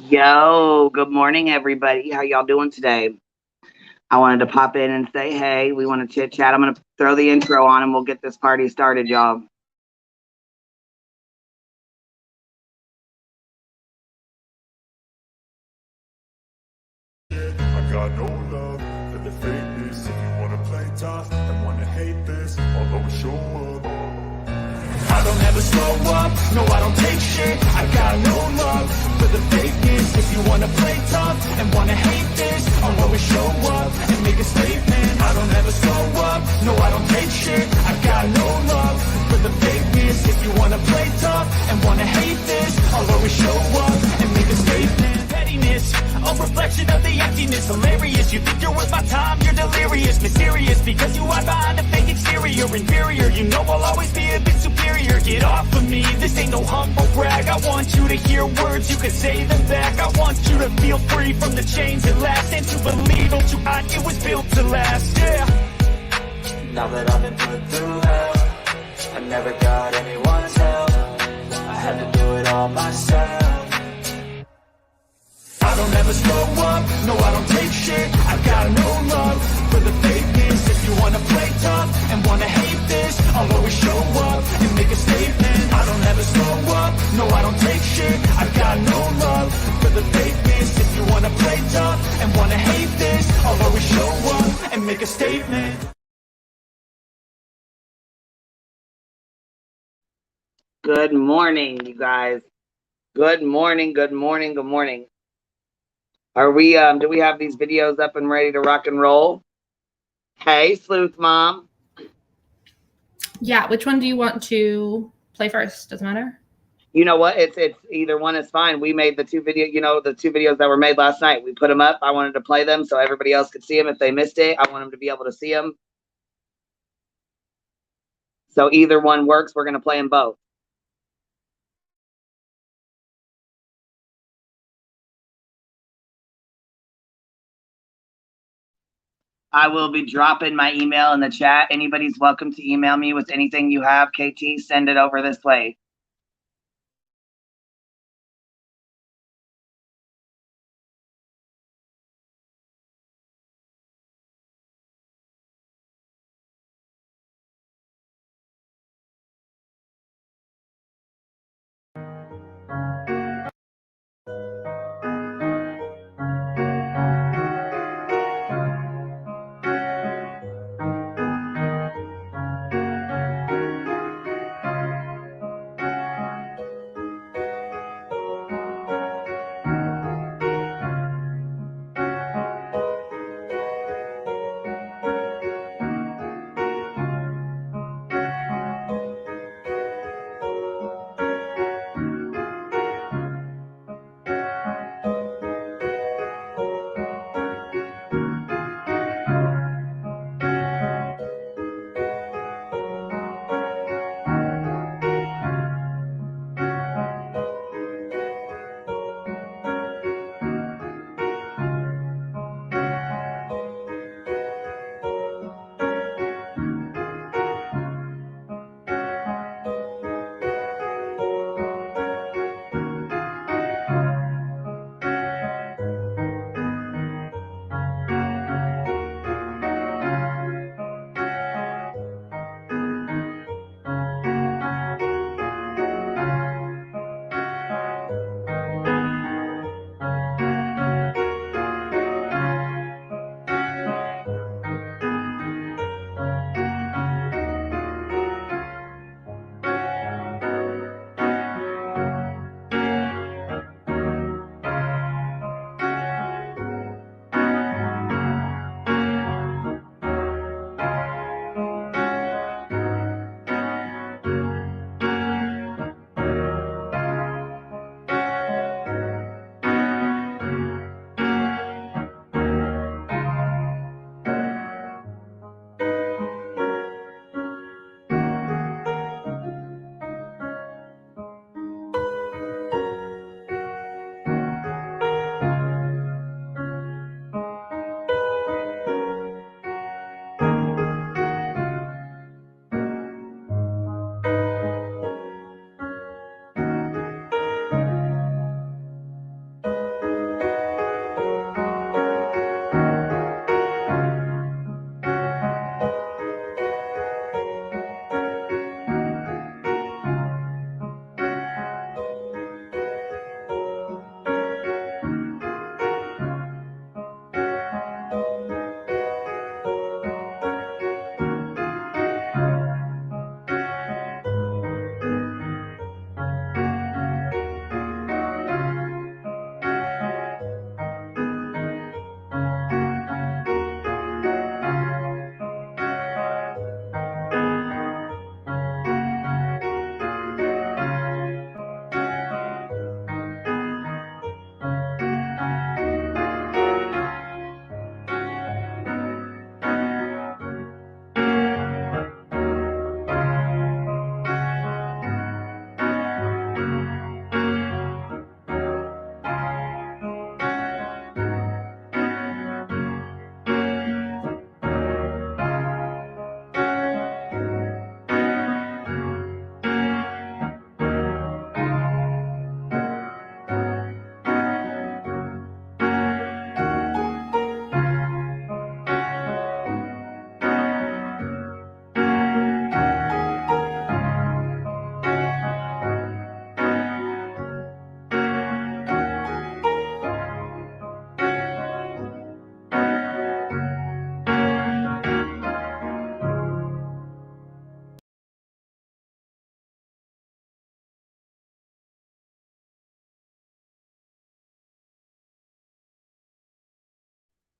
Yo, good morning, everybody. How y'all doing today? I wanted to pop in and say, hey, we want to chit chat. I'm going to throw the intro on and we'll get this party started, y'all. I got no love for the fakeness. If you wanna play tough and wanna hate this, I'll always show up. I don't ever slow up, no I don't take shit. I got no love for the fakeness. If you wanna play tough and wanna hate this, I'll always show up and make a statement. I don't ever slow up, no I don't take shit. I got no love for the fakeness. If you wanna play tough and wanna hate this, I'll always show up and make a statement. Pettiness, a reflection of the emptiness. Hilarious, you think you're worth my time, you're delirious. Mysterious, because you hide behind a fake exterior. Inferior, you know I'll always be a bit superior. Get off of me, this ain't no humble brag. I want you to hear words, you can say them back. I want you to feel free from the chains at last, and to believe, don't you hide, it was built to last, yeah. Now that I've been put through hell, I never got anyone's help. I had to do it all myself. I don't ever slow up, no I don't take shit. I got no love for the fakeness. If you wanna play tough and wanna hate this, I'll always show up and make a statement. I don't ever slow up, no I don't take shit. I got no love for the fakeness. If you wanna play tough and wanna hate this, I'll always show up and make a statement. Good morning, you guys. Good morning, good morning, good morning. Do we have these videos up and ready to rock and roll? Hey, Sleuth Mom. Yeah, which one do you want to play first? Doesn't matter. You know what? It's either one is fine. We made the two videos that were made last night. We put them up. I wanted to play them so everybody else could see them. If they missed it, I want them to be able to see them. So either one works. We're going to play them both. I will be dropping my email in the chat. Anybody's welcome to email me with anything you have. KT, send it over this way.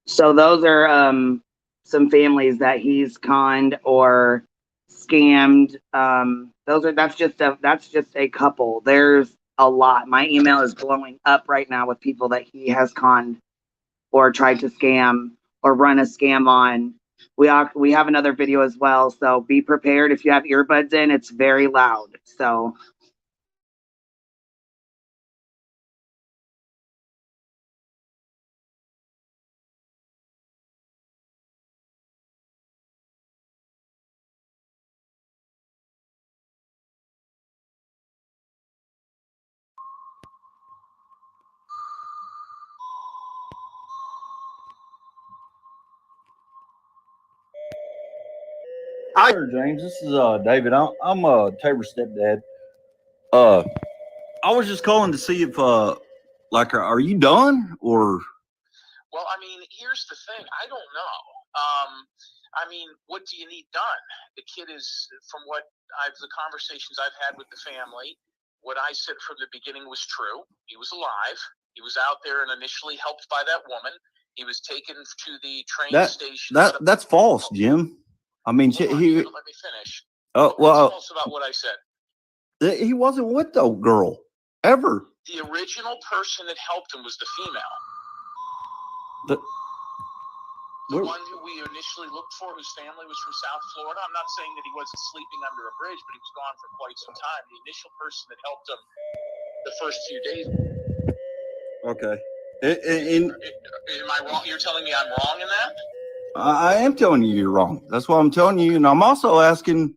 So those are some families that he's conned or scammed. That's just a couple. There's a lot. My email is blowing up right now with people that he has conned or tried to scam or run a scam on. We have another video as well, so be prepared. If you have earbuds in, it's very loud. So Hi, James. This is David. I'm Tabor's stepdad. I was just calling to see if like are you done or? Well, I mean, here's the thing. I don't know. I mean, what do you need done? The kid is, from what the conversations I've had with the family, what I said from the beginning was true. He was alive. He was out there and initially helped by that woman. He was taken to the train station. That's false, Jim. I mean, let me finish. Oh, well, false about what I said. He wasn't with the girl ever. The original person that helped him was the female. The one who we initially looked for, whose family was from South Florida. I'm not saying that he wasn't sleeping under a bridge, but he was gone for quite some time. The initial person that helped him the first few days. Okay. Am I wrong? You're telling me I'm wrong in that? I am telling you you're wrong. That's what I'm telling you. And I'm also asking,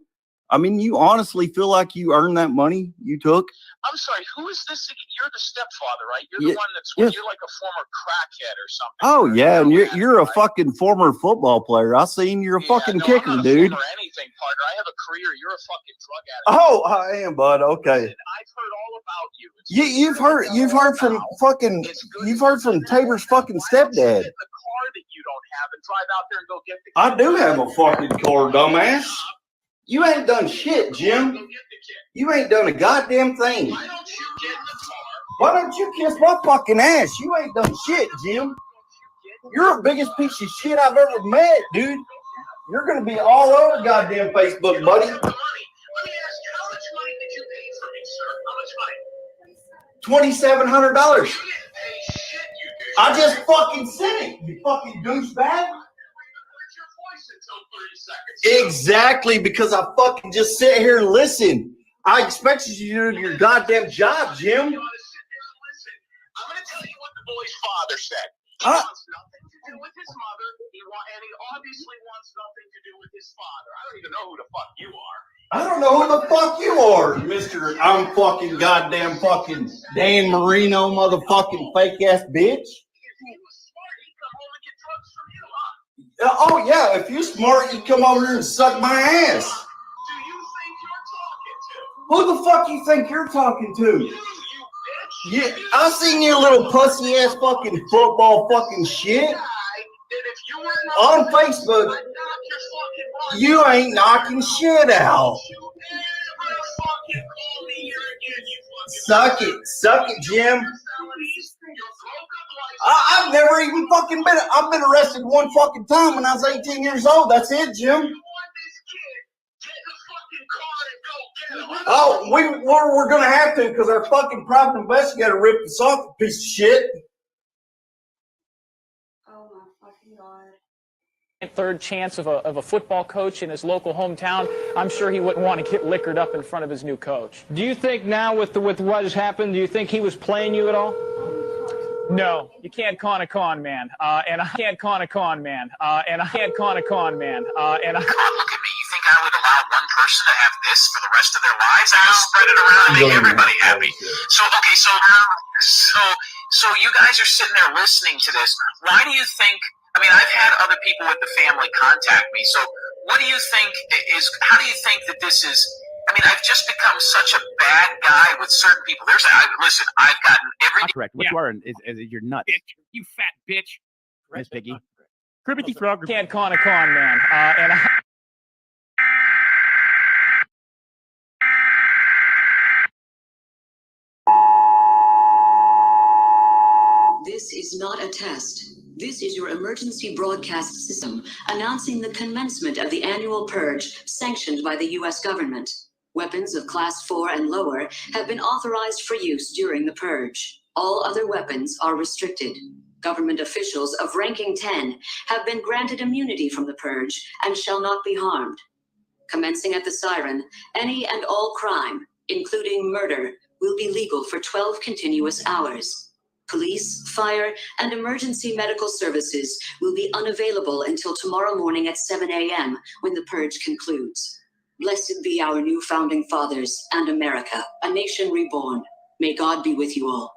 I mean, you honestly feel like you earned that money you took? I'm sorry, who is this? You're the stepfather, right? You're the one that's, you're like a former crackhead or something. Oh, yeah, and you're a fucking former football player. I seen you're a fucking kicker, I'm not dude. A former anything, partner. I have a career. You're a fucking drug addict. Oh, I am, bud. Okay. Listen, I've heard all about you. You've heard from fucking, you've heard from Tabor's fucking stepdad. Get in the car that you don't have and drive out there and go get the kid. I do have a fucking car, dumbass. You ain't done shit, Jim. You ain't done a goddamn thing. Why don't you get in the car? Why don't you kiss my fucking ass? You ain't done shit, Jim. You're the biggest piece of shit I've ever met, dude. You're gonna be all over goddamn Facebook, buddy. Let me ask you, how much money did you pay for me, sir? How much money? $2,700. You didn't pay shit, you I just fucking said it, you fucking douchebag. Exactly, because I fucking just sit here and listen. I expected you to do your goddamn job, Jim. I'm going to tell you what the boy's father said. He wants nothing to do with his mother, and he obviously wants nothing to do with his father. I don't even know who the fuck you are. I don't know who the fuck you are, Mr. I'm fucking goddamn fucking Dan Marino motherfucking fake ass bitch. If he was smart, he'd come home and get drugs from you, huh? Oh yeah, if you're smart, you come over here and suck my ass. Do you think you're talking to? Who the fuck you think you're talking to? You bitch. Yeah, I seen your little pussy ass fucking football fucking shit on Facebook. You ain't knocking shit out. Suck it, Jim. I've never even fucking been. I've been arrested one fucking time when I was 18 years old. That's it, Jim. Oh, we're gonna have to because our fucking private investigator ripped us off, a piece of shit. Oh my fucking god. Third chance of a football coach in his local hometown. I'm sure he wouldn't want to get liquored up in front of his new coach. Do you think now with what has happened, do you think he was playing you at all? No, you can't con a con man, and I can't con a con man, and I can't con a con man, and I. Come on, look at me. You think I would allow one person to have this for the rest of their lives? I just spread it around and make everybody happy. So, okay, so you guys are sitting there listening to this. Why do you think? I mean, I've had other people with the family contact me. So, what do you think is? How do you think that this is? I mean, I've just become such a bad guy with certain people. Listen, I've gotten every. Not correct. What you are is you're nuts. Bitch, you fat bitch. Miss Piggy. Cribbity frog. Can't con a con man, and I. This is not a test. This is your emergency broadcast system announcing the commencement of the annual purge sanctioned by the U.S. government. Weapons of Class 4 and lower have been authorized for use during the purge. All other weapons are restricted. Government officials of ranking 10 have been granted immunity from the purge and shall not be harmed. Commencing at the siren, any and all crime, including murder, will be legal for 12 continuous hours. Police, fire, and emergency medical services will be unavailable until tomorrow morning at 7 a.m. when the purge concludes. Blessed be our new founding fathers and America, a nation reborn. May God be with you all.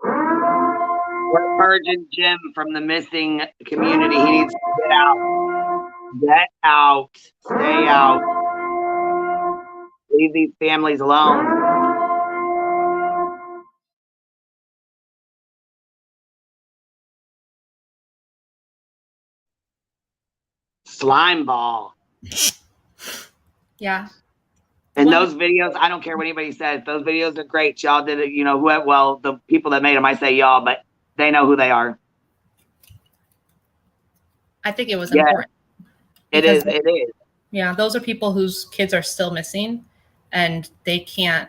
We're purging Jim from the missing community. He needs to get out. Get out. Stay out. Leave these families alone. Slime ball. Yeah. And those videos, I don't care what anybody says. Those videos are great. Y'all did it. You know, well, the people that made them, I say y'all, but they know who they are. I think it was important. It is. It is. Yeah. Those are people whose kids are still missing and they can't,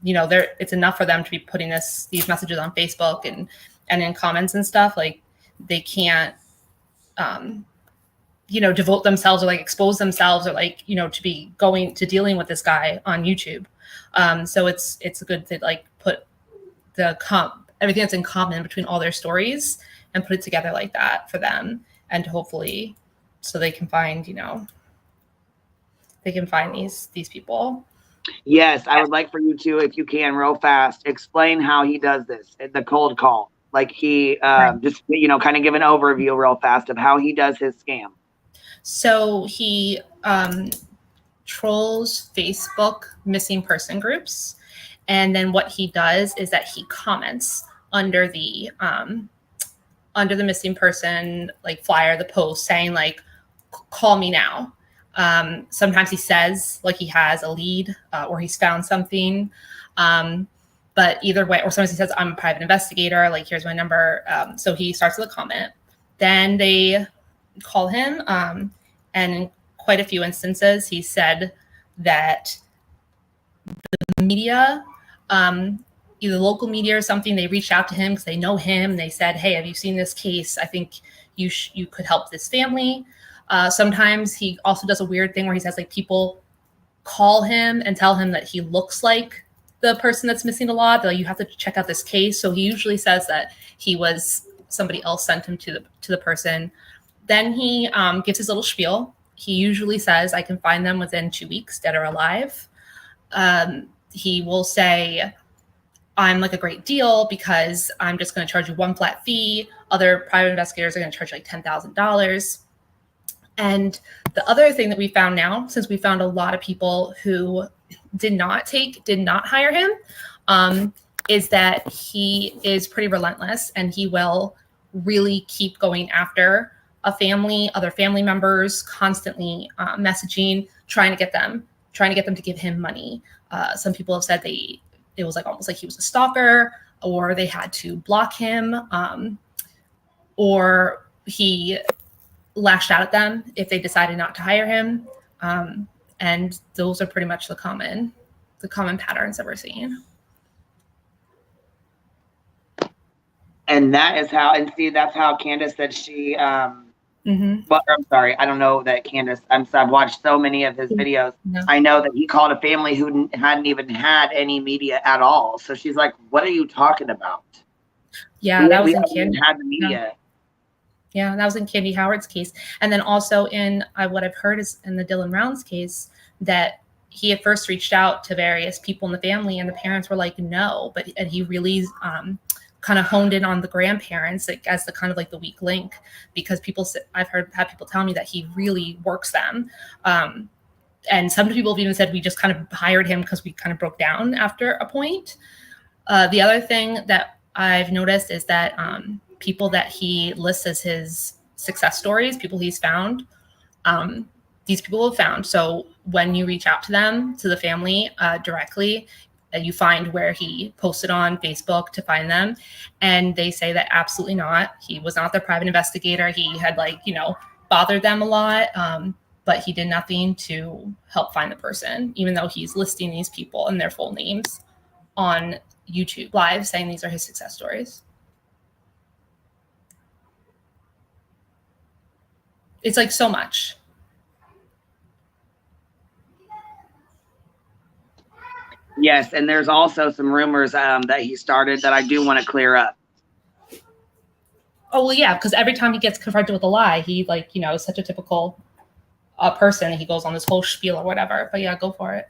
you know, it's enough for them to be putting these messages on Facebook and in comments and stuff. Like they can't, you know, devote themselves or like expose themselves or like, you know, to be going to dealing with this guy on YouTube. So it's good to like put everything that's in common between all their stories and put it together like that for them. And hopefully so they can find, you know, they can find these people. Yes. I would like for you to, if you can, real fast, explain how he does this, the cold call. Like he just, you know, kind of give an overview real fast of how he does his scam. So he trolls Facebook missing person groups. And then what he does is that he comments under the missing person, like flyer, the post saying like, call me now. Sometimes he says like he has a lead or he's found something. But either way, or sometimes he says, I'm a private investigator, like here's my number. So he starts with a comment. Then they call him. And in quite a few instances, he said that the media, either local media or something, they reached out to him because they know him. They said, hey, have you seen this case? I think you could help this family. Sometimes he also does a weird thing where he says like people call him and tell him that he looks like the person that's missing a lot. They're like, you have to check out this case. So he usually says that somebody else sent him to the person. Then he gives his little spiel. He usually says, I can find them within 2 weeks, dead or alive. He will say, I'm like a great deal because I'm just going to charge you one flat fee. Other private investigators are going to charge like $10,000. And the other thing that we found now, since we found a lot of people who did not hire him, is that he is pretty relentless and he will really keep going after other family members, constantly messaging, trying to get them to give him money. Some people have said it was like almost like he was a stalker, or they had to block him, or he lashed out at them if they decided not to hire him. And those are pretty much the common patterns that we're seeing. And that's how Candace said she, well, I'm sorry. I don't know that Candace, I've watched so many of his videos. No. I know that he called a family who hadn't even had any media at all. So she's like, what are you talking about? Yeah, that was in Candy. Had the media. Yeah, that was in Candy Howard's case. And then also in what I've heard is in the Dylan Rounds case that he at first reached out to various people in the family and the parents were like, no, and he really kind of honed in on the grandparents like, as the kind of like the weak link, because I've had people tell me that he really works them. And some people have even said we just kind of hired him because we kind of broke down after a point. The other thing that I've noticed is that people that he lists as his success stories, people he's found, these people have found. So when you reach out to them, to the family directly, you find where he posted on Facebook to find them. And they say that absolutely not. He was not their private investigator. He had bothered them a lot. But he did nothing to help find the person, even though he's listing these people and their full names on YouTube Live saying these are his success stories. It's like so much. Yes, and there's also some rumors that he started that I do want to clear up. Oh, well, yeah, because every time he gets confronted with a lie, he is such a typical person. He goes on this whole spiel or whatever. But yeah, go for it.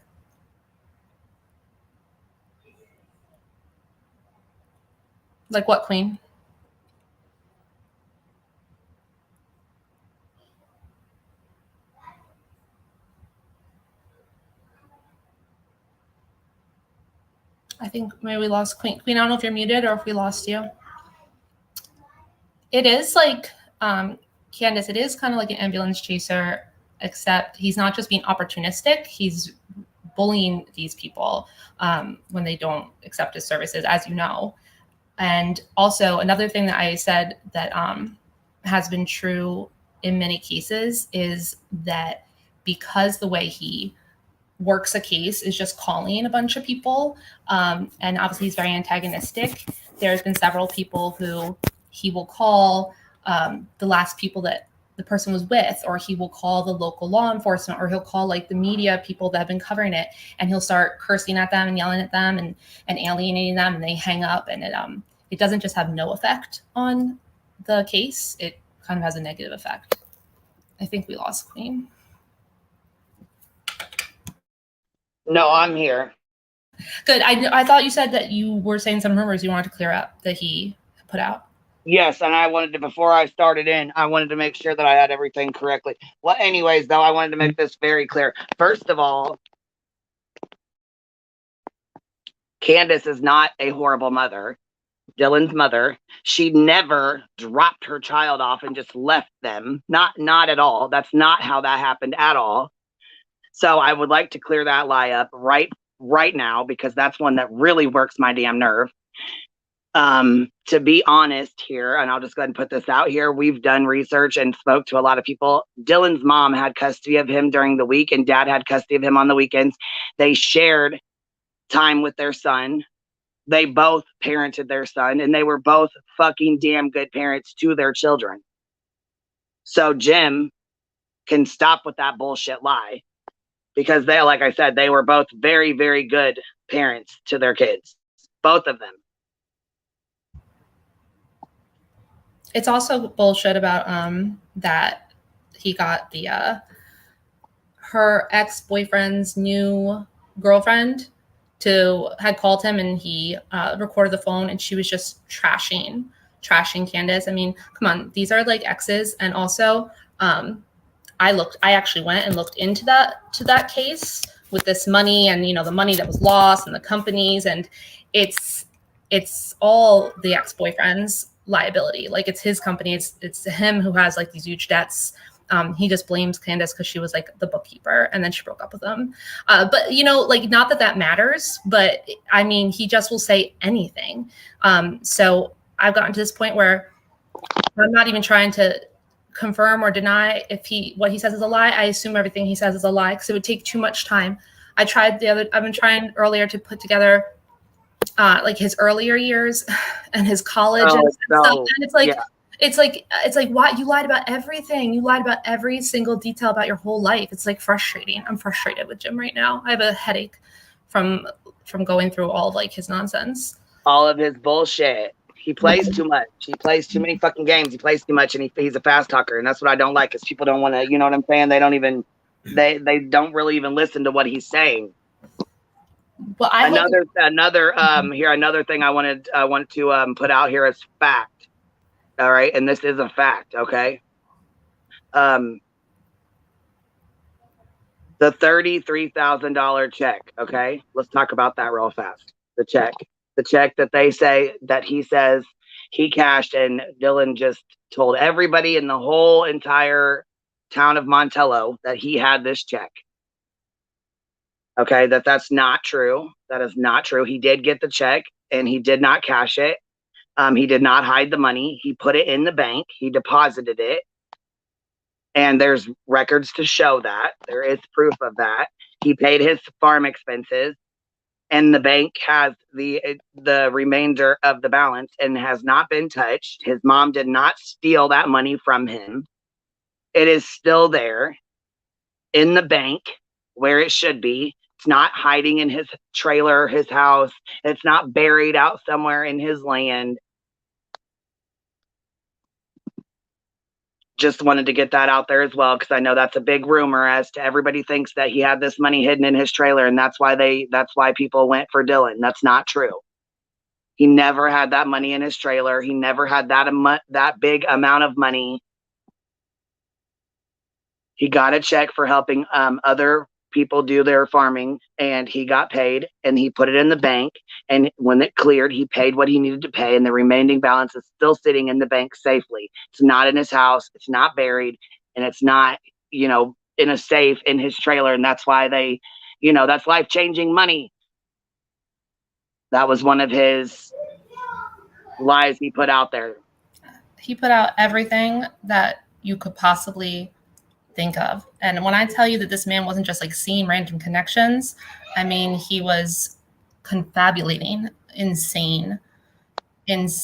Like what, Queen? I think maybe we lost Queen. Queen, I don't know if you're muted or if we lost you. It is like, Candace, it is kind of like an ambulance chaser, except he's not just being opportunistic. He's bullying these people when they don't accept his services, as you know. And also another thing that I said that has been true in many cases is that because the way he works a case is just calling a bunch of people, and obviously he's very antagonistic. There's been several people who he will call the last people that the person was with, or he will call the local law enforcement, or he'll call like the media people that have been covering it, and he'll start cursing at them and yelling at them and alienating them, and they hang up, and it doesn't just have no effect on the case, it kind of has a negative effect. I think we lost Queen. No, I'm here. Good. I thought you said that you were saying some rumors you wanted to clear up that he put out. Yes, and I wanted to, before I started in, I wanted to make sure that I had everything correctly. Well, anyways, though, I wanted to make this very clear. First of all, Candace is not a horrible mother. Dylan's mother, she never dropped her child off and just left them. Not at all. That's not how that happened at all. So I would like to clear that lie up right now, because that's one that really works my damn nerve. To be honest here, and I'll just go ahead and put this out here, we've done research and spoke to a lot of people. Dylan's mom had custody of him during the week, and dad had custody of him on the weekends. They shared time with their son. They both parented their son, and they were both fucking damn good parents to their children. So Jim can stop with that bullshit lie, because they, like I said, they were both very, very good parents to their kids, both of them. It's also bullshit about that he got the her ex-boyfriend's new girlfriend had called him, and he recorded the phone, and she was just trashing Candace. I mean, come on, these are like exes. And also I actually went and looked into that case with this money, and the money that was lost and the companies, and it's all the ex-boyfriend's liability. Like, it's his company, it's him who has like these huge debts. He just blames Candace because she was like the bookkeeper, and then she broke up with him. But like, not that matters, but I mean, he just will say anything. So I've gotten to this point where I'm not even trying to confirm or deny what he says is a lie. I assume everything he says is a lie because it would take too much time. I've been trying earlier to put together like his earlier years and his college and stuff. And it's like, yeah. It's like, what? You lied about everything. You lied about every single detail about your whole life. It's like frustrating. I'm frustrated with Jim right now. I have a headache from going through all of like his nonsense. All of his bullshit. He plays too much. He plays too many fucking games. He plays too much, and he's a fast talker. And that's what I don't like, is people don't want to, you know what I'm saying? They don't even, they don't really even listen to what he's saying. Well, another thing I want to put out here as fact. All right, and this is a fact, okay? The $33,000 check, okay? Let's talk about that real fast. The check that they say that he says he cashed, and Dylan just told everybody in the whole entire town of Montello that he had this check. Okay, that's not true. That is not true. He did get the check and he did not cash it. He did not hide the money. He put it in the bank. He deposited it. And there's records to show that. There is proof of that. He paid his farm expenses, and the bank has the remainder of the balance and has not been touched. His mom did not steal that money from him. It is still there in the bank where it should be. It's not hiding in his trailer, his house. It's not buried out somewhere in his land. Just wanted to get that out there as well, because I know that's a big rumor as to everybody thinks that he had this money hidden in his trailer, and that's why people went for Dylan. That's not true. He never had that money in his trailer. He never had that big amount of money. He got a check for helping other people do their farming, and he got paid, and he put it in the bank, and when it cleared, he paid what he needed to pay, and the remaining balance is still sitting in the bank safely. It's not in his house, it's not buried, and it's not, in a safe in his trailer, and that's why that's life-changing money. That was one of his lies he put out there. He put out everything that you could possibly think of. And when I tell you that this man wasn't just like seeing random connections, I mean, he was confabulating insane.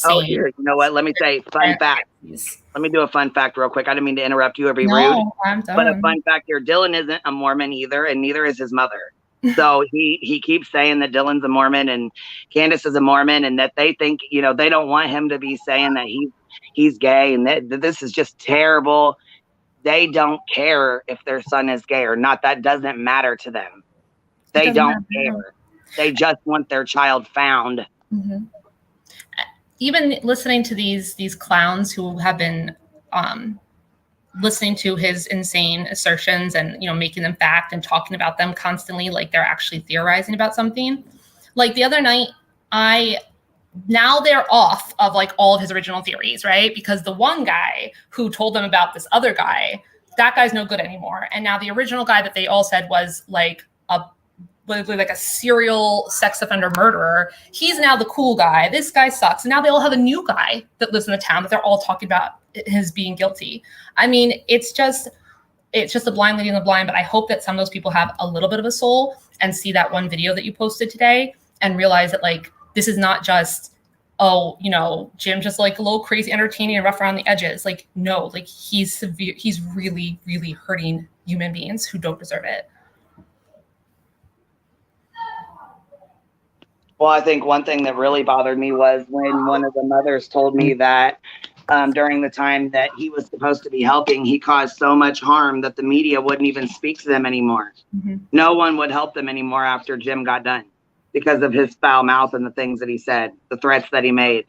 Oh, here, you know what? Let me say, fun fact. Let me do a fun fact real quick. I didn't mean to interrupt you or be rude. I'm done. But a fun fact here, Dylan isn't a Mormon either, and neither is his mother. So he keeps saying that Dylan's a Mormon and Candace is a Mormon, and that they think, they don't want him to be saying that he's gay, and that this is just terrible. They don't care if their son is gay or not. That doesn't matter to them. They don't care. They just want their child found. Mm-hmm. Even listening to these clowns who have been listening to his insane assertions and making them fact and talking about them constantly like they're actually theorizing about something. Like the other night, now they're off of like all of his original theories, right? Because the one guy who told them about this other guy, that guy's no good anymore. And now the original guy that they all said was like a serial sex offender murderer, he's now the cool guy. This guy sucks. And now they all have a new guy that lives in the town that they're all talking about his being guilty. I mean, it's just a blind leading the blind, but I hope that some of those people have a little bit of a soul and see that one video that you posted today and realize that like, this is not just, Jim just like a little crazy entertaining and rough around the edges. Like, no, like he's severe. He's really, really hurting human beings who don't deserve it. Well, I think one thing that really bothered me was when one of the mothers told me that during the time that he was supposed to be helping, he caused so much harm that the media wouldn't even speak to them anymore. Mm-hmm. No one would help them anymore after Jim got done because of his foul mouth and the things that he said, the threats that he made.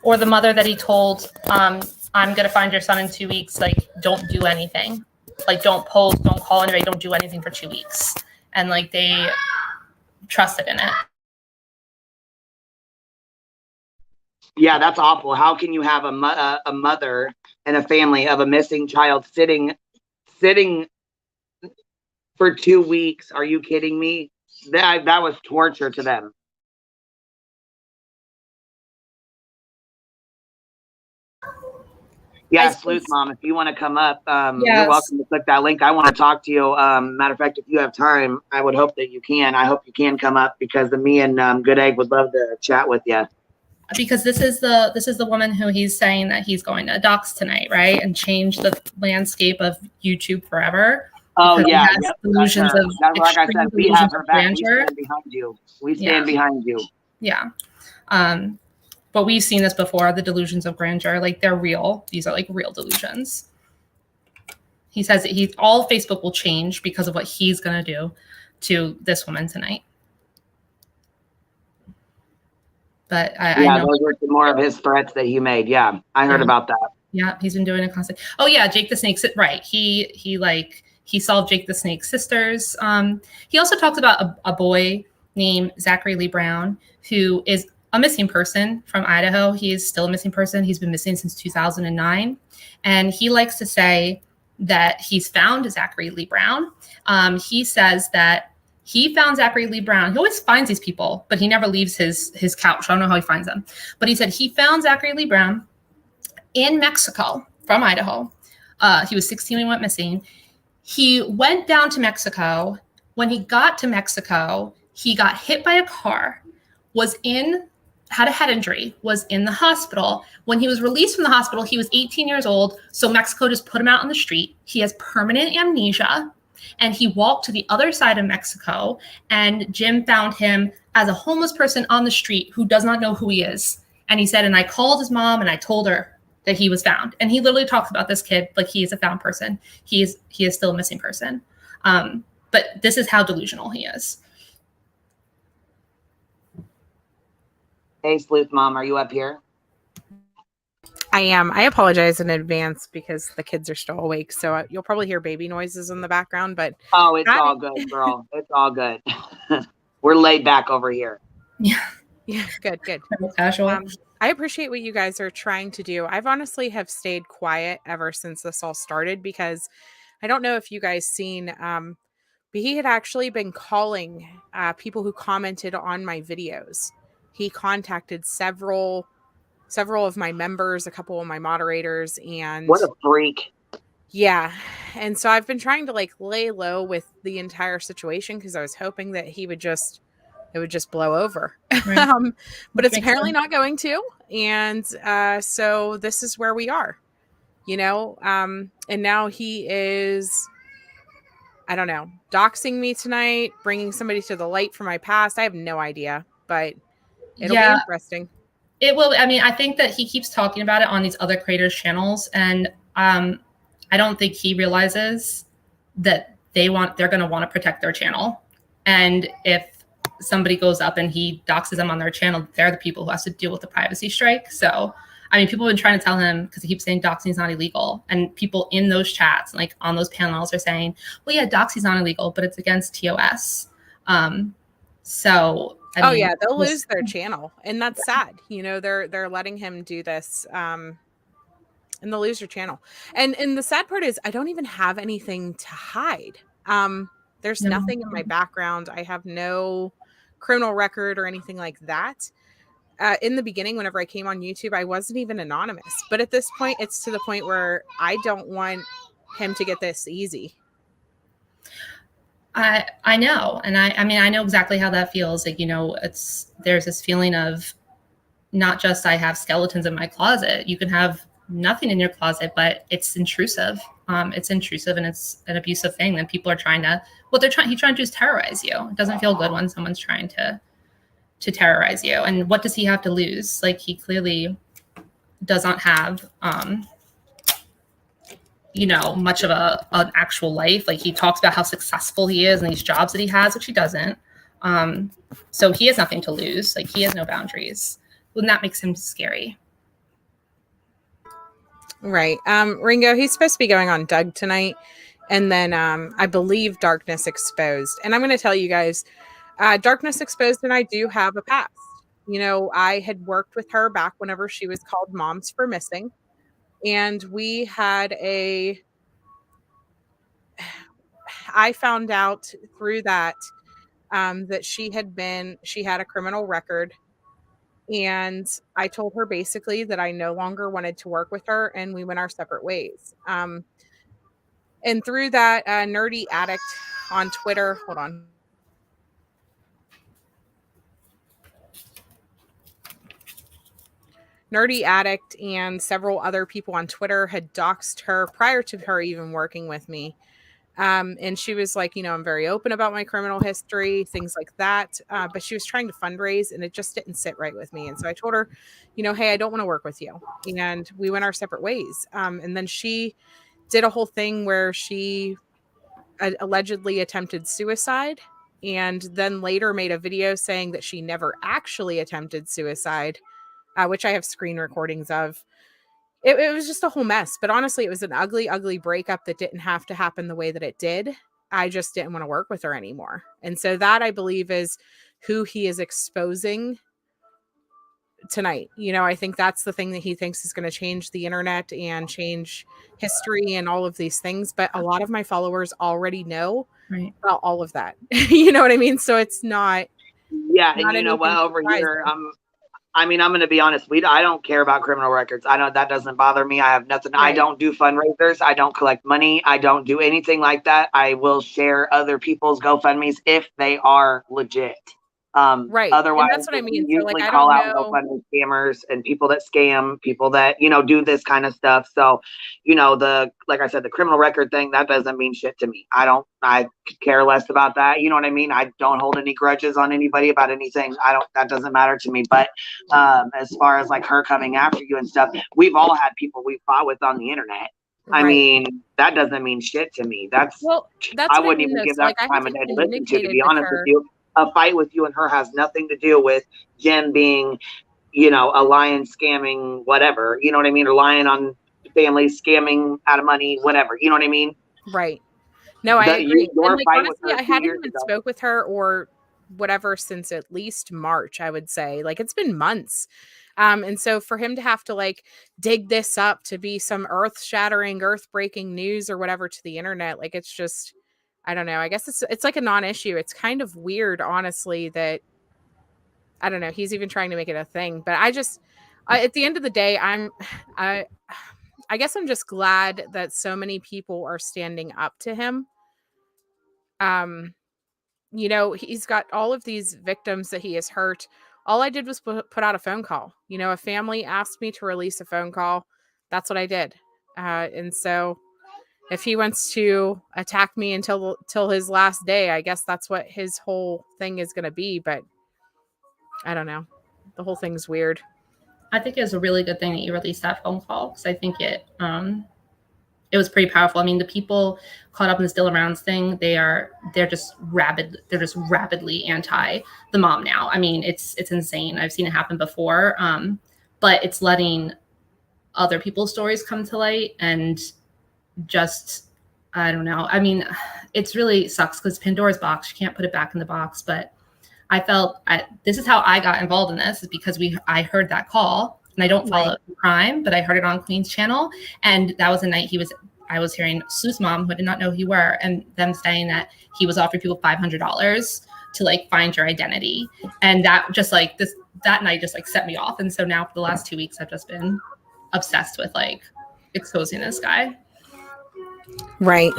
Or the mother that he told, I'm going to find your son in 2 weeks. Like, don't do anything. Like, don't post, don't call anybody, don't do anything for 2 weeks. And like, they trusted in it. Yeah, that's awful. How can you have a mother and a family of a missing child sitting for 2 weeks? Are you kidding me? That was torture to them. Yeah, Sleuth Mom, if you want to come up, yes, you're welcome to click that link. I want to talk to you. Matter of fact, if you have time, I would hope that you can. I hope you can come up because me and Good Egg would love to chat with you. Because this is the woman who he's saying that he's going to dox tonight, right? And change the landscape of YouTube forever. Oh yeah, delusions of like I said, we have her back. We stand behind you. We stand behind you. Yeah. But we've seen this before, the delusions of grandeur, like they're real. These are like real delusions. He says that all Facebook will change because of what he's going to do to this woman tonight. But I know those were more of his threats that he made. Yeah, I heard about that. Yeah, he's been doing it constantly. Oh yeah, Jake the Snake. Right. He solved Jake the Snake's sisters. He also talks about a boy named Zachary Lee Brown, who is a missing person from Idaho. He is still a missing person. He's been missing since 2009. And he likes to say that he's found Zachary Lee Brown. He says that he found Zachary Lee Brown. He always finds these people, but he never leaves his couch. I don't know how he finds them. But he said he found Zachary Lee Brown in Mexico from Idaho. He was 16 when he went missing. He went down to Mexico. When he got to Mexico, he got hit by a car, had a head injury, was in the hospital. When he was released from the hospital, he was 18 years old. So Mexico just put him out on the street. He has permanent amnesia. And he walked to the other side of Mexico, and Jim found him as a homeless person on the street who does not know who he is. And he said, and I called his mom and I told her that he was found. And he literally talks about this kid like he is a found person. He is still a missing person. But this is how delusional he is. Hey, Sleuth Mom, are you up here? I am. I apologize in advance because the kids are still awake. So you'll probably hear baby noises in the background. But oh, it's all good, girl. It's all good. We're laid back over here. Yeah. Good. Casual. I appreciate what you guys are trying to do. I've honestly have stayed quiet ever since this all started because I don't know if you guys seen, but he had actually been calling people who commented on my videos. He contacted several of my members, a couple of my moderators, and what a freak. Yeah. And so I've been trying to like lay low with the entire situation because I was hoping that it would just blow over. Right. But it's apparently not going to. And so this is where we are, and now he is, I don't know, doxing me tonight, bringing somebody to the light for my past. I have no idea, but it'll be interesting. It will. I mean, I think that he keeps talking about it on these other creators' channels, and I don't think he realizes that they're going to want to protect their channel. And if somebody goes up and he doxes them on their channel, they're the people who has to deal with the privacy strike. So, I mean, people have been trying to tell him because he keeps saying doxing is not illegal, and people in those chats, like on those panels, are saying, "Well, yeah, doxing is not illegal, but it's against TOS." So. I mean, they'll lose their channel, and that's sad. They're letting him do this, and they'll lose their channel. And the sad part is, I don't even have anything to hide. There's nothing in my background. I have no criminal record or anything like that. In the beginning, whenever I came on YouTube, I wasn't even anonymous. But at this point, it's to the point where I don't want him to get this easy. I know. And I mean, I know exactly how that feels. Like, there's this feeling of not just I have skeletons in my closet. You can have nothing in your closet, but it's intrusive. It's intrusive, and it's an abusive thing that people are trying to, he's trying to do is terrorize you. It doesn't feel good when someone's trying to terrorize you. And what does he have to lose? Like, he clearly does not have, much of an actual life. Like, he talks about how successful he is and these jobs that he has, which he doesn't. So he has nothing to lose. Like, he has no boundaries. And that makes him scary. Right. Ringo, he's supposed to be going on Doug tonight. And then I believe Darkness Exposed. And I'm going to tell you guys, Darkness Exposed and I do have a past. I had worked with her back whenever she was called Moms for Missing. And we had I found out through that that she had a criminal record. And I told her basically that I no longer wanted to work with her, and we went our separate ways. And through that, Nerdy Addict on Twitter, hold on. Nerdy Addict and several other people on Twitter had doxed her prior to her even working with me. And she was like, I'm very open about my criminal history, things like that. But she was trying to fundraise, and it just didn't sit right with me. And so I told her, hey, I don't want to work with you. And we went our separate ways. And then she did a whole thing where she allegedly attempted suicide, and then later made a video saying that she never actually attempted suicide, which I have screen recordings of. It was just a whole mess. But honestly, it was an ugly, ugly breakup that didn't have to happen the way that it did. I just didn't want to work with her anymore. And so that, I believe, is who he is exposing tonight. You know, I think that's the thing that he thinks is going to change the internet and change history and all of these things. But a lot of my followers already know Right. about all of that. You know what I mean? So it's not. Yeah, and you know what? Over here, I'm going to be honest. I don't care about criminal records. I know that doesn't bother me. I have nothing. Right. I don't do fundraisers. I don't collect money. I don't do anything like that. I will share other people's GoFundMes if they are legit. Right. Otherwise, and that's what I mean. we So like, usually I call don't out know. GoFundMe scammers and people that scam, people that, you know, do this kind of stuff. So, you know, like I said, the criminal record thing, that doesn't mean shit to me. I could care less about that. You know what I mean? I don't hold any grudges on anybody about anything. That doesn't matter to me. But as far as like her coming after you and stuff, we've all had people we fought with on the internet. I mean, that doesn't mean shit to me. I wouldn't even give that time of day to listen to be honest with you. A fight with you and her has nothing to do with Jen being, you know, a lion scamming whatever, you know what I mean? Or lying on families, scamming out of money, whatever, you know what I mean? Right. No, I agree. Your And like, fight honestly, with her I hadn't even ago. spoke with her or whatever since at least March, I would say. Like, it's been months. And so for him to have to like dig this up to be some earth-shattering, earth-breaking news or whatever to the internet, like, it's just, I don't know. I guess it's like a non-issue. It's kind of weird, honestly, that I don't know. He's even trying to make it a thing. But at the end of the day, I guess I'm just glad that so many people are standing up to him. You know, he's got all of these victims that he has hurt. All I did was put out a phone call. You know, a family asked me to release a phone call. That's what I did. And so if he wants to attack me until his last day, I guess that's what his whole thing is going to be. But I don't know. The whole thing's weird. I think it was a really good thing that you released that phone call because I think it was pretty powerful. I mean, the people caught up in this Dylan Rounds thing, they're just rapidly anti the mom now. I mean, it's insane. I've seen it happen before. But it's letting other people's stories come to light and just, I don't know. I mean, it's really sucks because Pandora's box, you can't put it back in the box. But I felt this is how I got involved in this is because I heard that call. And I don't follow crime, but I heard it on Queen's channel. And that was the night I was hearing Sue's mom, who I did not know who you were, and them saying that he was offering people $500 to like find your identity. And that just like that night just like set me off. And so now for the last 2 weeks, I've just been obsessed with like exposing this guy. Right.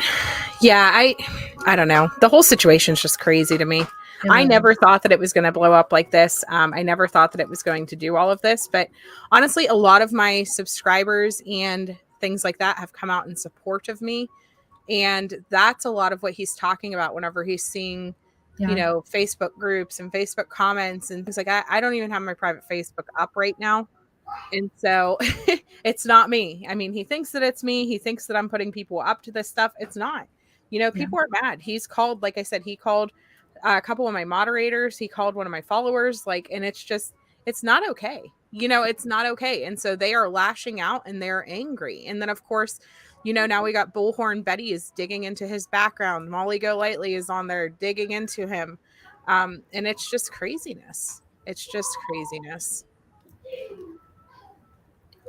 Yeah. I don't know. The whole situation's just crazy to me. I never thought that it was going to blow up like this. I never thought that it was going to do all of this. But honestly, a lot of my subscribers and things like that have come out in support of me. And that's a lot of what he's talking about whenever he's seeing, you know, Facebook groups and Facebook comments and things like that. I don't even have my private Facebook up right now. And so it's not me. I mean, he thinks that it's me. He thinks that I'm putting people up to this stuff. It's not. You know, people are mad. He's called, like I said, he called a couple of my moderators. He called one of my followers, like, and it's not okay. You know, it's not okay. And so they are lashing out and they're angry. And then of course, you know, now we got Bullhorn Betty is digging into his background. Molly Golightly is on there digging into him. And it's just craziness. It's just craziness.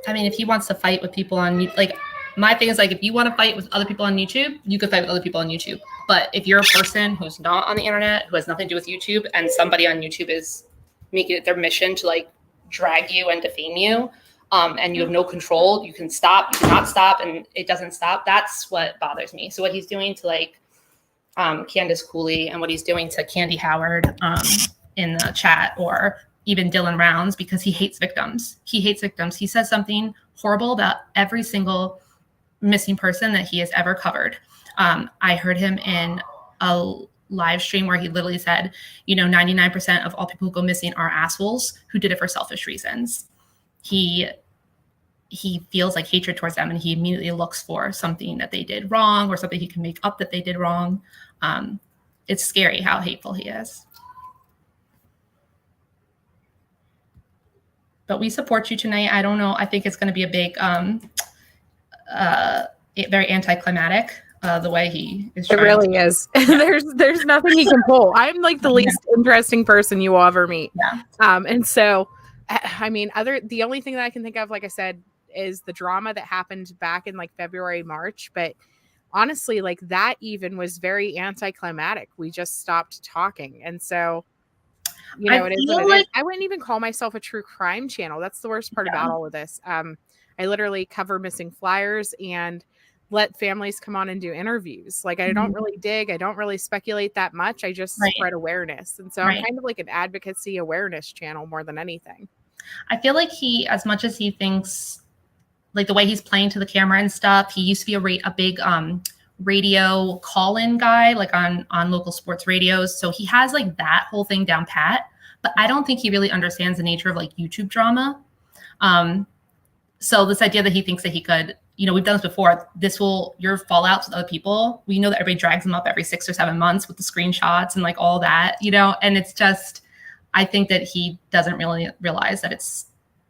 I mean, if he wants to fight with people on, like, my thing is like, if you want to fight with other people on YouTube, you could fight with other people on YouTube. But if you're a person who's not on the internet, who has nothing to do with YouTube, and somebody on YouTube is making it their mission to like drag you and defame you, and you have no control, you can stop, you cannot stop, and it doesn't stop. That's what bothers me. So what he's doing to like Candace Cooley and what he's doing to Candy Howard in the chat, or even Dylan Rounds, because he hates victims. He hates victims. He says something horrible about every single missing person that he has ever covered. I heard him in a live stream where he literally said, you know, 99% of all people who go missing are assholes who did it for selfish reasons. He feels like hatred towards them, and he immediately looks for something that they did wrong or something he can make up that they did wrong. It's scary how hateful he is. But we support you tonight. I don't know. I think it's going to be a big, very anticlimactic, the way he is trying. It really is. There's nothing he can pull. I'm like the least interesting person you will ever meet. Yeah. And so I mean, the only thing that I can think of, like I said, is the drama that happened back in like February, March. But honestly, like that even was very anticlimactic. We just stopped talking. And so, you know, it is what it is. I wouldn't even call myself a true crime channel. That's the worst part about all of this. I literally cover missing flyers and let families come on and do interviews. Like I don't really dig. I don't really speculate that much. I just spread awareness. And so I'm kind of like an advocacy awareness channel more than anything. I feel like he, as much as he thinks, like the way he's playing to the camera and stuff, he used to be a big radio call-in guy, like on local sports radios. So he has like that whole thing down pat. But I don't think he really understands the nature of like YouTube drama. So this idea that he thinks that he could, you know, we've done this before. Your fallouts with other people. We know that everybody drags them up every 6 or 7 months with the screenshots and like all that, you know, and it's just, I think that he doesn't really realize that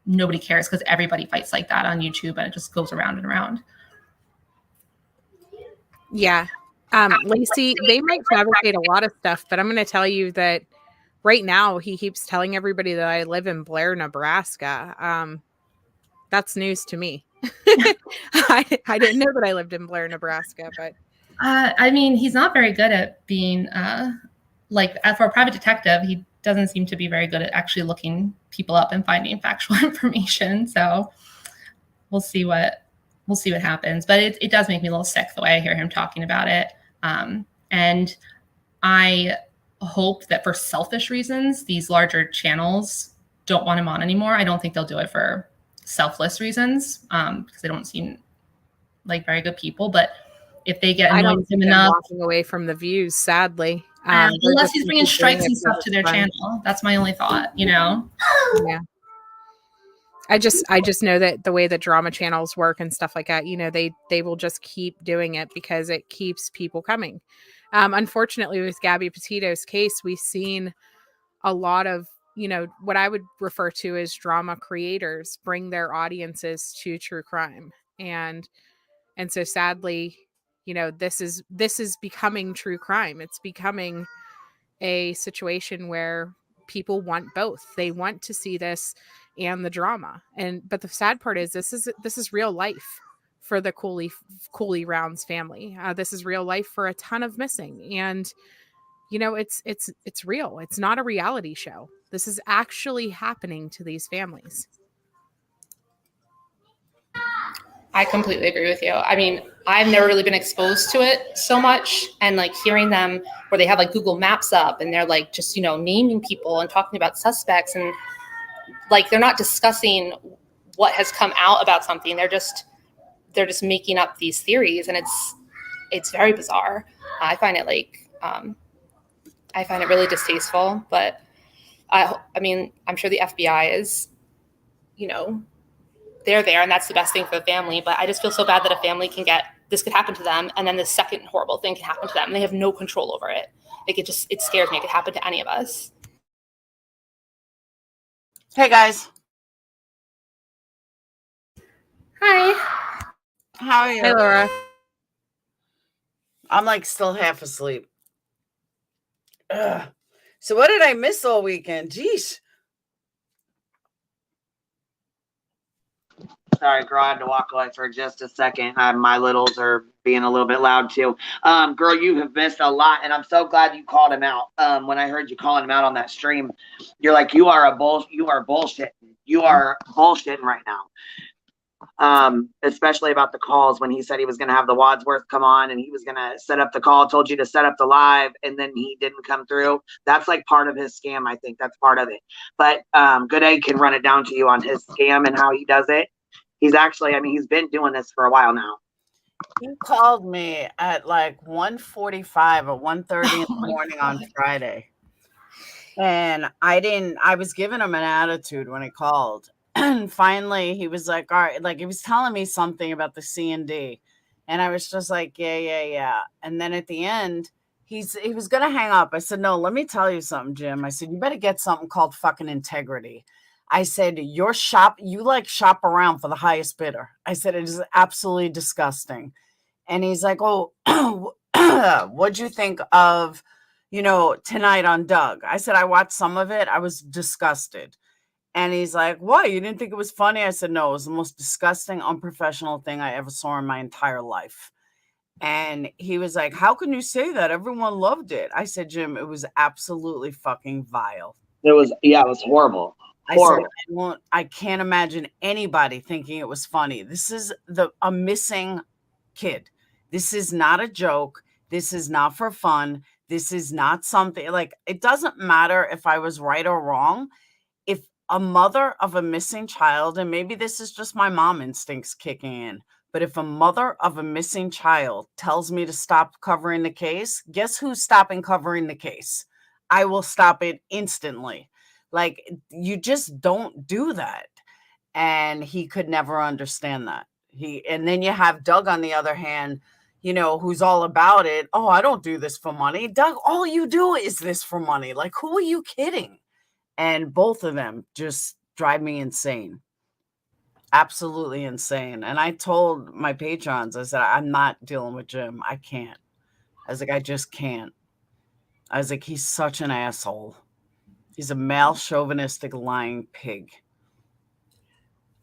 nobody cares because everybody fights like that on YouTube and it just goes around and around. Yeah. Lacey, they might fabricate a lot of stuff, but I'm going to tell you that right now he keeps telling everybody that I live in Blair, Nebraska. That's news to me. I didn't know that I lived in Blair, Nebraska, but I mean, he's not very good at being for a private detective. He doesn't seem to be very good at actually looking people up and finding factual information. So we'll see what happens. But it does make me a little sick the way I hear him talking about it. And I hope that for selfish reasons, these larger channels don't want him on anymore. I don't think they'll do it for selfless reasons because they don't seem like very good people. But if they get annoyed with him enough, walking away from the views, sadly, unless he's bringing strikes and stuff to their channel, that's my only thought. You know? Yeah. I just know that the way that drama channels work and stuff like that, you know, they will just keep doing it because it keeps people coming. Unfortunately, with Gabby Petito's case, we've seen a lot of, you know, what I would refer to as drama creators bring their audiences to true crime. And so sadly, you know, this is becoming true crime. It's becoming a situation where people want both. They want to see this and the drama. But the sad part is this is real life for the Cooley Rounds family. This is real life for a ton of missing. And you know, it's real. It's not a reality show. This is actually happening to these families. I completely agree with you. I mean, I've never really been exposed to it so much. And like hearing them where they have like Google Maps up and they're like just, you know, naming people and talking about suspects and like they're not discussing what has come out about something. They're just making up these theories and it's very bizarre. I find it really distasteful, but I mean, I'm sure the FBI is, you know, they're there and that's the best thing for the family. But I just feel so bad that a family this could happen to them. And then the second horrible thing can happen to them. And they have no control over it. Like it scares me. It could happen to any of us. Hey guys. Hi. How are you? Hey, Laura. I'm like still half asleep. Ugh. So what did I miss all weekend? Jeez. Sorry, girl, I had to walk away for just a second. My littles are being a little bit loud too. Girl, you have missed a lot, and I'm so glad you called him out. When I heard you calling him out on that stream, you're like, you are bullshitting. You are bullshitting right now. Especially about the calls when he said he was going to have the Wadsworth come on and he was going to set up the call, told you to set up the live, and then he didn't come through. That's like part of his scam. I think that's part of it. But Good Egg can run it down to you on his scam and how he does it. He's actually, I mean, he's been doing this for a while now. He called me at like 1:45 or 1:30 in the morning on Friday. And I was giving him an attitude when he called. And finally he was like, all right, like he was telling me something about the C&D. And I was just like, yeah. And then at the end, he was going to hang up. I said, no, let me tell you something, Jim. I said, you better get something called fucking integrity. I said, you shop around for the highest bidder. I said, it is absolutely disgusting. And he's like, oh, what'd you think of, you know, tonight on Doug? I said, I watched some of it. I was disgusted. And he's like, what? You didn't think it was funny? I said, no, it was the most disgusting, unprofessional thing I ever saw in my entire life. And he was like, how can you say that? Everyone loved it. I said, Jim, it was absolutely fucking vile. It was, yeah, it was horrible. Horrible. I said, I can't imagine anybody thinking it was funny. This is a missing kid. This is not a joke. This is not for fun. This is not something like, it doesn't matter if I was right or wrong. If a mother of a missing child, and maybe this is just my mom instincts kicking in, but if a mother of a missing child tells me to stop covering the case, guess who's stopping covering the case? I will stop it instantly. Like, you just don't do that. And he could never understand that. And then you have Doug on the other hand, you know, who's all about it. Oh, I don't do this for money. Doug, all you do is this for money. Like, who are you kidding? And both of them just drive me insane. Absolutely insane. And I told my patrons, I said, I'm not dealing with Jim. I can't. I was like, I just can't. I was like, he's such an asshole. He's a male chauvinistic lying pig.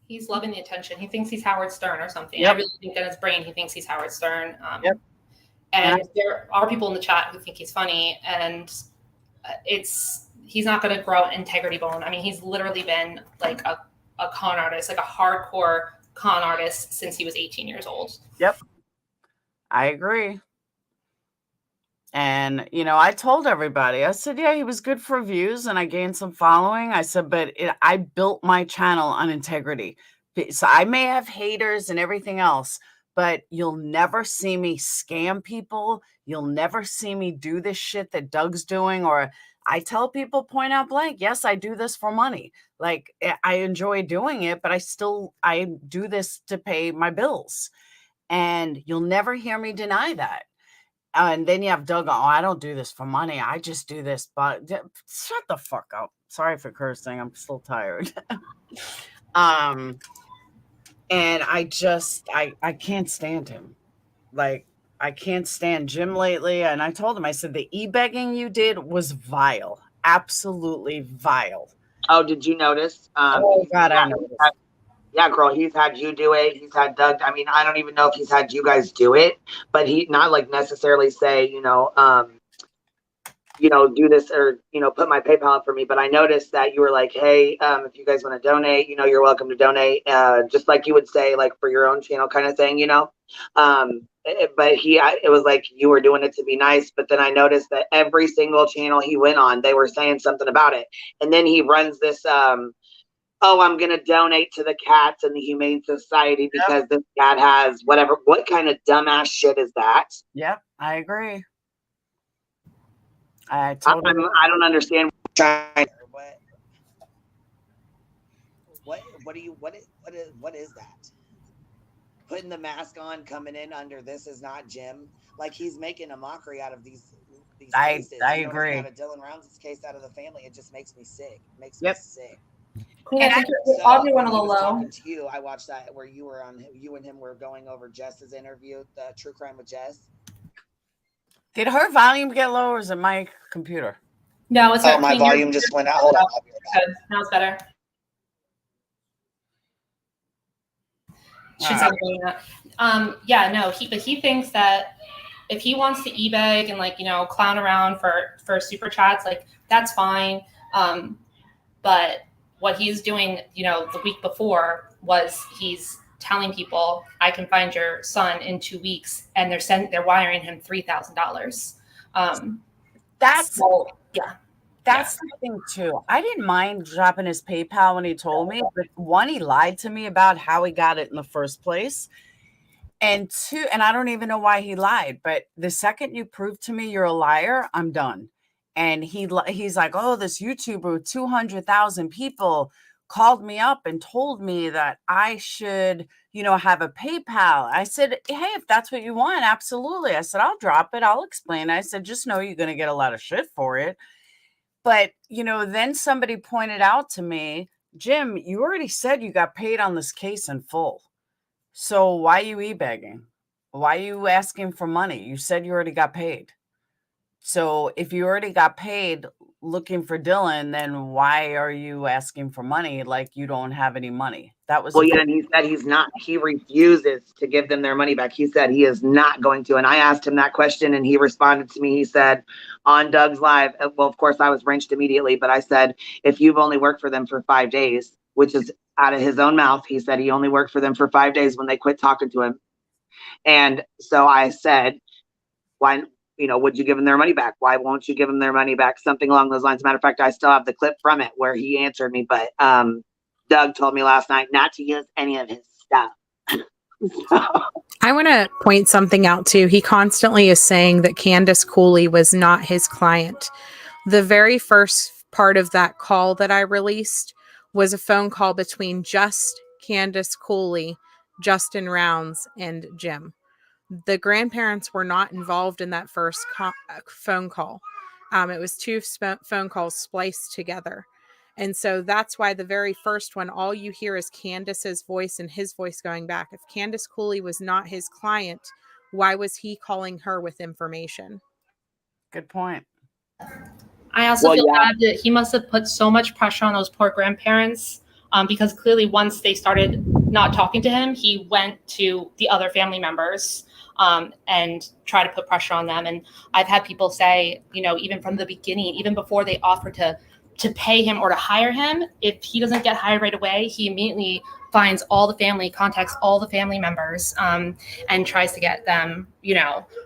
He's loving the attention. He thinks he's Howard Stern or something. Yep. I really think that in his brain he thinks he's Howard Stern. Yep. And there are people in the chat who think he's funny, and he's not going to grow an integrity bone. I mean, he's literally been like a con artist, like a hardcore con artist since he was 18 years old. Yep. I agree. And, you know, I told everybody, I said, yeah, he was good for views and I gained some following. I said, but I built my channel on integrity. So I may have haters and everything else, but you'll never see me scam people. You'll never see me do this shit that Doug's doing. Or I tell people point out blank, yes, I do this for money. Like, I enjoy doing it, but I do this to pay my bills. And you'll never hear me deny that. And then you have Doug, oh, I don't do this for money. I just do this, but shut the fuck up. Sorry for cursing. I'm still tired. And I can't stand him. Like, I can't stand Jim lately. And I told him, I said, the e-begging you did was vile. Absolutely vile. Oh, did you notice? Oh, God, I noticed. Yeah, girl, he's had you do it. He's had Doug. I mean, I don't even know if he's had you guys do it, but he not like necessarily say, do this or, put my PayPal for me. But I noticed that you were like, hey, if you guys want to donate, you're welcome to donate. Just like you would say, like for your own channel kind of thing, But it was like you were doing it to be nice. But then I noticed that every single channel he went on, they were saying something about it. And then he runs this, oh, I'm going to donate to the cats and the Humane Society because this cat has whatever. What kind of dumbass shit is that? Yep, I agree. I don't understand. What is that? Putting the mask on, coming in under this is not Jim. Like, he's making a mockery out of these cases. I agree. Out of Dylan Rounds' case out of the family, it just makes me sick. It makes me sick. Cool. And Audrey went a little low. Talking to you, I watched that where you and him were going over Jess's interview, the True Crime with Jess. Did her volume get low, or is it my computer? No, it's my volume just went out. Hold on. Now it's better. He thinks that if he wants to e-beg and clown around for super chats, like, that's fine. But what he's doing, the week before was he's telling people, I can find your son in 2 weeks, and they're wiring him $3,000. That's the thing too. I didn't mind dropping his PayPal when he told me, but one, he lied to me about how he got it in the first place. And two, and I don't even know why he lied, but the second you prove to me you're a liar, I'm done. And he's like, oh, this YouTuber with 200,000 people called me up and told me that I should, have a PayPal. I said, hey, if that's what you want, absolutely. I said, I'll drop it. I'll explain. I said, just know you're going to get a lot of shit for it. But, then somebody pointed out to me, Jim, you already said you got paid on this case in full. So why are you e-begging? Why are you asking for money? You said you already got paid. So if you already got paid, looking for Dylan, then why are you asking for money like you don't have any money? That was well, yeah, and he said he's not. He refuses to give them their money back. He said he is not going to. And I asked him that question, and he responded to me. He said on Doug's live. Well, of course, I was wrenched immediately, but I said, if you've only worked for them for 5 days, which is out of his own mouth, he said he only worked for them for 5 days when they quit talking to him. And so I said, why, would you give them their money back? Why won't you give them their money back? Something along those lines. Matter of fact, I still have the clip from it where he answered me, but Doug told me last night not to use any of his stuff. I want to point something out too. He constantly is saying that Candace Cooley was not his client. The very first part of that call that I released was a phone call between just Candace Cooley, Justin Rounds, and Jim. The grandparents were not involved in that first phone call. It was two phone calls spliced together. And so that's why the very first one, all you hear is Candace's voice and his voice going back. If Candace Cooley was not his client, why was he calling her with information? Good point. I also feel bad that he must have put so much pressure on those poor grandparents because clearly once they started not talking to him, he went to the other family members and try to put pressure on them. And I've had people say, even from the beginning, even before they offered to pay him or to hire him, if he doesn't get hired right away, he immediately finds all the family, contacts all the family members, and tries to get them,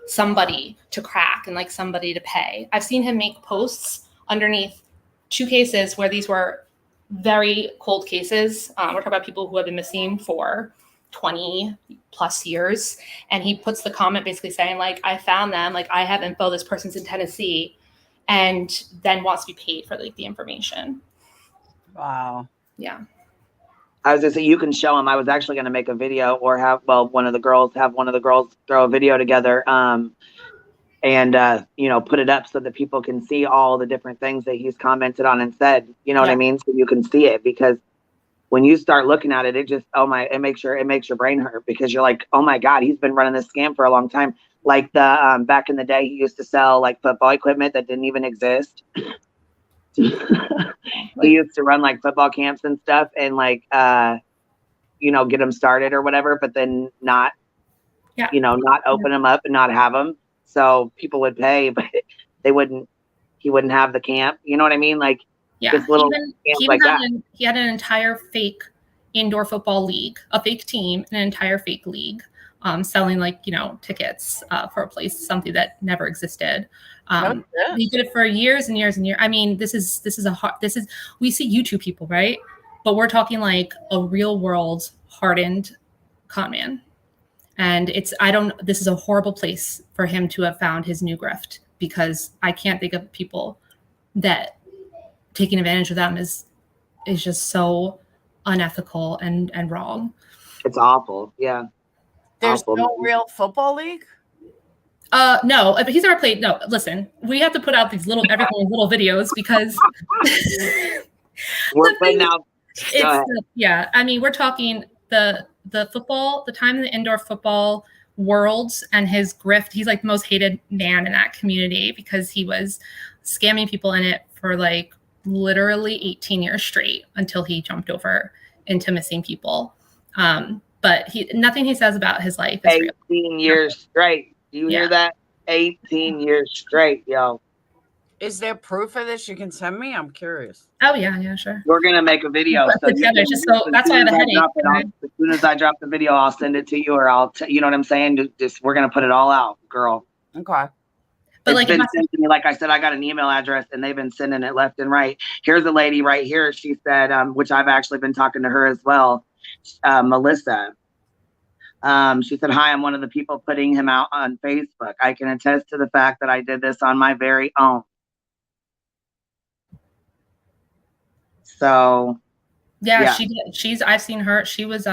somebody to crack and like somebody to pay. I've seen him make posts underneath 2 cases where these were very cold cases. We're talking about people who have been missing for 20 plus years. And he puts the comment basically saying like, I found them, like I have info, this person's in Tennessee, and then wants to be paid for like the information. Wow. Yeah. I was gonna say, you can show him. I was actually gonna make a video or have one of the girls throw a video together and put it up so that people can see all the different things that he's commented on and said, what I mean? So you can see it, because when you start looking at it, it just, it makes your brain hurt, because you're like, oh my God, he's been running this scam for a long time. Like the back in the day, he used to sell like football equipment that didn't even exist. He used to run like football camps and stuff and like get them started or whatever, but then not open them up and not have them. So people would pay, but he wouldn't have the camp. You know what I mean? Like, just little camps like that. He had an entire fake indoor football league, a fake team, an entire fake league, selling like, tickets for a place, something that never existed. He did it for years and years and years. I mean, this is we see YouTube people, right? But we're talking like a real world hardened con man. And this is a horrible place for him to have found his new grift, because I can't think of people that taking advantage of them is just so unethical and wrong. It's awful. Yeah. There's no real football league? No, but he's never played. No, listen, we have to put out these little videos because we're putting out. I mean, we're talking the football, the time in the indoor football world and his grift. He's like the most hated man in that community because he was scamming people in it for like literally 18 years straight until he jumped over into missing people. But nothing he says about his life is 18 years straight. Do you hear that? 18 years straight, yo. Is there proof of this you can send me? I'm curious. Oh, yeah, sure. We're going to make a video. So that's why I have a headache. As soon as I drop the video, I'll send it to you, or you know what I'm saying? We're going to put it all out, girl. Okay. But it's been sent to me. Like I said, I got an email address and they've been sending it left and right. Here's a lady right here. She said, which I've actually been talking to her as well, Melissa. She said, hi, I'm one of the people putting him out on Facebook. I can attest to the fact that I did this on my very own. So yeah, she did. I've seen her. She was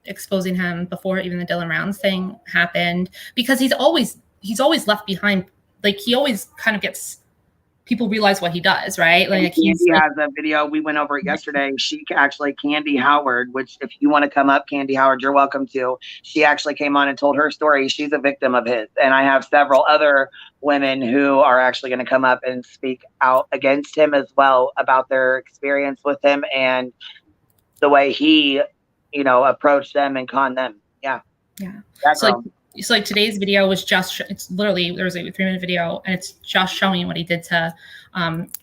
exposing him before even the Dylan Rounds thing happened, because he's always left behind. Like, he always kind of gets people realize what he does, right? Like he's Candy like, has a video. We went over it yesterday. She actually, Candy Howard, which if you want to come up, Candy Howard, you're welcome to. She actually came on and told her story. She's a victim of his. And I have several other women who are actually going to come up and speak out against him as well about their experience with him and the way he, you know, approached them and conned them. Yeah. Yeah. That So girl. like today's video was just, it's literally, there was a 3-minute video and it's just showing what he did to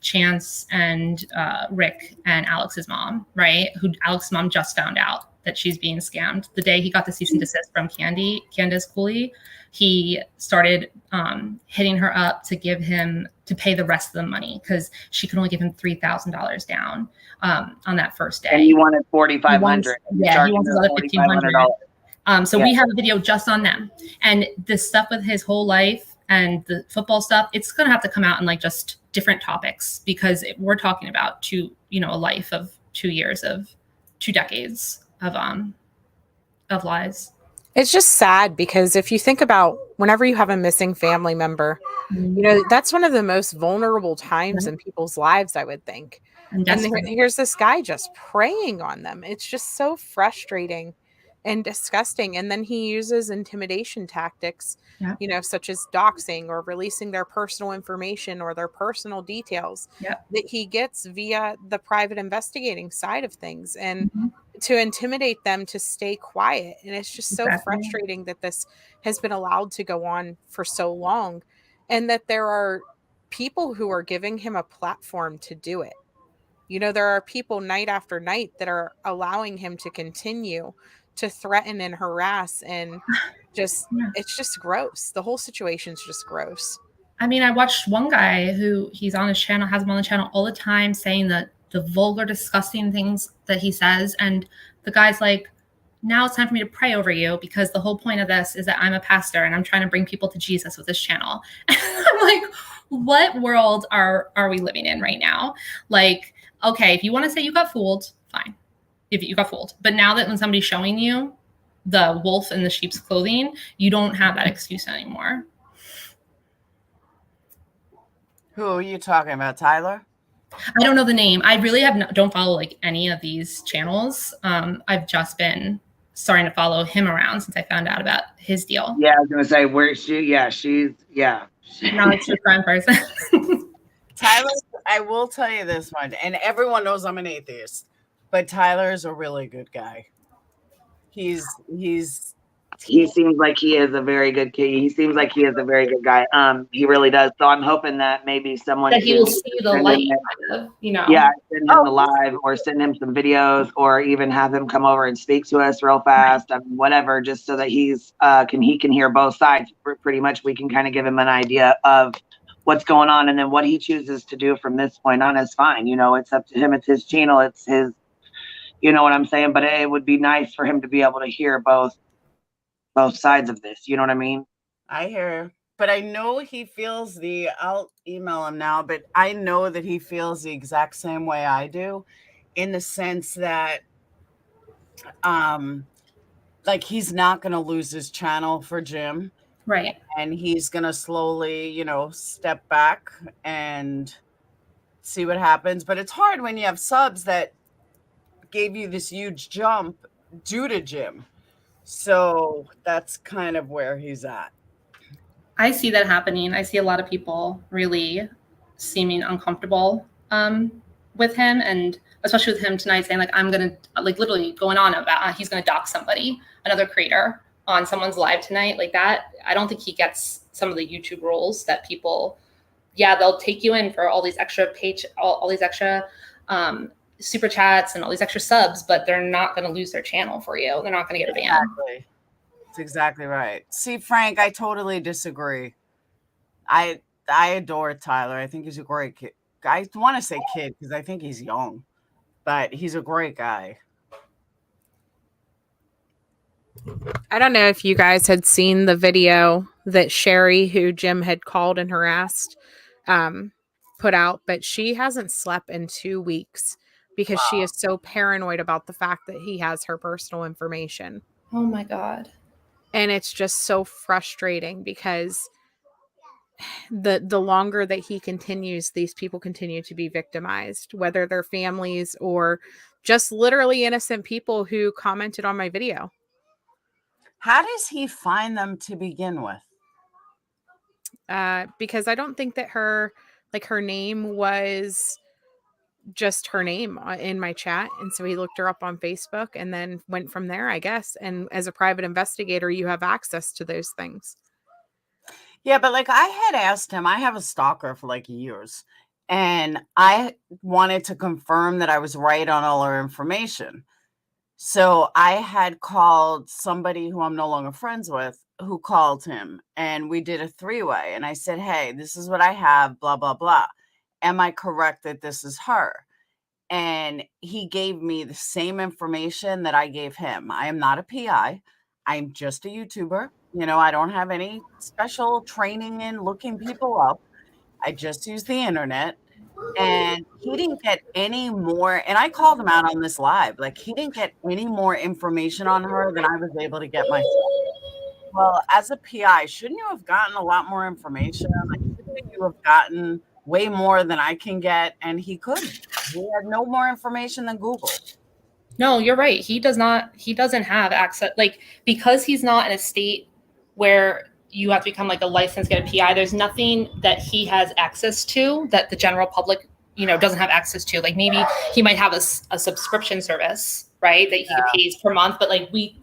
Chance and Rick and Alex's mom, right? Who Alex's mom just found out that she's being scammed. The day he got the cease and desist from Candace Cooley, he started hitting her up to give him, to pay the rest of the money because she could only give him $3,000 down on that first day. And he wanted $4,500. Yeah, he wants another $1,500. So Yeah. we have a video just on them, and the stuff with his whole life and the football stuff, it's going to have to come out in like just different topics because we're talking about a life of 2 years of 2 decades of lies. It's just sad because if you think about whenever you have a missing family member, you know, that's one of the most vulnerable times in people's lives, I would think. And here's this guy just preying on them. It's just so frustrating and disgusting. And then he uses intimidation tactics, you know, such as doxing or releasing their personal information or their personal details that he gets via the private investigating side of things, and to intimidate them to stay quiet. And it's just so frustrating that this has been allowed to go on for so long, and that there are people who are giving him a platform to do it. You know, there are people night after night that are allowing him to continue to threaten and harass, and just it's just gross. The whole situation's just gross. I mean, I watched one guy who he's on his channel, has him on the channel all the time saying that the vulgar, disgusting things that he says. And the guy's like, now it's time for me to pray over you because the whole point of this is that I'm a pastor and I'm trying to bring people to Jesus with this channel. And I'm like, what world are we living in right now? Like, okay, if you want to say you got fooled, fine. If you got fooled. But now that when somebody's showing you the wolf in the sheep's clothing, you don't have that excuse anymore. Who are you talking about, Tyler? I don't know the name. I really don't follow like any of these channels. I've just been starting to follow him around since I found out about his deal. Yeah, I was gonna say where she. Yeah, she's. Yeah. No, it's a crime person. Tyler, I will tell you this one, and everyone knows I'm an atheist, but Tyler is a really good guy. He seems like he is a very good kid. He seems like he is a very good guy. He really does. So I'm hoping that maybe someone that he will see the light, you know. Yeah, send him the live or send him some videos or even have him come over and speak to us real fast. I mean, whatever, just so that he can hear both sides. Pretty much we can kind of give him an idea of what's going on, and then what he chooses to do from this point on is fine. You know, it's up to him. It's his channel. It's his, you know what I'm saying? But it would be nice for him to be able to hear both sides of this. You know what I mean? I hear, but I know he feels I'll email him now, but I know that he feels the exact same way I do, in the sense that, like he's not going to lose his channel for Jim. Right. And he's going to slowly, you know, step back and see what happens. But it's hard when you have subs that gave you this huge jump due to Jim. So that's kind of where he's at. I see that happening. I see a lot of people really seeming uncomfortable with him, and especially with him tonight saying like, I'm going to like literally going on about he's going to dox somebody, another creator on someone's live tonight like that. I don't think he gets some of the YouTube rules that people, they'll take you in for all these extra all these extra super chats and all these extra subs, but they're not going to lose their channel for you. They're not going to get a ban. Exactly. That's exactly right. See, Frank, I totally disagree. I adore Tyler. I think he's a great kid. I want to say kid because I think he's young, but he's a great guy. I don't know if you guys had seen the video that Sherry, who Jim had called and harassed, put out, but she hasn't slept in 2 weeks because she is so paranoid about the fact that he has her personal information. Oh my God. And it's just so frustrating because the longer that he continues, these people continue to be victimized, whether they're families or just literally innocent people who commented on my video. How does he find them to begin with? Because I don't think that her name was just her name in my chat. And so he looked her up on Facebook and then went from there, I guess. And as a private investigator, you have access to those things. Yeah, but like I had asked him, I have a stalker for like years, and I wanted to confirm that I was right on all her information. So I had called somebody who I'm no longer friends with, who called him, and we did a 3-way. And I said, hey, this is what I have, blah, blah, blah. Am I correct that this is her? And he gave me the same information that I gave him. I am not a PI. I'm just a YouTuber. You know, I don't have any special training in looking people up. I just use the internet. And he didn't get any more. And I called him out on this live. Like, he didn't get any more information on her than I was able to get myself. Well, as a PI, shouldn't you have gotten a lot more information? Like, shouldn't you have gotten way more than I can get? And he couldn't. He had no more information than Google. No, you're right. He doesn't have access, like, because he's not in a state where you have to become like a licensed PI. There's nothing that he has access to that the general public, doesn't have access to. Like, maybe he might have a subscription service, right, that he pays per month, but like we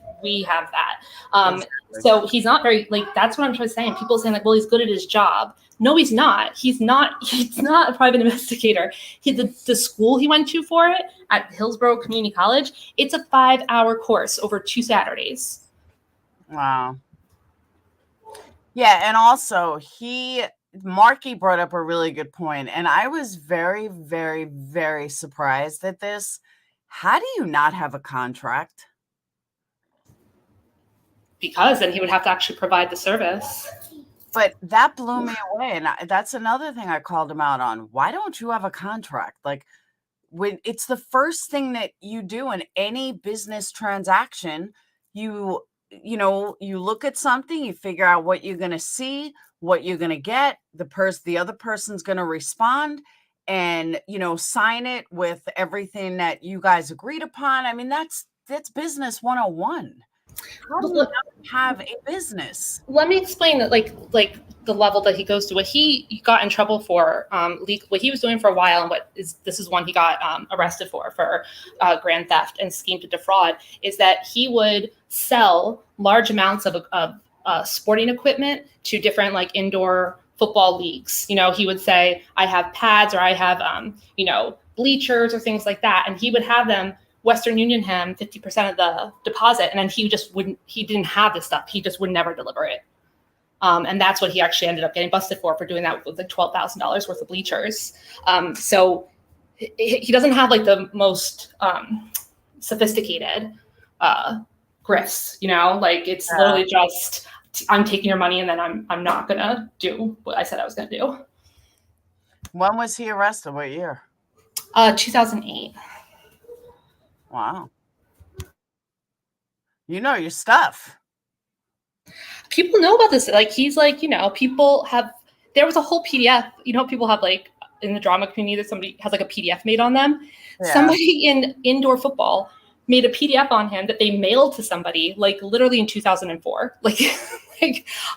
have that. Exactly. So he's not very, like, that's what I'm trying to say. And people saying like, well, he's good at his job. No, he's not. He's not a private investigator. The school he went to for it at Hillsborough Community College, it's a 5-hour course over 2 Saturdays. Wow. Yeah, and also Marky brought up a really good point, and I was very, very, very surprised at this. How do you not have a contract? Because then he would have to actually provide the service. But that blew me away, and that's another thing I called him out on. Why don't you have a contract? Like, when it's the first thing that you do in any business transaction, you look at something, you figure out what you're going to see, what you're going to get, the other person's going to respond, and sign it with everything that you guys agreed upon. I mean, that's business 101. How do you not have a business? Let me explain that, like the level that he goes to. What he got in trouble for, what he was doing for a while, and this is one he got arrested for grand theft and scheme to defraud, is that he would sell large amounts of sporting equipment to different like indoor football leagues. He would say, I have pads, or I have bleachers or things like that, and he would have them Western Union him 50% of the deposit, and then he didn't have this stuff. He just would never deliver it. And that's what he actually ended up getting busted for doing that with like $12,000 worth of bleachers. So he doesn't have like the most sophisticated grifts, like it's literally just, I'm taking your money and then I'm not gonna do what I said I was gonna do. When was he arrested? What year? 2008. Wow. You know your stuff. People know about this. Like, he's like, people have, there was a whole PDF, people have like in the drama community that somebody has like a PDF made on them. Yeah. Somebody in indoor football made a PDF on him that they mailed to somebody like literally in 2004, like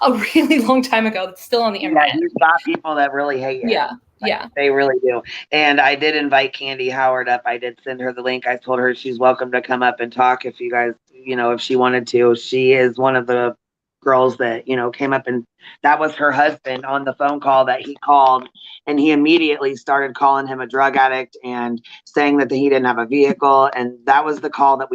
a really long time ago. That's still on the internet. Yeah, you've got people that really hate you. Yeah. Yeah, they really do. And I did invite Candy Howard up. I did send her the link. I told her she's welcome to come up and talk if you guys, if she wanted to. She is one of the girls that, came up, and that was her husband on the phone call that he called, and he immediately started calling him a drug addict and saying that he didn't have a vehicle. And that was the call that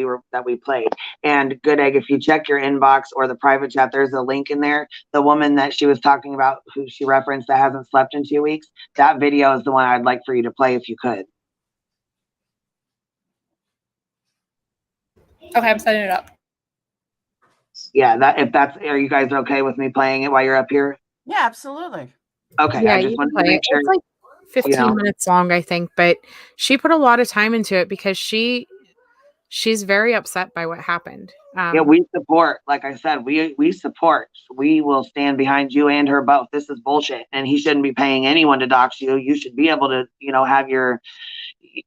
we played. And Good Egg, if you check your inbox or the private chat, there's a link in there. The woman that she was talking about, who she referenced, that hasn't slept in 2 weeks, that video is the one I'd like for you to play if you could. Okay, I'm setting it up. Yeah, are you guys okay with me playing it while you're up here? Yeah, absolutely. Okay, yeah, I just wanted to make sure. It's like 15 minutes long, I think, but she put a lot of time into it because she She's very upset by what happened. Yeah, we support. Like I said, we support. We will stand behind you and her both. This is bullshit, and he shouldn't be paying anyone to dox you. You should be able to, have your,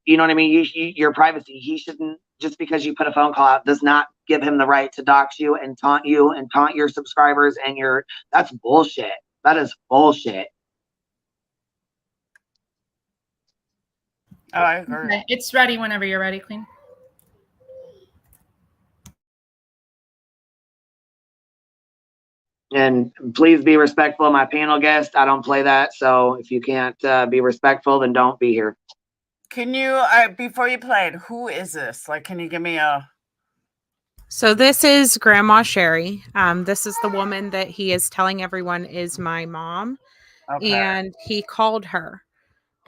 you know what I mean. Your privacy. He shouldn't, just because you put a phone call out does not give him the right to dox you and taunt your subscribers and your. That's bullshit. That is bullshit. Oh, I agree. Okay, it's ready whenever you're ready, Queen. And please be respectful of my panel guest. I don't play that. So if you can't be respectful, then don't be here. Can you, before you play it, who is this? Like, can you give me a... So this is Grandma Sherry. This is the woman that he is telling everyone is my mom. Okay. And he called her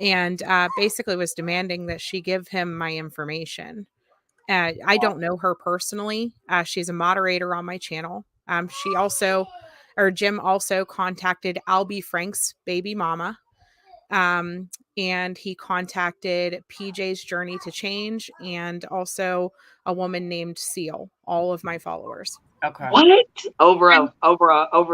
and basically was demanding that she give him my information. I don't know her personally. She's a moderator on my channel. Jim also contacted Albie Frank's baby mama. And he contacted PJ's Journey to Change and also a woman named Seal, all of my followers. Okay. What? Over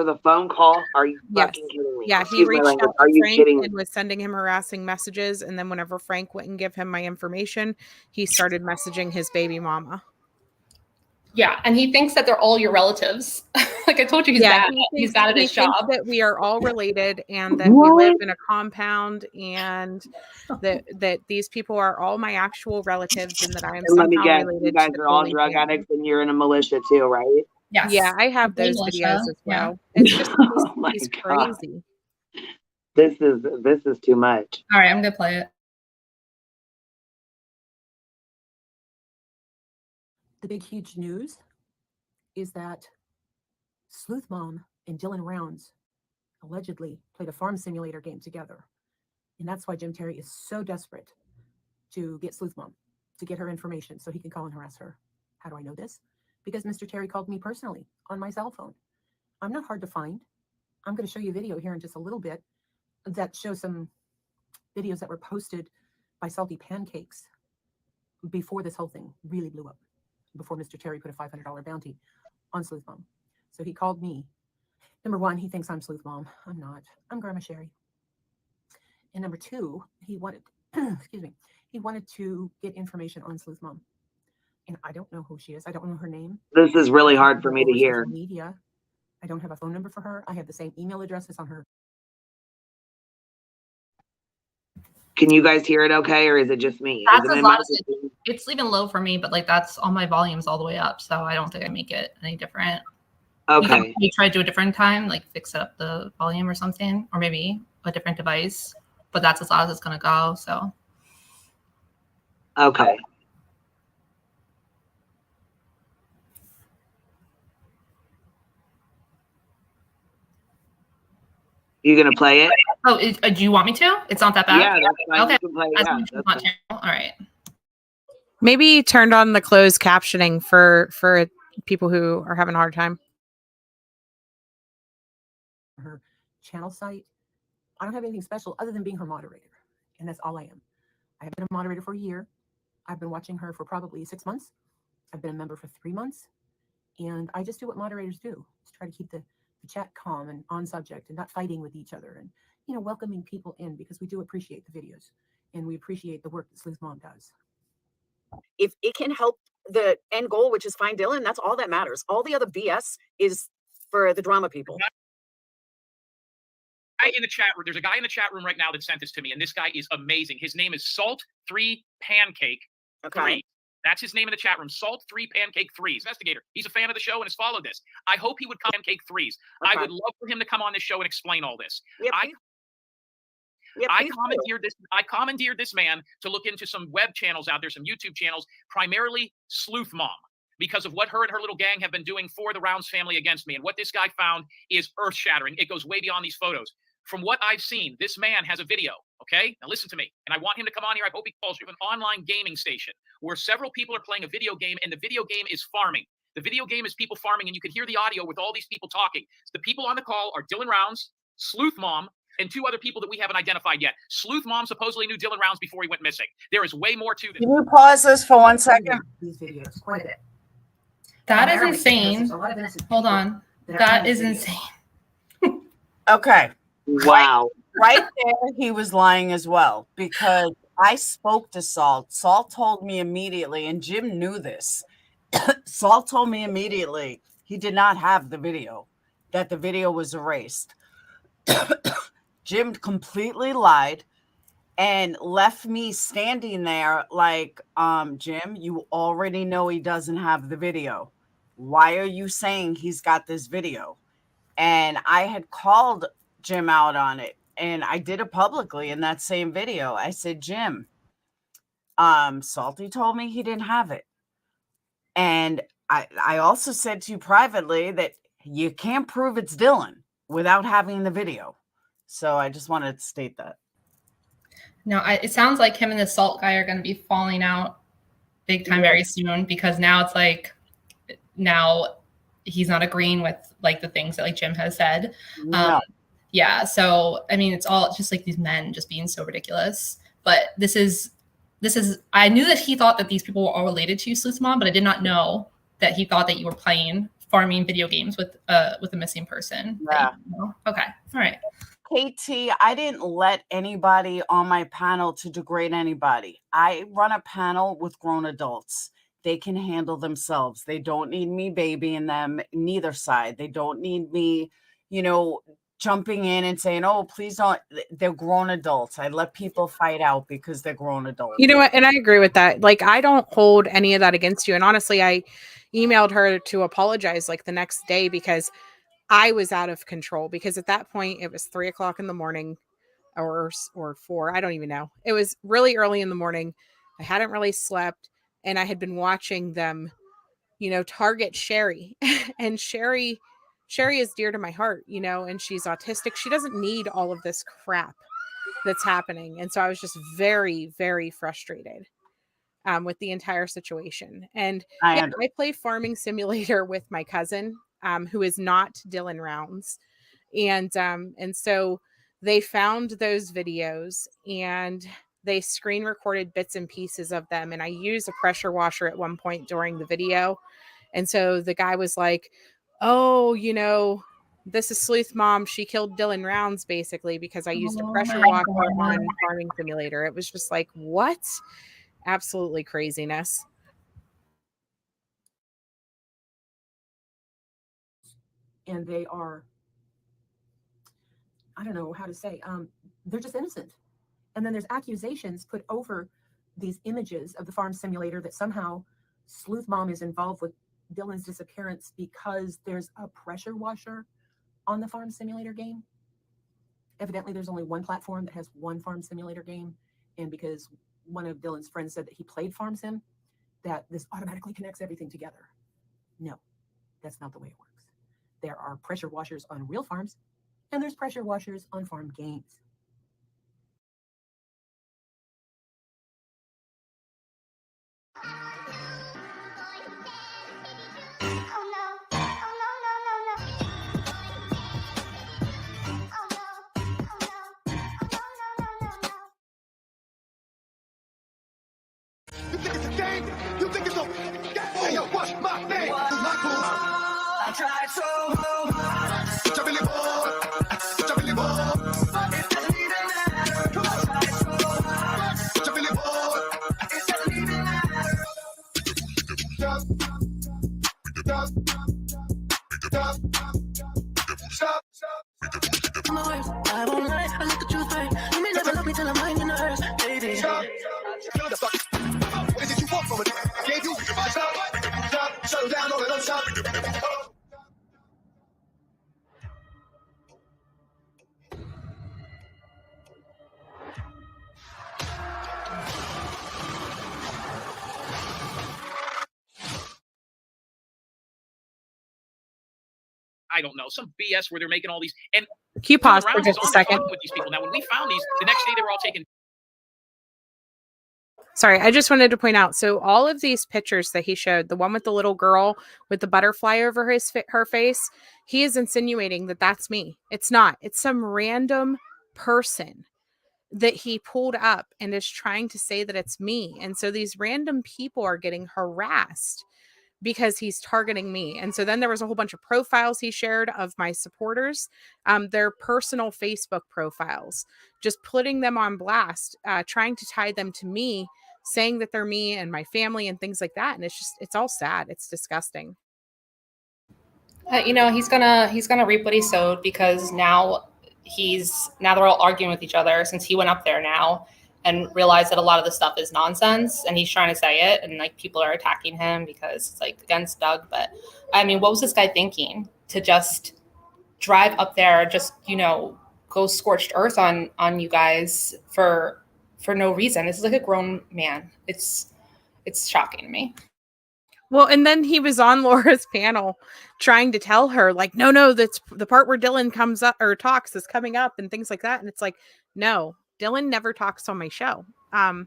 the phone call? Are you fucking kidding me? Yeah, he reached out to Frank and was sending him harassing messages. And then whenever Frank wouldn't give him my information, he started messaging his baby mama. Yeah, and he thinks that they're all your relatives. Like I told you, he's bad at his job. That we are all related and that we live in a compound and that these people are all my actual relatives and that I am somehow related. You guys are all drug addicts and you're in a militia too, right? Yes. Yeah, I have those videos as well. Yeah. It's just he's crazy. This is too much. All right, I'm gonna play it. The big, huge news is that Sleuth Mom and Dylan Rounds allegedly played a farm simulator game together. And that's why Jim Terry is so desperate to get Sleuth Mom, to get her information so he can call and harass her. How do I know this? Because Mr. Terry called me personally on my cell phone. I'm not hard to find. I'm going to show you a video here in just a little bit that shows some videos that were posted by Salty Pancakes before this whole thing really blew up. Before Mr. Terry put a $500 bounty on Sleuth Mom. So he called me. Number one, he thinks I'm Sleuth Mom. I'm not. I'm Grandma Sherry. And number two, he wanted, he wanted to get information on Sleuth Mom. And I don't know who she is. I don't know her name. This is really hard for me to hear. Media. I don't have a phone number for her. I have the same email address as on her. Can you guys hear it okay, or is it just me? It's even low for me, but like that's all my volumes all the way up, so I don't think I make it any different. Okay. You try to do a different time, like fix up the volume or something, or maybe a different device, but that's as loud as it's gonna go, so. Okay. You gonna play it? Oh, do you want me to? It's not that bad? Yeah, that's fine. Okay. You can play, All right. Maybe turned on the closed captioning for people who are having a hard time. Her channel site. I don't have anything special other than being her moderator. And that's all I am. I have been a moderator for a year. I've been watching her for probably 6 months. I've been a member for 3 months. And I just do what moderators do. To try to keep the chat calm and on subject and not fighting with each other and, welcoming people in because we do appreciate the videos and we appreciate the work that Sleuth Mom does. If it can help the end goal, which is find Dylan, that's all that matters. All the other BS is for the drama people. In the chat room, there's a guy in the chat room right now that sent this to me, and this guy is amazing. His name is Salt3 Pancake 3. That's his name in the chat room. Salt3 Pancake 3. He's an investigator. He's a fan of the show and has followed this. I hope he would come Pancake 3s. I would love for him to come on this show and explain all this. I commandeered this man to look into some web channels out there, some YouTube channels, primarily Sleuth Mom, because of what her and her little gang have been doing for the Rounds family against me. And what this guy found is earth-shattering. It goes way beyond these photos. From what I've seen, this man has a video, okay? Now listen to me. And I want him to come on here. I hope he calls you an online gaming station where several people are playing a video game, and the video game is farming. The video game is people farming, and you can hear the audio with all these people talking. The people on the call are Dylan Rounds, Sleuth Mom, and 2 other people that we haven't identified yet. Sleuth Mom supposedly knew Dylan Rounds before he went missing. There is way more to this. Can you pause this for 1 second? These videos, quite a bit. That is insane. Hold on. That is insane. Okay. Wow. Right there, he was lying as well, because I spoke to Salt. Salt told me immediately, and Jim knew this. Salt told me immediately he did not have the video, that the video was erased. Jim completely lied and left me standing there like, Jim, you already know he doesn't have the video. Why are you saying he's got this video? And I had called Jim out on it, and I did it publicly in that same video. I said, Jim, Salty told me he didn't have it. And I also said to you privately that you can't prove it's Dylan without having the video. So I just wanted to state that. No, it sounds like him and the Salt guy are going to be falling out big time very soon, because now it's like, now he's not agreeing with like the things that like Jim has said. No. Yeah. So, I mean, it's all just like these men just being so ridiculous. But this is, I knew that he thought that these people were all related to Sleuth Mom, but I did not know that he thought that you were playing farming video games with a missing person. Yeah. Okay. All right. KT, I didn't let anybody on my panel to degrade anybody. I run a panel with grown adults. They can handle themselves. They don't need me babying them, neither side. They don't need me, jumping in and saying, oh, please don't. They're grown adults. I let people fight out because they're grown adults. You know what? And I agree with that. Like, I don't hold any of that against you. And honestly, I emailed her to apologize like the next day, because I was out of control, because at that point it was 3 o'clock in the morning or 4. I don't even know. It was really early in the morning. I hadn't really slept, and I had been watching them, target Sherry. And Sherry is dear to my heart, and she's autistic. She doesn't need all of this crap that's happening. And so I was just very, very frustrated with the entire situation. And I play Farming Simulator with my cousin, who is not Dylan Rounds. And so they found those videos and they screen recorded bits and pieces of them. And I used a pressure washer at one point during the video. And so the guy was like, oh, this is Sleuth Mom. She killed Dylan Rounds, basically, because I used a pressure washer on Farming Simulator. It was just like, what? Absolutely craziness. And they are, I don't know how to say, they're just innocent. And then there's accusations put over these images of the farm simulator that somehow Sleuth Mom is involved with Dylan's disappearance because there's a pressure washer on the farm simulator game. Evidently, there's only one platform that has one farm simulator game. And because one of Dylan's friends said that he played Farm Sim, that this automatically connects everything together. No, that's not the way it works. There are pressure washers on real farms, and there's pressure washers on farm games. You think it's a game? You think it's a game? Hey, yo, what's my name? I tried so hard. It's a really ball. It's a really ball. It doesn't even matter. I tried so hard. It's a really ball. It doesn't even matter. Stop. I'm a worst. I won't lie. I let the truth hurt. You may never love me till I'm lying in the earth, baby. Stop. What is it you want from it? I gave you stop. Shut down all the love stop. I don't know, some BS where they're making all these. And can you pause for Rounds just is a on second? with these people. Now, when we found these, the next day they were all taken. Sorry, I just wanted to point out. So all of these pictures that he showed, the one with the little girl with the butterfly over her face, he is insinuating that that's me. It's not. It's some random person that he pulled up and is trying to say that it's me. And so these random people are getting harassed because he's targeting me. And so then there was a whole bunch of profiles he shared of my supporters, their personal Facebook profiles, just putting them on blast, trying to tie them to me, saying that they're me and my family and things like that. And it's all sad. It's disgusting. You know, he's gonna reap what he sowed, because now they're all arguing with each other, since he went up there now and realized that a lot of the stuff is nonsense, and he's trying to say it, and like people are attacking him because it's like against Doug. But I mean, what was this guy thinking to just drive up there, just, you know, go scorched earth on you guys for no reason? This is like a grown man. It's shocking to me. Well, and then he was on Laura's panel trying to tell her, like, no, that's the part where Dylan comes up or talks is coming up and things like that. And it's like, no, Dylan never talks on my show. No,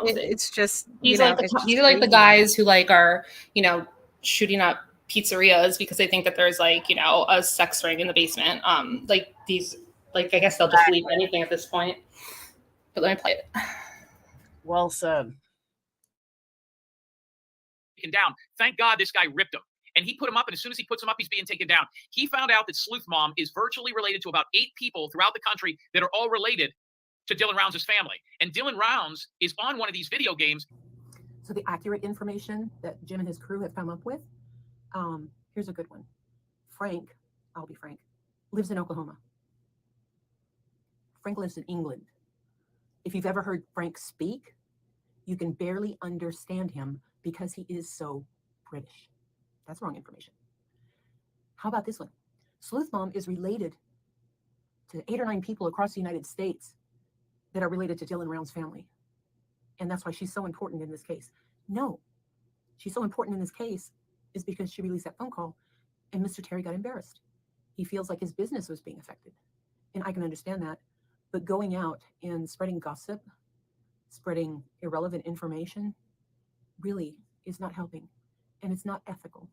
it's just, he's you know, like it's just these are like the crazy. guys who like are, you know, shooting up pizzerias because they think that there's like, you know, a sex ring in the basement. Like these, like I guess they'll just believe anything at this point. But let me play it. Well said. Down. Thank God this guy ripped him. And he put him up, and as soon as he puts him up, he's being taken down. He found out that Sleuth Mom is virtually related to about 8 people throughout the country that are all related to Dylan Rounds' family. And Dylan Rounds is on one of these video games. So the accurate information that Jim and his crew have come up with, here's a good one. Frank, I'll be frank, lives in Oklahoma. Frank lives in England. If you've ever heard Frank speak, you can barely understand him because he is so British. That's wrong information. How about this one? Sleuth Mom is related to 8 or 9 people across the United States that are related to Dylan Rounds' family. And that's why she's so important in this case. No, she's so important in this case is because she released that phone call and Mr. Terry got embarrassed. He feels like his business was being affected. And I can understand that. But going out and spreading gossip, spreading irrelevant information, really is not helping, and it's not ethical.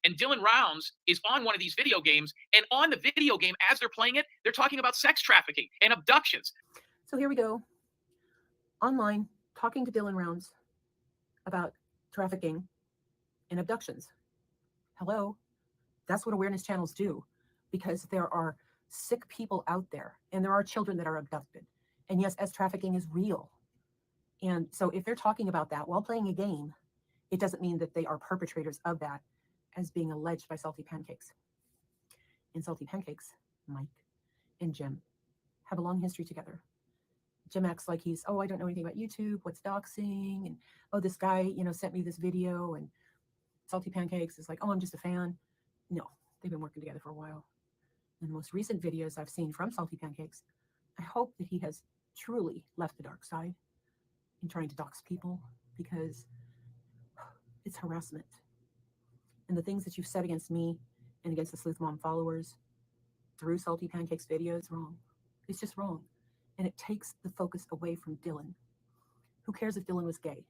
And Dylan Rounds is on one of these video games, and on the video game, as they're playing it, they're talking about sex trafficking and abductions. So here we go. Online, talking to Dylan Rounds about trafficking and abductions. Hello? That's what awareness channels do, because there are sick people out there, and there are children that are abducted. And yes, as trafficking is real. And so if they're talking about that while playing a game, it doesn't mean that they are perpetrators of that as being alleged by Salty Pancakes. And Salty Pancakes, Mike and Jim, have a long history together. Jim acts like he's, I don't know anything about YouTube, what's doxing, and this guy, sent me this video, and Salty Pancakes is like, I'm just a fan. No, they've been working together for a while. And the most recent videos I've seen from Salty Pancakes, I hope that he has truly left the dark side in trying to dox people, because it's harassment. And the things that you've said against me and against the Sleuth Mom followers through Salty Pancakes videos, wrong. It's just wrong. And it takes the focus away from Dylan. Who cares if Dylan was gay?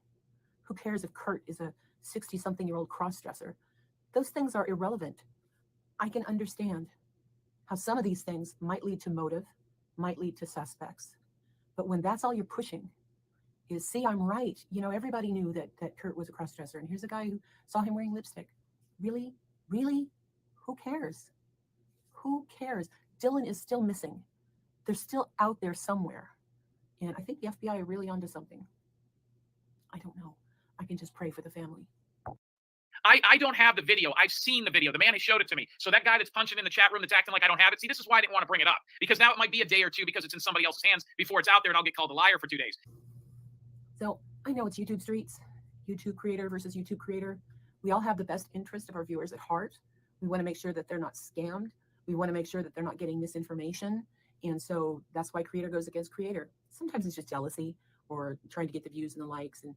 Who cares if Kurt is a 60-something-year-old cross-dresser? Those things are irrelevant. I can understand how some of these things might lead to motive, might lead to suspects. But when that's all you're pushing is, see, I'm right. Everybody knew that Kurt was a cross-dresser, and here's a guy who saw him wearing lipstick. Really? Really? Who cares? Who cares? Dylan is still missing. They're still out there somewhere. And I think the FBI are really onto something. I don't know. I can just pray for the family. I don't have the video. I've seen the video. The man has showed it to me. So that guy that's punching in the chat room that's acting like I don't have it. See, this is why I didn't want to bring it up. Because now it might be a day or two because it's in somebody else's hands before it's out there and I'll get called a liar for 2 days. So I know it's YouTube streets, YouTube creator versus YouTube creator. We all have the best interest of our viewers at heart. We want to make sure that they're not scammed. We want to make sure that they're not getting misinformation. And so that's why creator goes against creator. Sometimes it's just jealousy or trying to get the views and the likes and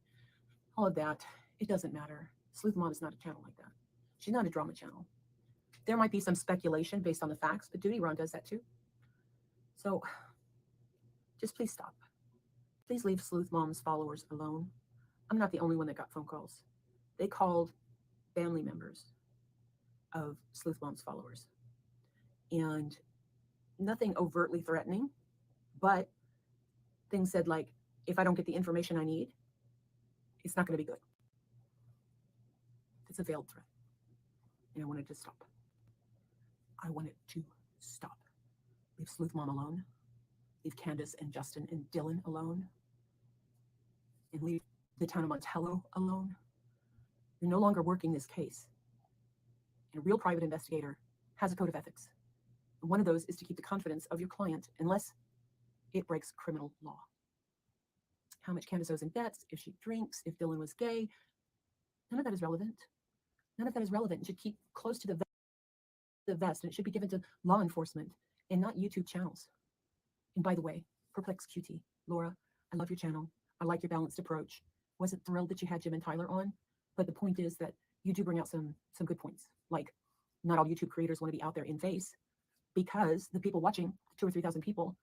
all of that. It doesn't matter. Sleuth Mom is not a channel like that. She's not a drama channel. There might be some speculation based on the facts, but Duty Ron does that too. So just please stop. Please leave Sleuth Mom's followers alone. I'm not the only one that got phone calls. They called family members of Sleuth Mom's followers. And Nothing overtly threatening, but things said like, if I don't get the information I need, it's not going to be good. It's a veiled threat. And I wanted to stop. I wanted to stop. Leave Sleuth Mom alone. Leave Candace and Justin and Dylan alone. And leave the town of Montello alone. You're no longer working this case. And a real private investigator has a code of ethics. And one of those is to keep the confidence of your client unless it breaks criminal law. How much Candace owes in debts, if she drinks, if Dylan was gay, none of that is relevant. None of that is relevant. It should keep close to the vest, and it should be given to law enforcement and not YouTube channels. And by the way, Perplex QT, Laura, I love your channel. I like your balanced approach. Wasn't thrilled that you had Jim and Tyler on, but the point is that you do bring out some good points. Like, not all YouTube creators want to be out there in face, because the people watching, 2,000 or 3,000 people,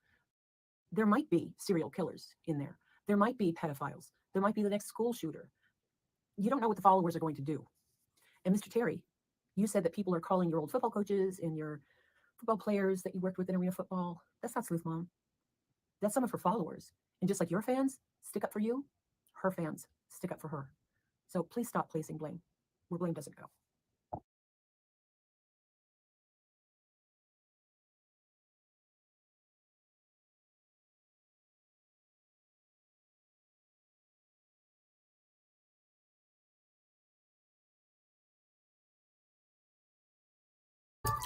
there might be serial killers in there. There might be pedophiles. There might be the next school shooter. You don't know what the followers are going to do. And Mr. Terry, you said that people are calling your old football coaches and your football players that you worked with in arena football. That's not Sleuth Mom. That's some of her followers. And just like your fans stick up for you, her fans stick up for her. So please stop placing blame where blame doesn't go.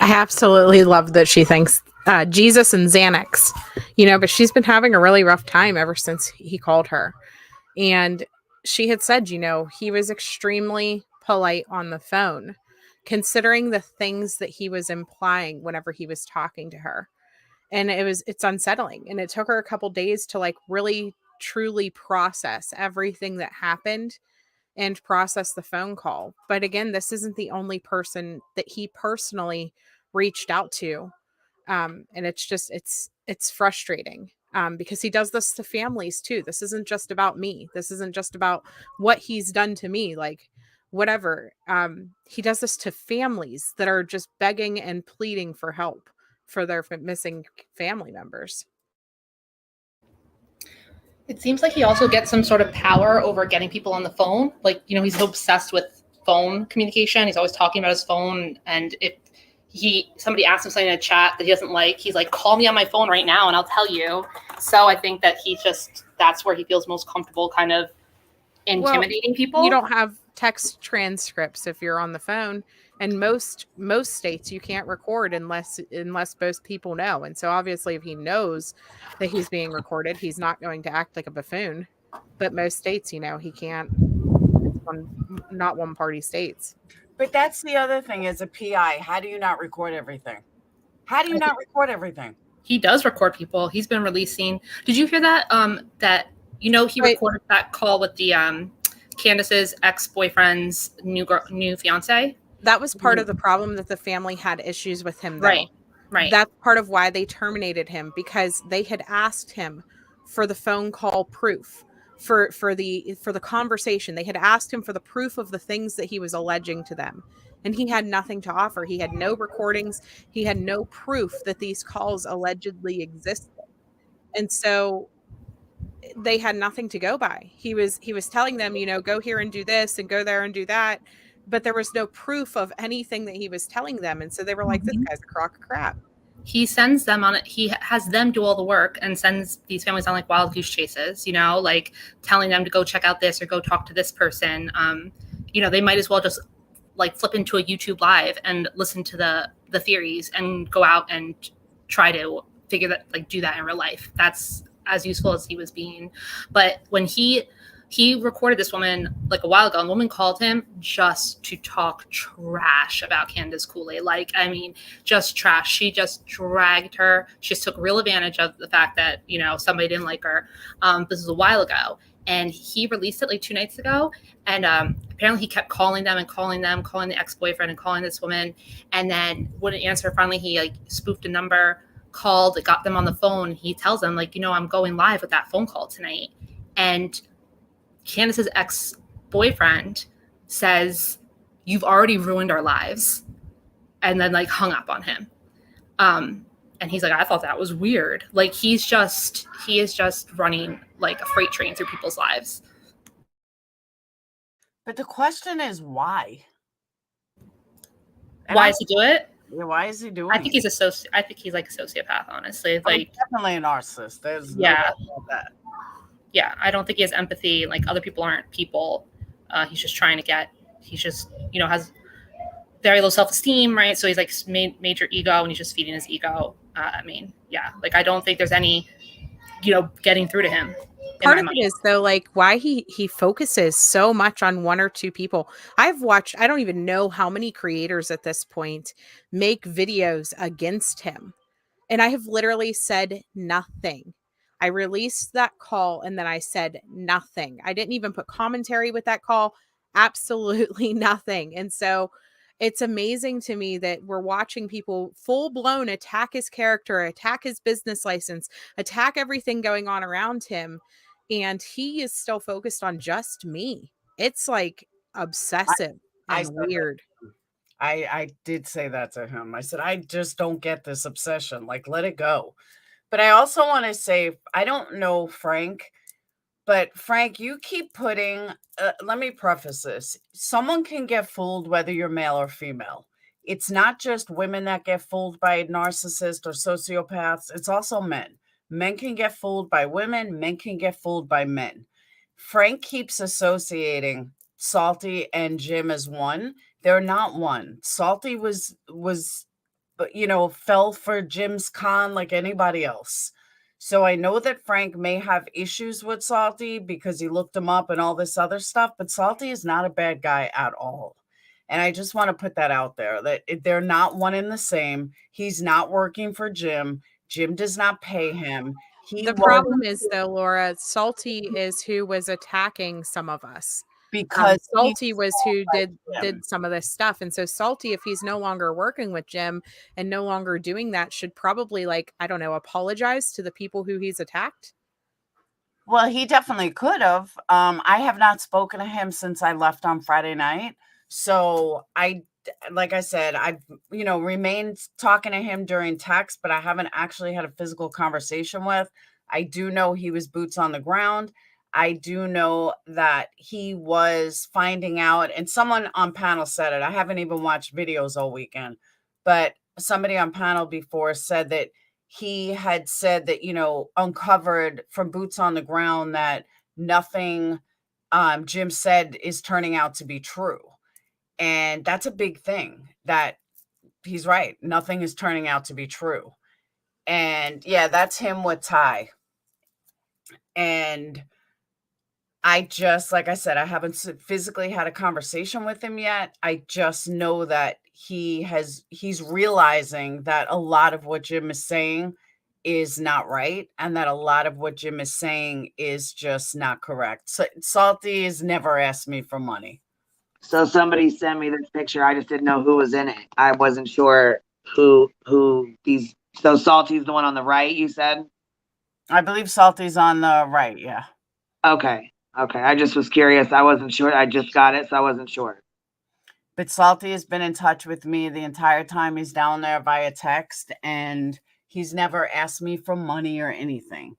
I absolutely love that she thinks Jesus and Xanax, but she's been having a really rough time ever since he called her. And she had said, he was extremely polite on the phone, considering the things that he was implying whenever he was talking to her. And it's unsettling. And it took her a couple days to really truly process everything that happened and process the phone call. But again, this isn't the only person that he personally reached out to. And it's frustrating because he does this to families too. This isn't just about me. This isn't just about what he's done to me, whatever. He does this to families that are just begging and pleading for help for their missing family members. It seems like he also gets some sort of power over getting people on the phone. He's so obsessed with phone communication. He's always talking about his phone. And if somebody asks him something in a chat that he doesn't like, he's like, call me on my phone right now and I'll tell you. So I think that that's where he feels most comfortable kind of intimidating people. You don't have text transcripts if you're on the phone. And most states you can't record unless both people know. And so obviously if he knows that he's being recorded, he's not going to act like a buffoon. But most states, he can't. Not one party states. But that's the other thing as a PI. How do you not record everything? He does record people. He's been releasing. Did you hear that? He recorded that call with the Candace's ex-boyfriend's new fiance. That was part of the problem, that the family had issues with him. Though. Right. That's part of why they terminated him, because they had asked him for the phone call proof for the conversation. They had asked him for the proof of the things that he was alleging to them. And he had nothing to offer. He had no recordings. He had no proof that these calls allegedly existed. And so they had nothing to go by. He was telling them, go here and do this and go there and do that. But there was no proof of anything that he was telling them. And so they were like, this guy's a crock of crap. He sends them on it. He has them do all the work and sends these families on wild goose chases, telling them to go check out this or go talk to this person. They might as well just flip into a YouTube live and listen to the theories and go out and try to figure that, do that in real life. That's as useful as he was being. But when he recorded this woman a while ago, and the woman called him just to talk trash about Candace Kool-Aid. Just trash. She just dragged her. She just took real advantage of the fact that, somebody didn't like her. This was a while ago. And he released it 2 nights ago. And apparently he kept calling them and calling the ex-boyfriend and calling this woman. And then wouldn't answer. Finally, he spoofed a number, called, got them on the phone. He tells them I'm going live with that phone call tonight. And Candace's ex-boyfriend says, you've already ruined our lives, and then hung up on him. And he's like, I thought that was weird. Like, he is just running like a freight train through people's lives. But the question is why? Why does he do it? Yeah, why is he doing I think he's I think he's like a sociopath, honestly. Like, definitely a narcissist. There's no yeah. doubt about that. Yeah, I don't think he has empathy. Like, other people aren't people. He's just has very low self-esteem, right? So he's like major ego, and he's just feeding his ego. I mean, yeah, like, I don't think there's any, getting through to him. Part of it is, though, like, why he focuses so much on one or two people. I've watched, I don't even know how many creators at this point make videos against him. And I have literally said nothing. I released that call and then I said nothing. I didn't even put commentary with that call. Absolutely nothing. And so it's amazing to me that we're watching people full blown attack his character, attack his business license, attack everything going on around him. And he is still focused on just me. It's like obsessive and weird. I did say that to him. I said, I just don't get this obsession. Like, let it go. But I also want to say, I don't know Frank, but Frank, you keep putting, let me preface this. Someone can get fooled whether you're male or female. It's not just women that get fooled by narcissists or sociopaths. It's also men. Men can get fooled by women. Men can get fooled by men. Frank keeps associating Salty and Jim as one. They're not one. Salty was fell for Jim's con like anybody else. So I know that Frank may have issues with Salty because he looked him up and all this other stuff, but Salty is not a bad guy at all. And I just want to put that out there, that they're not one and the same. He's not working for Jim. Jim does not pay him. The problem is, though, Laura, Salty is who was attacking some of us. Because Salty was who did some of this stuff. And so Salty, if he's no longer working with Jim and no longer doing that, should probably, like, I don't know, apologize to the people who he's attacked. Well, he definitely could have. I have not spoken to him since I left on Friday night. So like I said, I've, remained talking to him during text, but I haven't actually had a physical conversation with. I do know he was boots on the ground. I do know that he was finding out, and someone on panel said it. I haven't even watched videos all weekend, but somebody on panel before said that he had said that, uncovered from boots on the ground that nothing Jim said is turning out to be true. And that's a big thing, that he's right. Nothing is turning out to be true. And yeah, that's him with Ty. And I just, like I said, I haven't physically had a conversation with him yet. I just know that he's realizing that a lot of what Jim is saying is not right, and that a lot of what Jim is saying is just not correct. So Salty has never asked me for money. So somebody sent me this picture. I just didn't know who was in it. I wasn't sure who these. So Salty's the one on the right, you said? I believe Salty's on the right, yeah. Okay. I just was curious. I wasn't sure. I just got it, so I wasn't sure. But Salty has been in touch with me the entire time he's down there via text, and he's never asked me for money or anything.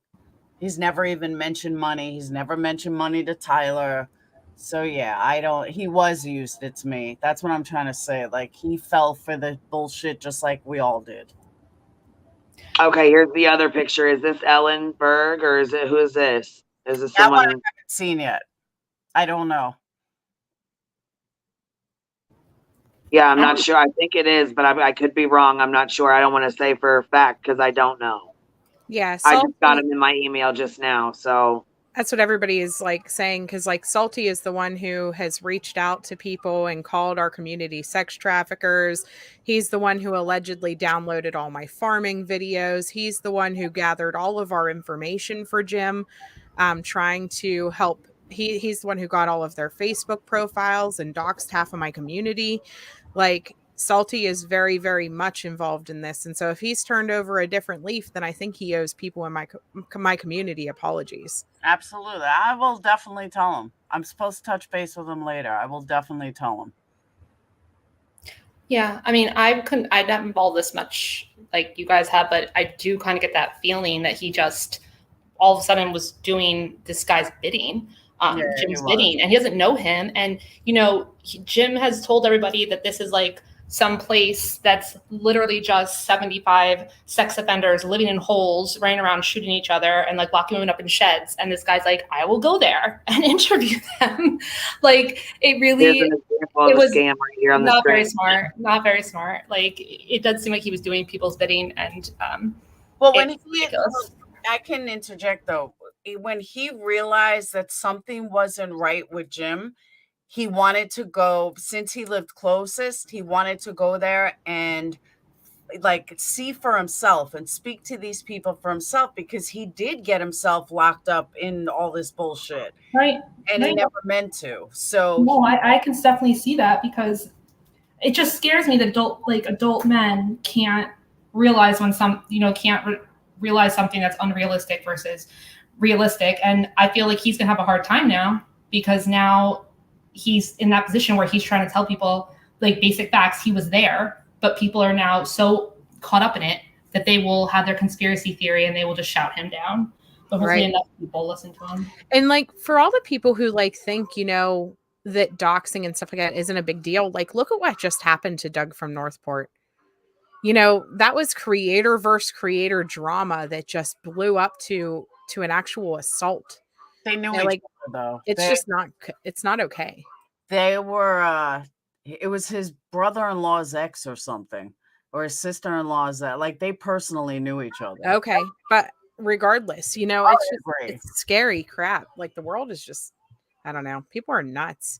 He's never even mentioned money. He's never mentioned money to Tyler. So yeah, he was used. It's me. That's what I'm trying to say. Like, he fell for the bullshit just like we all did. Okay, here's the other picture. Is this Ellen Berg, or who is this? Is this someone? I haven't seen yet. I don't know. Yeah, I'm not sure. I think it is, but I could be wrong. I'm not sure. I don't want to say for a fact because I don't know. Yeah, I just got him in my email just now, so that's what everybody is like saying, because like Salty is the one who has reached out to people and called our community sex traffickers. He's the one who allegedly downloaded all my farming videos. He's the one who gathered all of our information for Jim, trying to help. He's the one who got all of their Facebook profiles and doxed half of my community. Like, Salty is very, very much involved in this. And so if he's turned over a different leaf, then I think he owes people in my community apologies. Absolutely. I will definitely tell him. I'm supposed to touch base with him later. I will definitely tell him. Yeah. I mean, I'm not involved this much like you guys have, but I do kind of get that feeling that he just all of a sudden was doing this guy's bidding, Jim's bidding, and he doesn't know him. And, you know, Jim has told everybody that this is like some place that's literally just 75 sex offenders living in holes, running around shooting each other and like locking women up in sheds. And this guy's like, I will go there and interview them. Like it really, There's an example of it a was scam right here on the not screen. very smart, not very smart. Like it does seem like he was doing people's bidding, and well, when it's ridiculous. I can interject though, when he realized that something wasn't right with Jim, he wanted to go, since he lived closest, he wanted to go there and like see for himself and speak to these people for himself, because he did get himself locked up in all this bullshit. Right. And he never meant to. So no, I can definitely see that, because it just scares me that adult men can't realize when can't realize something that's unrealistic versus realistic. And I feel like he's gonna have a hard time now, because now he's in that position where he's trying to tell people like basic facts. He was there, but people are now so caught up in it that they will have their conspiracy theory and they will just shout him down. But hopefully Right. enough people listen to him. And like for all the people who like think, you know, that doxing and stuff like that isn't a big deal, like look at what just happened to Doug from Northport. You know, that was creator versus creator drama that just blew up to an actual assault. they knew And, each like other though. it's not okay. They were it was his brother-in-law's ex or something, or his sister-in-law's like they personally knew each other. Okay, but regardless, you know, it's just it's scary crap. Like the world is just, I don't know, people are nuts.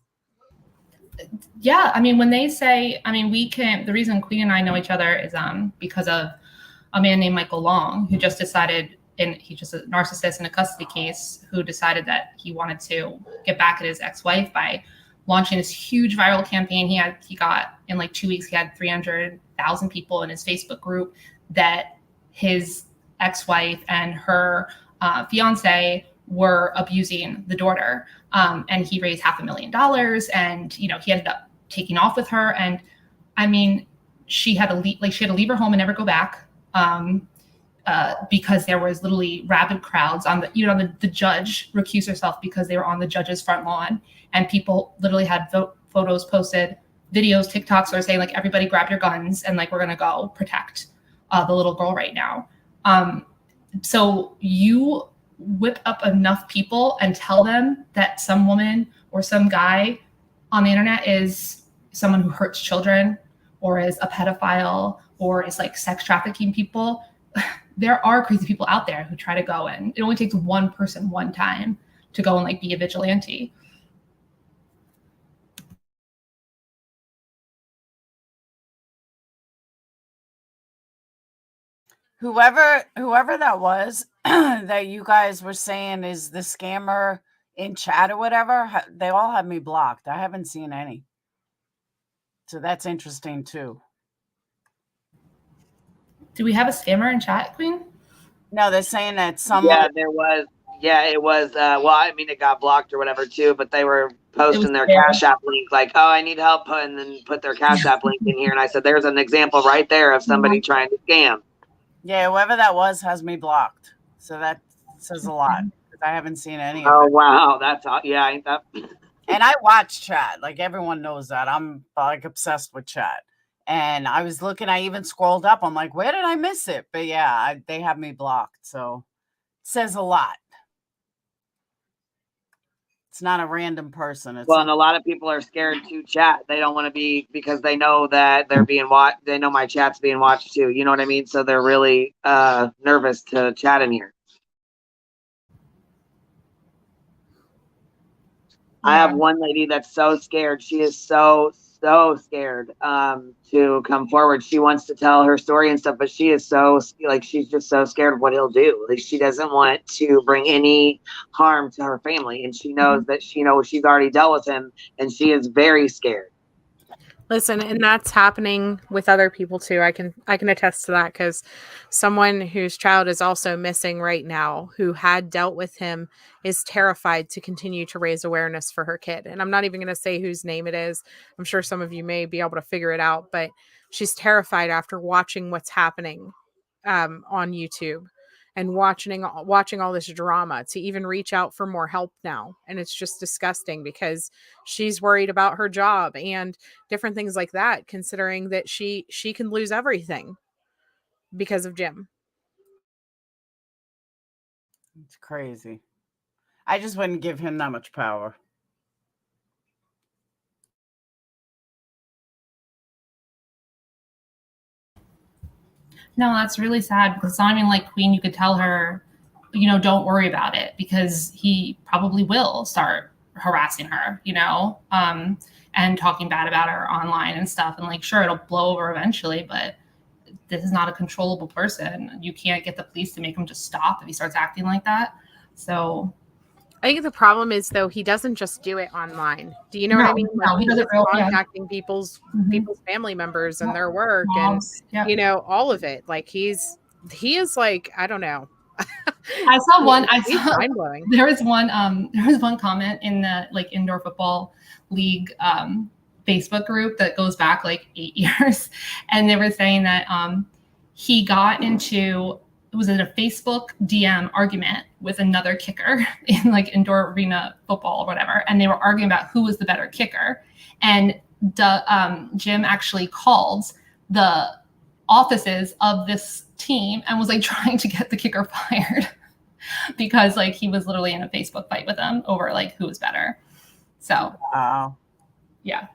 Yeah, I mean, when they say, I mean, the reason Queen and I know each other is because of a man named Michael Long, who just decided, and he's just a narcissist in a custody case, who decided that he wanted to get back at his ex-wife by launching this huge viral campaign. He got in like 2 weeks, he had 300,000 people in his Facebook group that his ex-wife and her fiance were abusing the daughter. And he raised $500,000, and, you know, he ended up taking off with her. And I mean, she had to leave her home and never go back. Because there was literally rabid crowds on the judge recused herself because they were on the judge's front lawn, and people literally had photos posted, videos, TikToks are saying like, everybody grab your guns and like, we're going to go protect the little girl right now. So you whip up enough people and tell them that some woman or some guy on the internet is someone who hurts children or is a pedophile or is like sex trafficking people. There are crazy people out there who try to go in. It only takes one person one time to go and like be a vigilante. Whoever that was that you guys were saying is the scammer in chat or whatever, they all have me blocked. I haven't seen any. So that's interesting too. Do we have a scammer in chat, Queen? No, they're saying that someone. Yeah, there was. Yeah, it was. Well, I mean, it got blocked or whatever too, but they were posting their Cash App link, like, "Oh, I need help," and then put their Cash App link in here. And I said, "There's an example right there of somebody trying to scam." Yeah, whoever that was has me blocked. So that says a lot, because I haven't seen any of Oh it. wow, that's yeah, ain't that? And I watch chat. Like everyone knows that. I'm like obsessed with chat. And I was looking, I even scrolled up. I'm like, where did I miss it? But yeah, they have me blocked. So it says a lot. It's not a random person. It's Well, and a lot of people are scared to chat. They don't want to be, because they know that they're being watched. They know my chat's being watched too. You know what I mean? So they're really nervous to chat in here. Yeah. I have one lady that's so scared. She is so scared to come forward. She wants to tell her story and stuff, but she is so, like, she's just so scared of what he'll do. Like, she doesn't want to bring any harm to her family, and she knows that she's already dealt with him, and she is very scared. Listen, and that's happening with other people too. I can attest to that, because someone whose child is also missing right now, who had dealt with him, is terrified to continue to raise awareness for her kid. And I'm not even going to say whose name it is. I'm sure some of you may be able to figure it out, but she's terrified after watching what's happening on YouTube and watching all this drama to even reach out for more help now. And it's just disgusting because she's worried about her job and different things like that, considering that she can lose everything because of Jim. It's crazy. I just wouldn't give him that much power. No, that's really sad because I mean, like Queen, you could tell her, you know, don't worry about it because he probably will start harassing her, you know, and talking bad about her online and stuff. And like, sure, it'll blow over eventually, but this is not a controllable person. You can't get the police to make him just stop if he starts acting like that. So I think the problem is, though, he doesn't just do it online. Do you know what I mean? No, he doesn't really contacting people's family members and their work and, you know, all of it. Like he is like, I don't know. I saw one. Mind-blowing. There was one comment in the like indoor football league Facebook group that goes back like 8 years, and they were saying that he got into was in a Facebook DM argument with another kicker in like indoor arena football or whatever, and they were arguing about who was the better kicker, and Jim actually called the offices of this team and was like trying to get the kicker fired because like he was literally in a Facebook fight with them over like who was better. So yeah.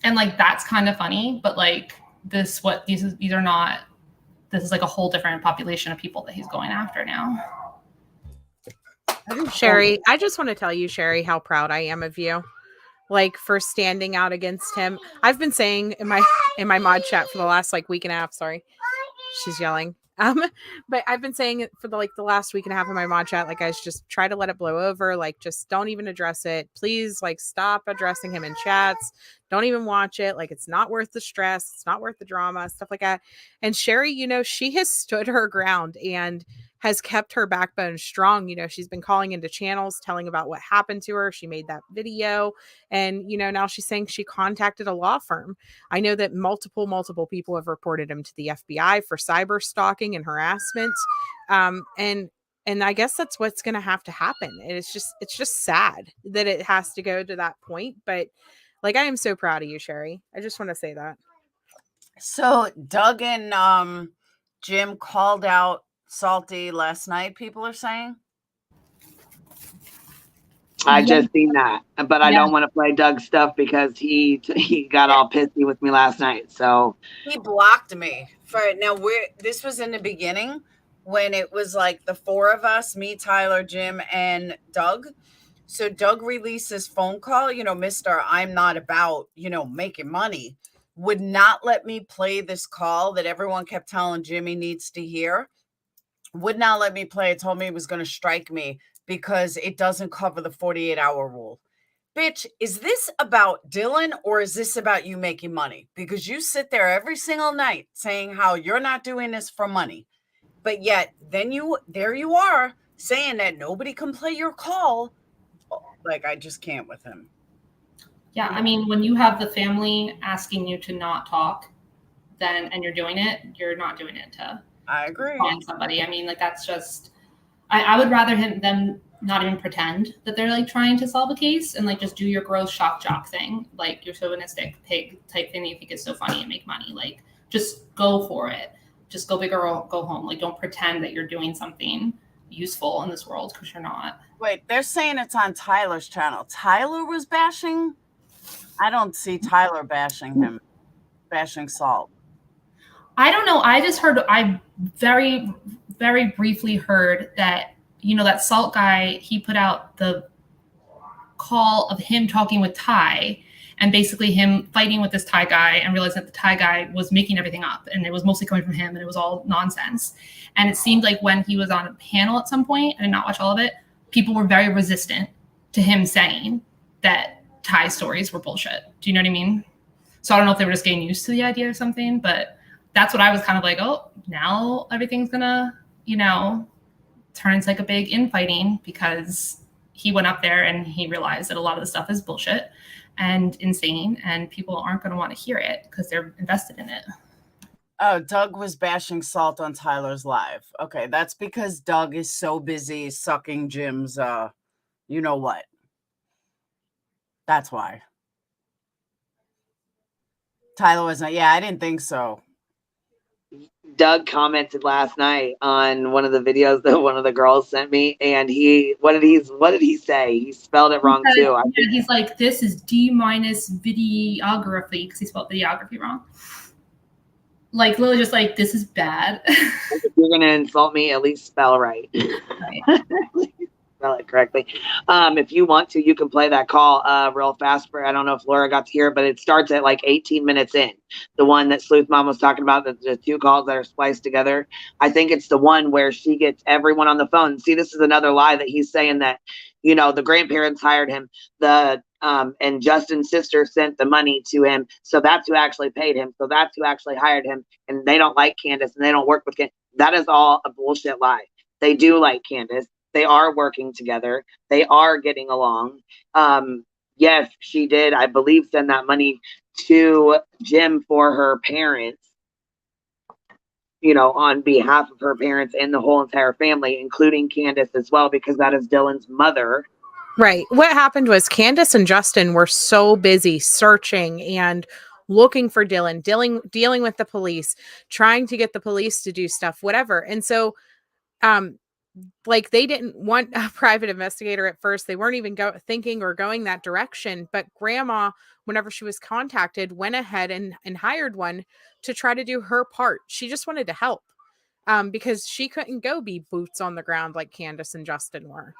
And like that's kind of funny, but like these are not, this is like a whole different population of people that he's going after now. Sherry, I just want to tell you, Sherry, how proud I am of you. Like for standing out against him. I've been saying in my mod chat for the last like week and a half, sorry. She's yelling. But I've been saying it for the last week and a half in my mod chat, like guys, just try to let it blow over. Like just don't even address it. Please, like stop addressing him in chats. Don't even watch it. Like it's not worth the stress. It's not worth the drama, stuff like that. And Sherry, you know, she has stood her ground and has kept her backbone strong. You know, she's been calling into channels, telling about what happened to her. She made that video. And, you know, now she's saying she contacted a law firm. I know that multiple people have reported him to the FBI for cyber stalking and harassment. And I guess that's what's going to have to happen. And it's just sad that it has to go to that point. But like, I am so proud of you, Sherry. I just want to say that. So Doug and Jim called out Salty last night, people are saying. I just seen that, but I don't want to play Doug's stuff because he got all pissy with me last night. So he blocked me for now. This was in the beginning when it was like the four of us, me, Tyler, Jim, and Doug. So Doug released his phone call, you know, Mr. I'm not about, you know, making money, would not let me play this call that everyone kept telling Jimmy needs to hear. Would not let me play it, told me he was going to strike me because it doesn't cover the 48-hour rule. Bitch, is this about Dylan or is this about you making money? Because you sit there every single night saying how you're not doing this for money. But yet then there you are saying that nobody can play your call. Like, I just can't with him. Yeah, I mean, when you have the family asking you to not talk, and you're doing it, you're not doing it to I agree. Find somebody. I mean, like that's just I would rather them not even pretend that they're like trying to solve a case and like just do your gross shock jock thing, like your chauvinistic pig type thing that you think is so funny and make money. Like just go for it. Just go big or go home. Like don't pretend that you're doing something useful in this world because you're not. Wait, they're saying it's on Tyler's channel. Tyler was bashing? I don't see Tyler bashing him, bashing Salt. I don't know. I just heard, I very, very briefly heard that, you know, that Salt guy, he put out the call of him talking with Ty and basically him fighting with this Ty guy and realizing that the Ty guy was making everything up and it was mostly coming from him and it was all nonsense. And it seemed like when he was on a panel at some point, I did not watch all of it, people were very resistant to him saying that Ty's stories were bullshit. Do you know what I mean? So I don't know if they were just getting used to the idea or something, but that's what I was kind of like, oh, now everything's gonna, you know, turn into like a big infighting because he went up there and he realized that a lot of the stuff is bullshit and insane and people aren't going to want to hear it because they're invested in it. Oh, Doug was bashing salt on Tyler's live. Okay, that's because Doug is so busy sucking Jim's, you know what. That's why. Tyler was not, yeah, I didn't think so. Doug commented last night on one of the videos that one of the girls sent me, and what did he say? He spelled it wrong too. He's like, this is D- videography, because he spelled videography wrong. Like, literally just like, this is bad. If you're gonna insult me, at least spell right. Right. Spell it correctly. If you want to, you can play that call real fast. I don't know if Laura got to hear it, but it starts at like 18 minutes in. The one that Sleuth Mom was talking about, the two calls that are spliced together. I think it's the one where she gets everyone on the phone. See, this is another lie that he's saying that, you know, the grandparents hired him. And Justin's sister sent the money to him. So that's who actually paid him. So that's who actually hired him. And they don't like Candace and they don't work with Candace. That is all a bullshit lie. They do like Candace. They are working together. They are getting along. Yes, she did, I believe, send that money to Jim for her parents, you know, on behalf of her parents and the whole entire family, including Candace as well, because that is Dylan's mother. Right. What happened was Candace and Justin were so busy searching and looking for Dylan, dealing with the police, trying to get the police to do stuff, whatever. And so, like, they didn't want a private investigator at first. They weren't even thinking or going that direction. But Grandma, whenever she was contacted, went ahead and hired one to try to do her part. She just wanted to help because she couldn't go be boots on the ground like Candace and Justin were.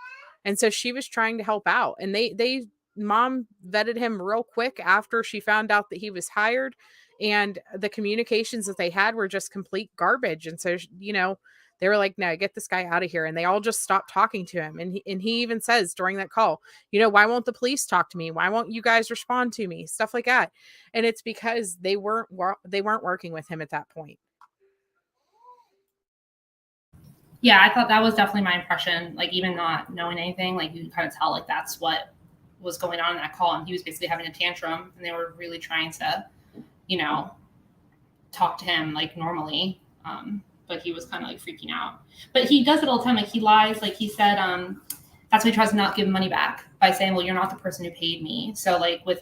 And so she was trying to help out. And Mom vetted him real quick after she found out that he was hired. And the communications that they had were just complete garbage. And so, you know, they were like, no, get this guy out of here. And they all just stopped talking to him. And he even says during that call, you know, why won't the police talk to me? Why won't you guys respond to me? Stuff like that. And it's because they weren't working with him at that point. Yeah, I thought that was definitely my impression. Like, even not knowing anything, like, you can kind of tell, like, that's what was going on in that call. And he was basically having a tantrum, and they were really trying to, you know, talk to him like normally. But he was kind of like freaking out. But he does it all the time. Like, he lies. Like, he said, that's why he tries to not give money back by saying, well, you're not the person who paid me. So, like, with,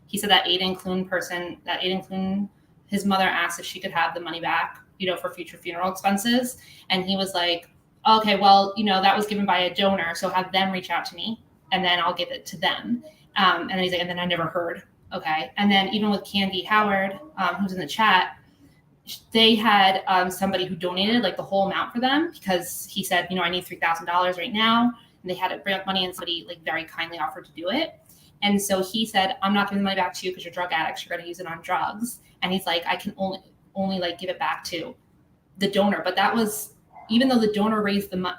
he said that Aiden Clune, his mother asked if she could have the money back, you know, for future funeral expenses. And he was like, okay, well, you know, that was given by a donor. So have them reach out to me and then I'll give it to them. And then he's like, and then I never heard. Okay. And then even with Candy Howard, who's in the chat, they had somebody who donated like the whole amount for them because he said, you know, I need $3,000 right now. And they had to bring up money and somebody like very kindly offered to do it. And so he said, I'm not giving the money back to you because you're drug addicts. You're going to use it on drugs. And he's like, I can only like give it back to the donor. But that was, even though the donor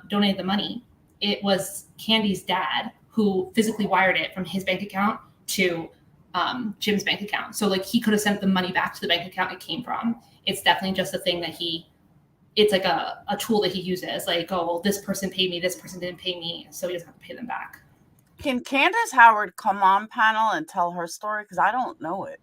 donated the money, it was Candy's dad who physically wired it from his bank account to Jim's bank account. So like he could have sent the money back to the bank account it came from. It's definitely just a thing that it's like a tool that he uses. Like, oh, well, this person paid me, this person didn't pay me, so he doesn't have to pay them back. Can Candace Howard come on panel and tell her story? Because I don't know it.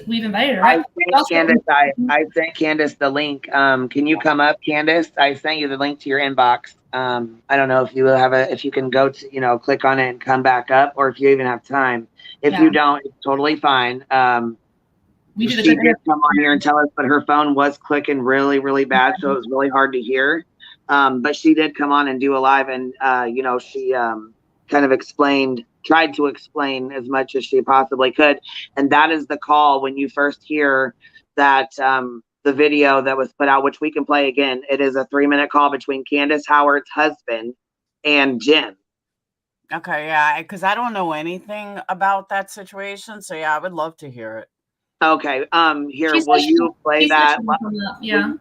We've invited her. Right? I sent Candace the link. Can you come up, Candace? I sent you the link to your inbox. I don't know if you can go to, you know, click on it and come back up, or if you even have time. If you don't, it's totally fine. She did come on here and tell us, but her phone was clicking really, really bad, so it was really hard to hear. But she did come on and do a live, and you know, she kind of tried to explain as much as she possibly could. And that is the call when you first hear that the video that was put out, which we can play again. It is a 3-minute call between Candace Howard's husband and Jim. Okay, yeah, because I don't know anything about that situation. So yeah, I would love to hear it. Okay, here, will you play that? Yeah.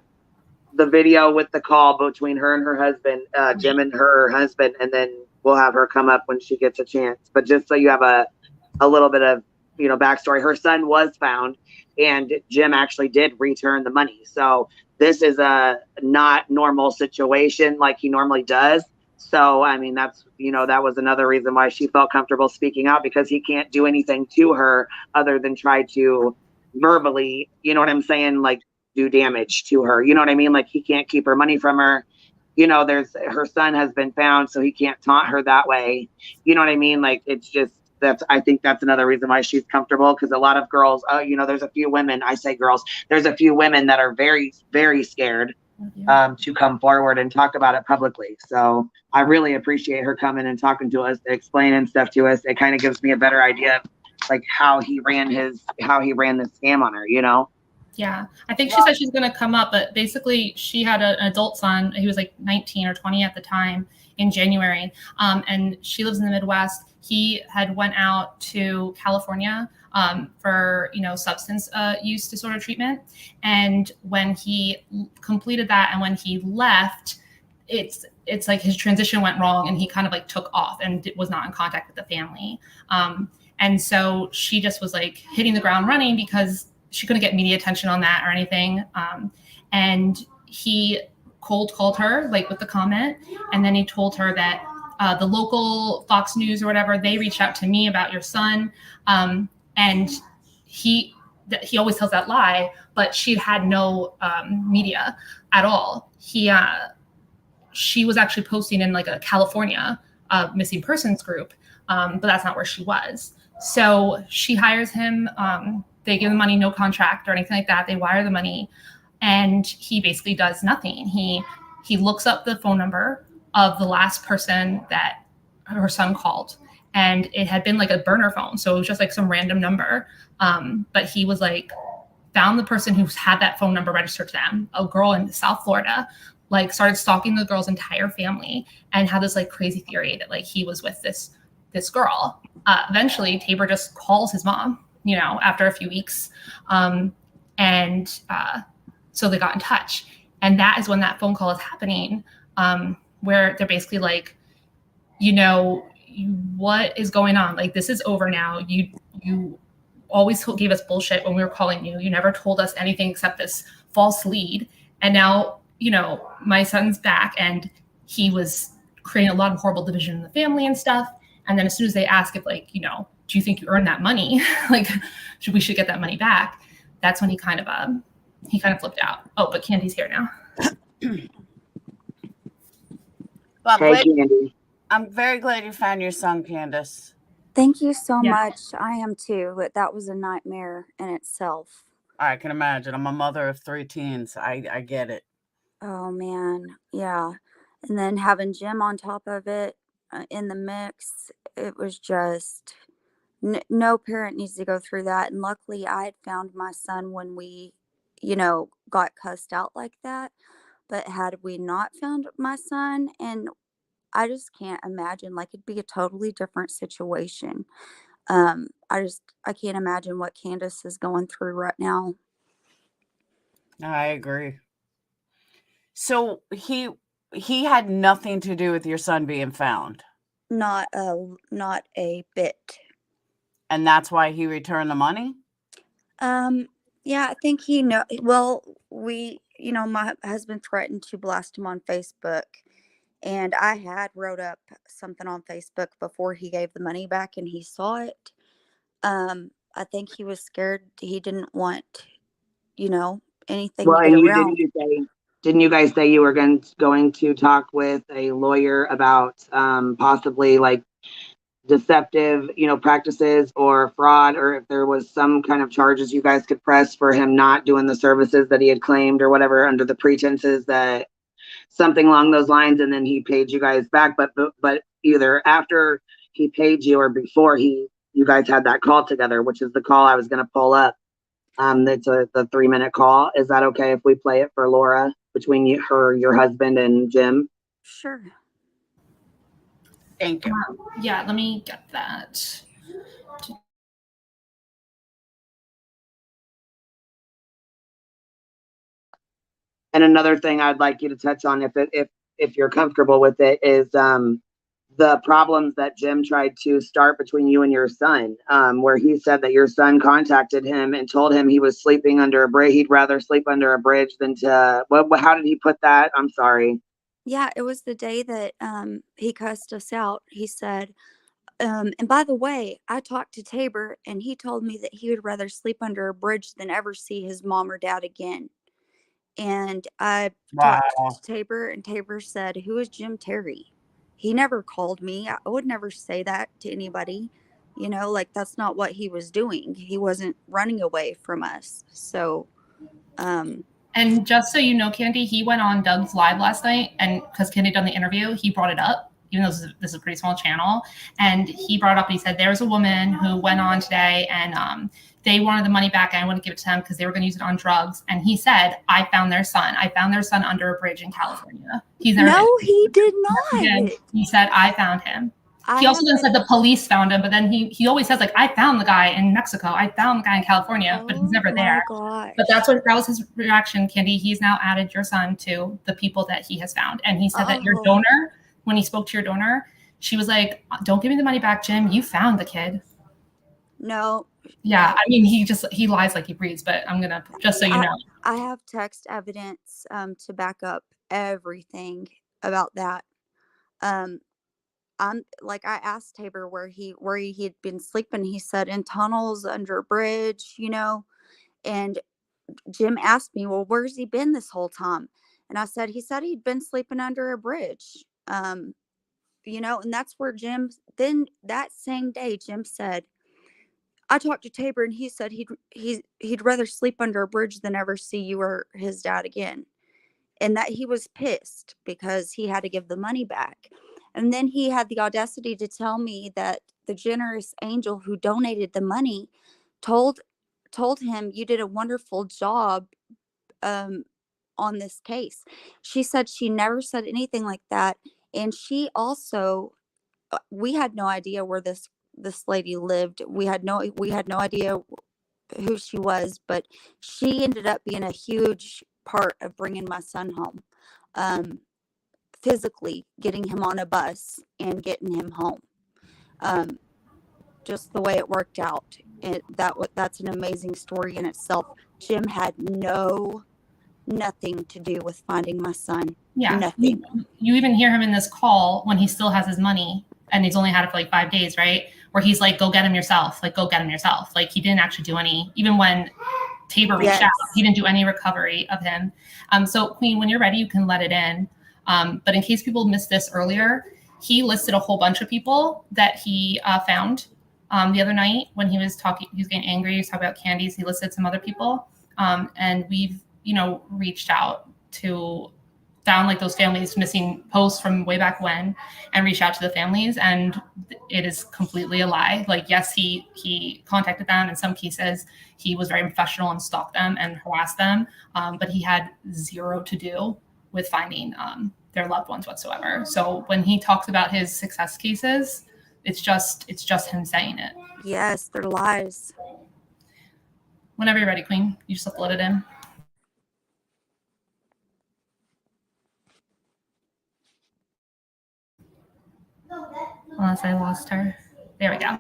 The video with the call between her and her husband, Jim and her husband, and then we'll have her come up when she gets a chance. But just so you have a little bit of, you know, backstory, her son was found and Jim actually did return the money. So this is a not normal situation like he normally does. So, I mean, that's, you know, that was another reason why she felt comfortable speaking out, because he can't do anything to her other than try to verbally, you know what I'm saying, like do damage to her. You know what I mean? Like he can't keep her money from her. You know, there's her son has been found, so he can't taunt her that way. You know what I mean? Like it's just I think that's another reason why she's comfortable, because a lot of girls, you know, there's a few women, I say girls, there's a few women that are very, very scared to come forward and talk about it publicly. So I really appreciate her coming and talking to us, explaining stuff to us. It kind of gives me a better idea of like how he ran this scam on her, you know? Yeah, I think she said she's going to come up, but basically she had an adult son. He was like 19 or 20 at the time in January, and she lives in the Midwest. He had went out to California for, you know, substance use disorder treatment, and when he completed that and when he left, it's like his transition went wrong and he kind of like took off and was not in contact with the family. And so she just was like hitting the ground running because she couldn't get media attention on that or anything. And he cold called her like with the comment. And then he told her that the local Fox News or whatever, they reached out to me about your son. And he always tells that lie, but she had no media at all. She was actually posting in like a California missing persons group, but that's not where she was. So she hires him. They give the money, no contract or anything like that. They wire the money, and he basically does nothing. He looks up the phone number of the last person that her son called, and it had been like a burner phone, so it was just like some random number. But he was like, found the person who had that phone number registered to them, a girl in South Florida, like started stalking the girl's entire family, and had this like crazy theory that like he was with this girl. Eventually, Tabor just calls his mom, you know, after a few weeks. So they got in touch. And that is when that phone call is happening, where they're basically like, you know, what is going on? Like, this is over now. You always gave us bullshit when we were calling you. You never told us anything except this false lead. And now, you know, my son's back, and he was creating a lot of horrible division in the family and stuff. And then as soon as they ask if, like, you know, do you think you earned that money? Like, we should get that money back. That's when he kind of flipped out. Oh, but Candy's here now. Well, Hey, Candy. I'm very glad you found your son, Candace. Thank you so much. I am too. That was a nightmare in itself. I can imagine. I'm a mother of 3 teens. I get it. Oh man, yeah. And then having Jim on top of it in the mix, it was just no parent needs to go through that. And luckily, I had found my son when we, you know, got cussed out like that. But had we not found my son, and I just can't imagine, like, it'd be a totally different situation. I can't imagine what Candace is going through right now. I agree. So he had nothing to do with your son being found. Not a bit. And that's why he returned the money? Yeah, I think he know. Well, my husband threatened to blast him on Facebook, and I had wrote up something on Facebook before he gave the money back, and he saw it. I think he was scared. He didn't want, anything Well, to and get around. didn't you guys say you were going to talk with a lawyer about possibly like deceptive, practices or fraud, or if there was some kind of charges you guys could press for him not doing the services that he had claimed or whatever under the pretenses that something along those lines, and then he paid you guys back, but either after he paid you or before you guys had that call together, which is the call I was going to pull up. That's the 3-minute call. Is that okay if we play it for Laura between your husband and Jim? Sure. Thank you. Yeah, let me get that. And another thing I'd like you to touch on, if you're comfortable with it, is the problems that Jim tried to start between you and your son, where he said that your son contacted him and told him he was sleeping under a bridge. He'd rather sleep under a bridge than to. How did he put that? I'm sorry. Yeah, it was the day that he cussed us out. He said, And by the way, I talked to Tabor, and he told me that he would rather sleep under a bridge than ever see his mom or dad again. And I talked to Tabor, and Tabor said, "Who is Jim Terry?" He never called me. I would never say that to anybody. You know, like, that's not what he was doing. He wasn't running away from us. So, And just so you know, Candy, he went on Doug's live last night, and because Candy done the interview, he brought it up, even though this is a pretty small channel. And he brought it up, and he said, there's a woman who went on today, and they wanted the money back, and I wouldn't give it to them because they were going to use it on drugs. And he said, I found their son. I found their son under a bridge in California. He's never no, he did not. He said, I found him. I He also then haven't- said the police found him, but then he always says, like, I found the guy in Mexico. I found the guy in California, but he's never there. gosh. But that was his reaction, Candy. He's now added your son to the people that he has found. And he said that your donor, when he spoke to your donor, she was like, don't give me the money back, Jim. You found the kid. No. Yeah, I mean, he lies like he breathes, but I'm going to, just so you know. I have text evidence to back up everything about that. I'm like, I asked Tabor where he had been sleeping. He said in tunnels under a bridge, you know. And Jim asked me, well, where's he been this whole time? And I said, he said he'd been sleeping under a bridge. You know, and that's where then that same day, Jim said, I talked to Tabor, and he said he'd rather sleep under a bridge than ever see you or his dad again. And that he was pissed because he had to give the money back. And then he had the audacity to tell me that the generous angel who donated the money told him, you did a wonderful job on this case. She said she never said anything like that. And she also, we had no idea where this lady lived. We had no idea who she was, but she ended up being a huge part of bringing my son home. Physically getting him on a bus and getting him home. Just the way it worked out. That's an amazing story in itself. Jim had nothing to do with finding my son. Yeah. Nothing. You even hear him in this call when he still has his money and he's only had it for like 5 days, right? Where he's like, go get him yourself. Like, go get him yourself. Like, he didn't actually do any, even when Tabor reached out, he didn't do any recovery of him. So Queen, when you're ready, you can let it in. But in case people missed this earlier, he listed a whole bunch of people that he found the other night when he was talking. He was getting angry. He was talking about candies. He listed some other people. And we've, reached out to found like those families missing posts from way back when and reached out to the families. And it is completely a lie. Like, yes, he contacted them. In some cases, he was very professional and stalked them and harassed them. But he had zero to do with finding their loved ones whatsoever. So when he talks about his success cases, it's just him saying it. Yes, they're lies. Whenever you're ready, Queen, you just have to let it in. Unless I lost her. There we go.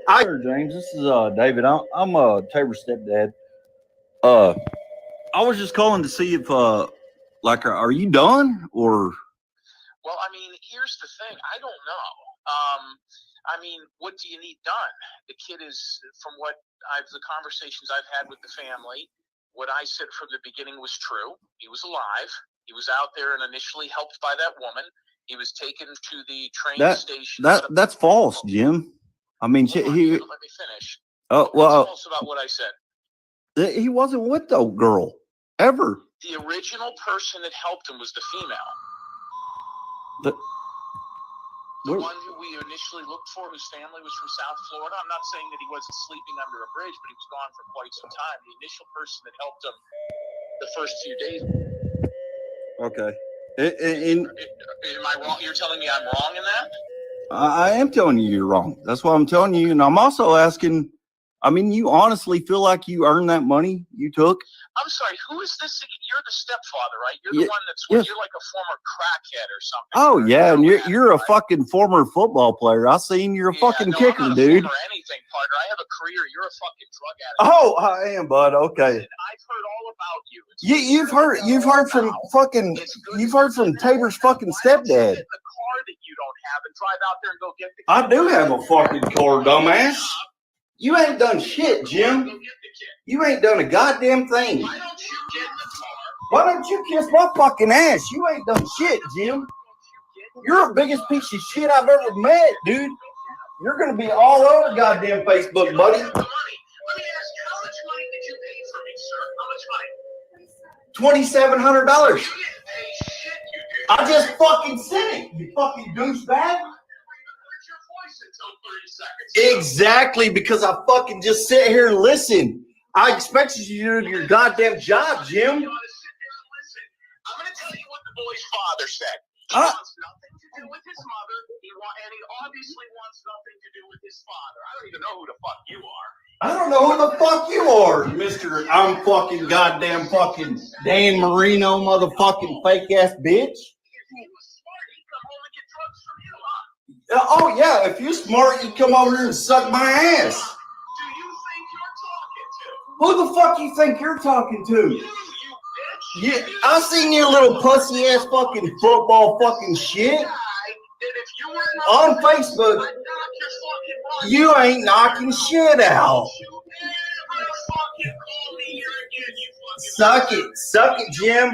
Hi, James. This is David. I'm Tabor's stepdad. I was just calling to see if are you done or? Well, I mean, here's the thing. I don't know. I mean, what do you need done? The kid is, from the conversations I've had with the family, what I said from the beginning was true. He was alive. He was out there and initially helped by that woman. He was taken to the train station. That's false, Jim. I mean, let me finish. Oh, well, false about what I said. He wasn't with the girl ever. The original person that helped him was the female. The one who we initially looked for, whose family was from South Florida. I'm not saying that he wasn't sleeping under a bridge, but he was gone for quite some time. The initial person that helped him the first few days. Okay. Am I wrong? You're telling me I'm wrong in that? I am telling you you're wrong. That's what I'm telling you. And I'm also asking, I mean, you honestly feel like you earned that money you took? I'm sorry, who is this? You're the stepfather, right? You're the Yeah, one that's yes. you're like a former crackhead or something. Oh or yeah, and drug you're a addict, right? fucking former football player. I seen you're a fucking No, kicker, I'm not a dude. former anything, partner. I have a career. You're a fucking drug addict. Oh, I am, bud. Okay. Listen, I've heard all about you. You've heard from fucking you've heard from Tabor's fucking stepdad. Get in the car that you don't have and drive out there and go get the kid. I do have a fucking car, dumbass. You ain't done shit, Jim. You ain't done a goddamn thing. Why don't you get in the car? Why don't you kiss my fucking ass? You ain't done shit, Jim. You're the biggest piece of shit I've ever met, dude. You're gonna be all over goddamn Facebook, buddy. Let me ask you, how much money did you pay for me, sir? How much money? $2,700. You didn't pay shit, you did. I just fucking said it, you fucking douchebag. Exactly, because I fucking just sit here and listen. I expected you to do your goddamn job, Jim. I'm going to tell you what the boy's father said. He wants nothing to do with his mother, and he obviously wants nothing to do with his father. I don't even know who the fuck you are. I don't know who the fuck you are, Mr. I'm fucking goddamn fucking Dan Marino motherfucking fake ass bitch. Oh yeah, if you're smart, you come over here and suck my ass. Who the fuck you think you're talking to? Yeah, I seen your little pussy ass fucking football fucking shit on Facebook. You ain't knocking shit out. Suck it, Jim.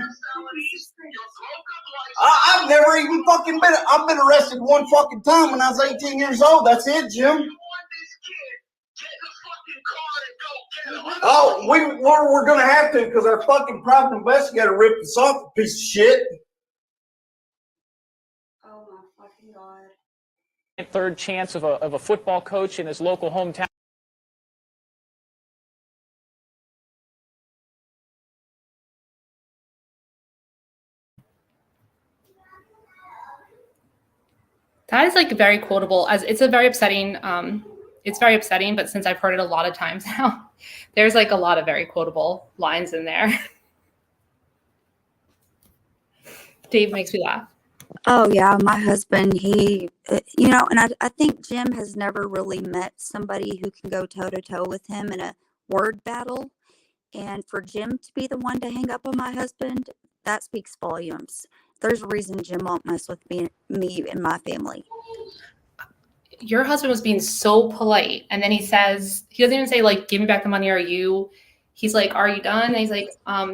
I've never even fucking been. I've been arrested one fucking time when I was 18 years old. That's it, Jim. Oh, we're gonna have to because our fucking private investigator ripped us off, a piece of shit. Oh my fucking god. Third chance of a football coach in his local hometown. That is like very quotable. As it's a very upsetting. It's very upsetting, but since I've heard it a lot of times now, there's like a lot of very quotable lines in there. Dave makes me laugh. Oh yeah, my husband, he, and I think Jim has never really met somebody who can go toe to toe with him in a word battle. And for Jim to be the one to hang up on my husband, that speaks volumes. There's a reason Jim won't mess with me and my family. Your husband was being so polite, and then he says, he doesn't even say like, give me back the money, he's like, are you done? And he's like,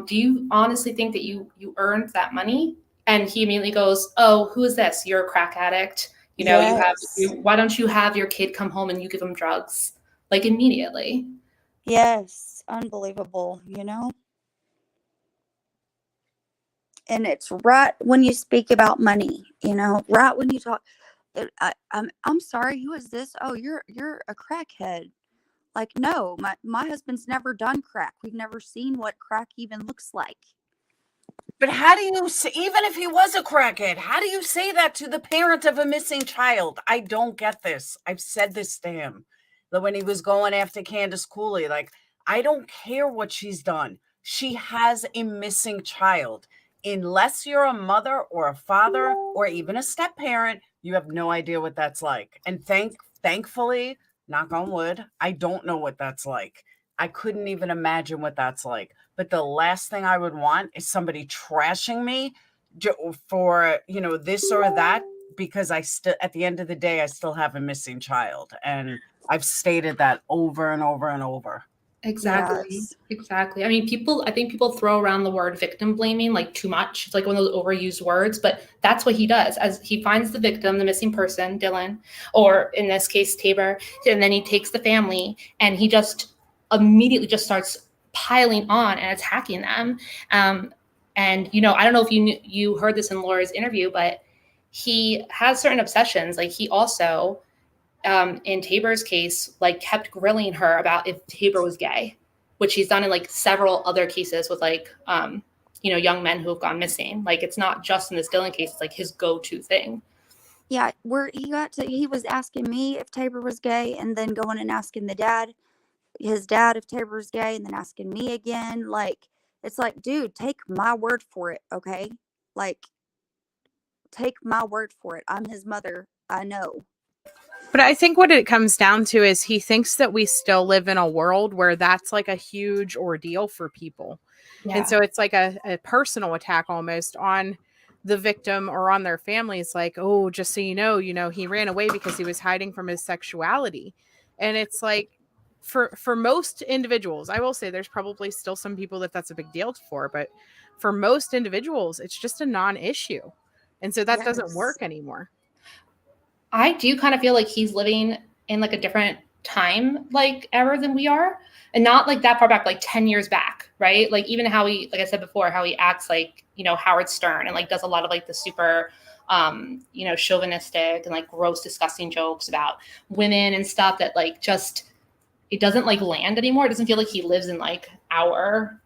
do you honestly think that you earned that money? And he immediately goes, oh, who is this? You're a crack addict. Yes. Why don't you have your kid come home and you give him drugs? Like immediately. Yes, unbelievable, And it's right when you speak about money, right when you talk. I'm sorry, who is this? Oh, you're a crackhead. Like, no, my husband's never done crack. We've never seen what crack even looks like. But how do you say, even if he was a crackhead, how do you say that to the parent of a missing child? I don't get this. I've said this to him when he was going after Candace Cooley. Like, I don't care what she's done. She has a missing child. Unless you're a mother or a father or even a step parent, you have no idea what that's like. And thankfully, knock on wood, I don't know what that's like. I couldn't even imagine what that's like. But the last thing I would want is somebody trashing me for, this or that, because at the end of the day, I still have a missing child. And I've stated that over and over and over. Exactly. Yes. Exactly. I mean, I think people throw around the word victim blaming like too much. It's like one of those overused words, but that's what he does. As he finds the victim, the missing person, Dylan, or in this case, Tabor, and then he takes the family and he just immediately just starts piling on and attacking them. And, I don't know if you heard this in Laura's interview, but he has certain obsessions. Like he also, in Tabor's case, like kept grilling her about if Tabor was gay, which he's done in like several other cases with like, young men who have gone missing. Like it's not just in this Dylan case, it's like his go-to thing. Yeah, where he was asking me if Tabor was gay and then going and asking the dad. his dad if Tabor's gay, and then asking me again. Like, it's like, dude, take my word for it, okay? Like, take my word for it. I'm his mother. I know. But I think what it comes down to is he thinks that we still live in a world where that's like a huge ordeal for people. Yeah. And so it's like a personal attack almost on the victim or on their families. Like, oh, just so you know, he ran away because he was hiding from his sexuality. And it's like, for most individuals, I will say there's probably still some people that's a big deal for, but for most individuals, it's just a non-issue. And so that doesn't work anymore. I do kind of feel like he's living in like a different time like era than we are, and not like that far back, like 10 years back, right? Like even how he, like I said before, how he acts like, Howard Stern, and like does a lot of like the super chauvinistic and like gross, disgusting jokes about women and stuff that like just, it doesn't like land anymore. It doesn't feel like he lives in like our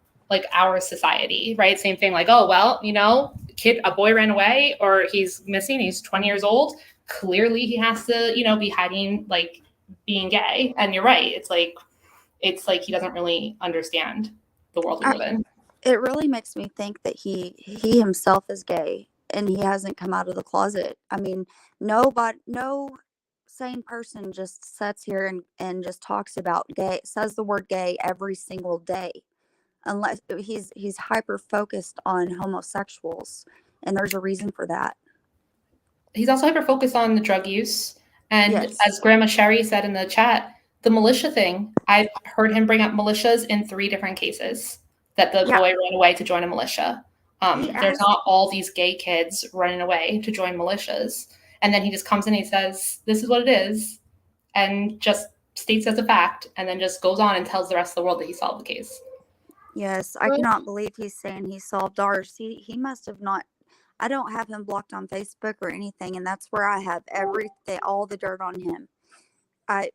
society, right? Same thing, like, oh well, a boy ran away or he's missing, he's 20 years old, clearly he has to be hiding, like being gay. And you're right, it's like he doesn't really understand the world we live in. It really makes me think that he himself is gay and he hasn't come out of the closet. I mean, no sane person just sits here and just talks about gay, says the word gay every single day, unless he's hyper focused on homosexuals, and there's a reason for that. He's also hyper focused on the drug use, and Yes. as Grandma Sherry said in the chat, the militia thing, I've heard him bring up militias in 3 different cases, that the boy ran away to join a militia. There's not all these gay kids running away to join militias. And then he just comes in and he says, this is what it is, and just states as a fact, and then just goes on and tells the rest of the world that he solved the case. Yes, I cannot believe he's saying he solved ours. He must have not. I don't have him blocked on Facebook or anything, and that's where I have everything, all the dirt on him. I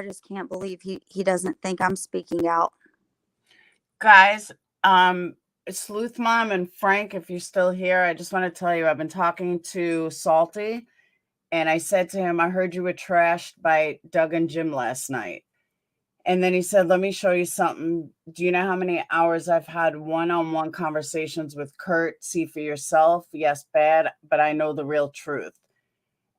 just can't believe he doesn't think I'm speaking out. Guys, Sleuth Mom and Frank, if you're still here, I just want to tell you I've been talking to Salty, and I said to him, I heard you were trashed by Doug and Jim last night. And then he said, let me show you something. Do you know how many hours I've had one-on-one conversations with Kurt? See for yourself. Yes, bad, but I know the real truth.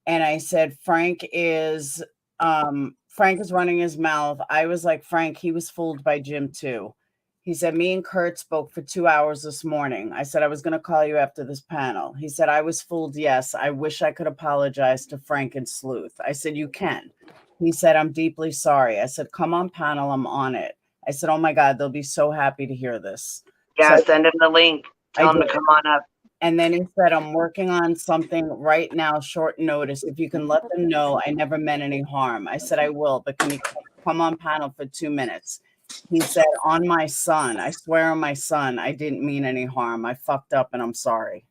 And I said, Frank is running his mouth. I was like, Frank, he was fooled by Jim too. He said, me and Kurt spoke for 2 hours this morning. I said, I was going to call you after this panel. He said, I was fooled. Yes. I wish I could apologize to Frank and Sleuth. I said, you can. He said, I'm deeply sorry. I said, come on panel. I'm on it. I said, oh my God, they'll be so happy to hear this. Yeah, So send him the link. Tell him to come on up. And then he said, I'm working on something right now, short notice. If you can let them know I never meant any harm. I said, I will, but can you come on panel for 2 minutes? He said, on my son, I swear on my son, I didn't mean any harm. I fucked up and I'm sorry.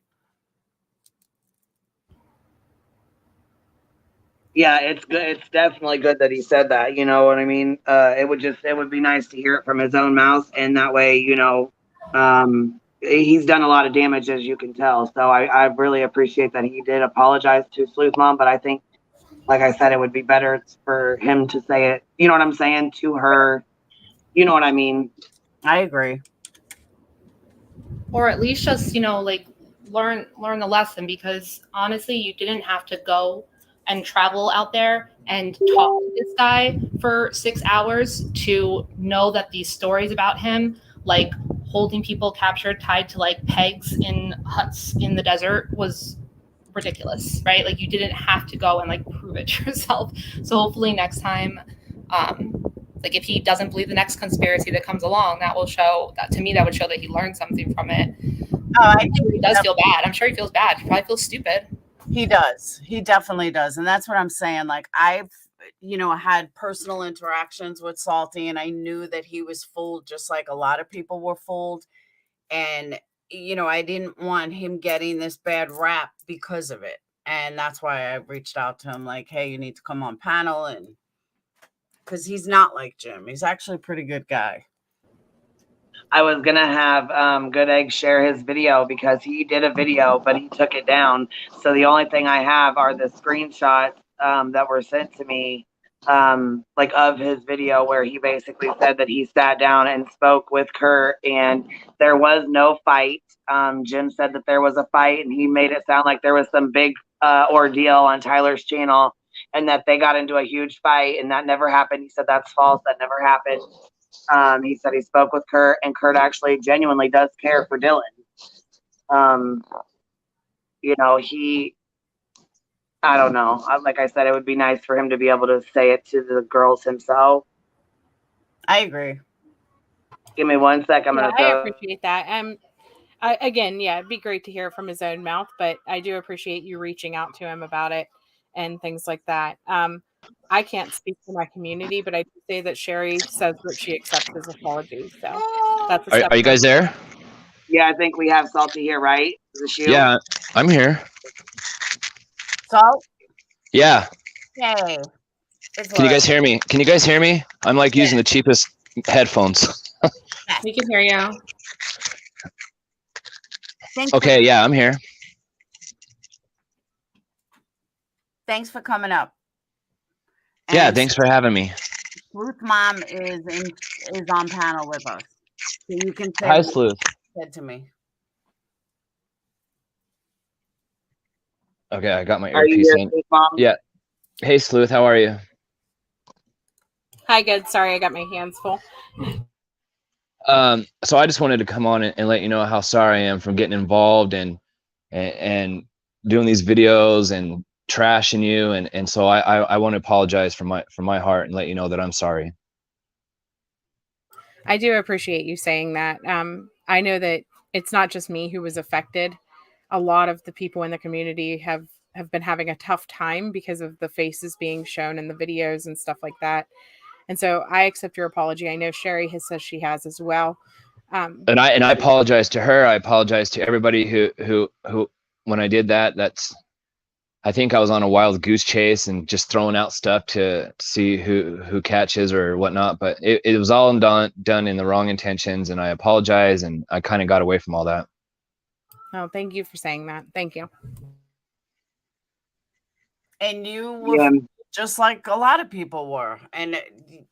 Yeah, it's good. It's definitely good that he said that. You know what I mean? It would be nice to hear it from his own mouth, and that way, he's done a lot of damage, as you can tell. So I really appreciate that he did apologize to Sleuth Mom, but I think, like I said, it would be better for him to say it. You know what I'm saying, to her. You know what I mean? I agree. Or at least just, like learn the lesson, because honestly, you didn't have to go and travel out there and talk to this guy for 6 hours to know that these stories about him, like holding people captured, tied to like pegs in huts in the desert, was ridiculous, right? Like you didn't have to go and like prove it yourself. So hopefully next time, like if he doesn't believe the next conspiracy that comes along, that will show that, to me, that would show that he learned something from it. I think he does feel bad. I'm sure he feels bad. He probably feels stupid. He does. He definitely does. And that's what I'm saying. Like I've, had personal interactions with Salty, and I knew that he was fooled just like a lot of people were fooled. And, I didn't want him getting this bad rap because of it. And that's why I reached out to him like, hey, you need to come on panel. And because he's not like Jim. He's actually a pretty good guy. I was going to have Good Egg share his video, because he did a video, but he took it down. So the only thing I have are the screenshots that were sent to me like of his video where he basically said that he sat down and spoke with Kurt and there was no fight. Jim said that there was a fight and he made it sound like there was some big ordeal on Tyler's channel and that they got into a huge fight and that never happened. He said that's false. That never happened. He said he spoke with Kurt and Kurt actually genuinely does care for Dylan. You know, I don't know. Like I said, it would be nice for him to be able to say it to the girls himself. I agree. Give me 1 sec. I appreciate that. Again, yeah, it'd be great to hear from his own mouth, but I do appreciate you reaching out to him about it and things like that. I can't speak for my community, but I do say that Sherry says that she accepts his apology. So that's a step. Are you guys there? Yeah, I think we have Salty here, right? Is it you? Yeah, I'm here. Salt? Yeah. Yay. Can you guys hear me? Can you guys hear me? I'm like using the cheapest headphones. We can hear you. Okay, yeah, I'm here. Thanks for coming up. Yeah, thanks for having me. Ruth Mom is on panel with us. So you can say Hi, what Sleuth. you said to me. Okay, I got my Are you earpiece here, in. Sleuth Mom? Yeah. Hey, Sleuth, how are you? Hi, good. Sorry, I got my hands full. So I just wanted to come on and let you know how sorry I am from getting involved and doing these videos and trashing you, and so I want to apologize from my heart and let you know that I'm sorry. I do appreciate you saying that. I know that it's not just me who was affected. A lot of the people in the community have been having a tough time because of the faces being shown in the videos and stuff like that. And so I accept your apology. I know Sherry has said she has as well. And I apologize to her. I apologize to everybody who when I did that. I think I was on a wild goose chase and just throwing out stuff to see who catches or whatnot. But it was all done in the wrong intentions, and I apologize. And I kind of got away from all that. Oh, thank you for saying that. Thank you. And you were just like a lot of people were. And,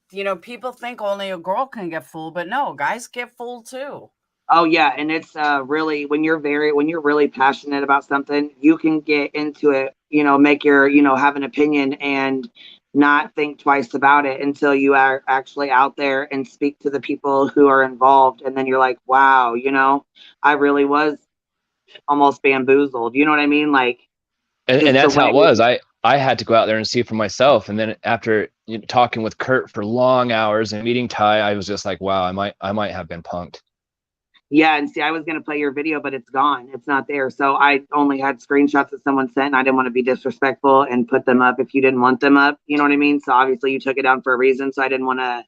you know, people think only a girl can get fooled, but no, guys get fooled too. Oh yeah, and it's really when you're really passionate about something, you can get into it, you know, make your, you know, have an opinion and not think twice about it until you are actually out there and speak to the people who are involved, and then you're like, wow, you know, I really was almost bamboozled. You know what I mean? Like, and that's how it was. I had to go out there and see for myself, and then after talking with Kurt for long hours and meeting Ty, I was just like, wow, I might have been punked. Yeah, and see, I was going to play your video, but it's gone. It's not there. So I only had screenshots that someone sent, and I didn't want to be disrespectful and put them up if you didn't want them up. You know what I mean? So obviously you took it down for a reason, so I didn't want to.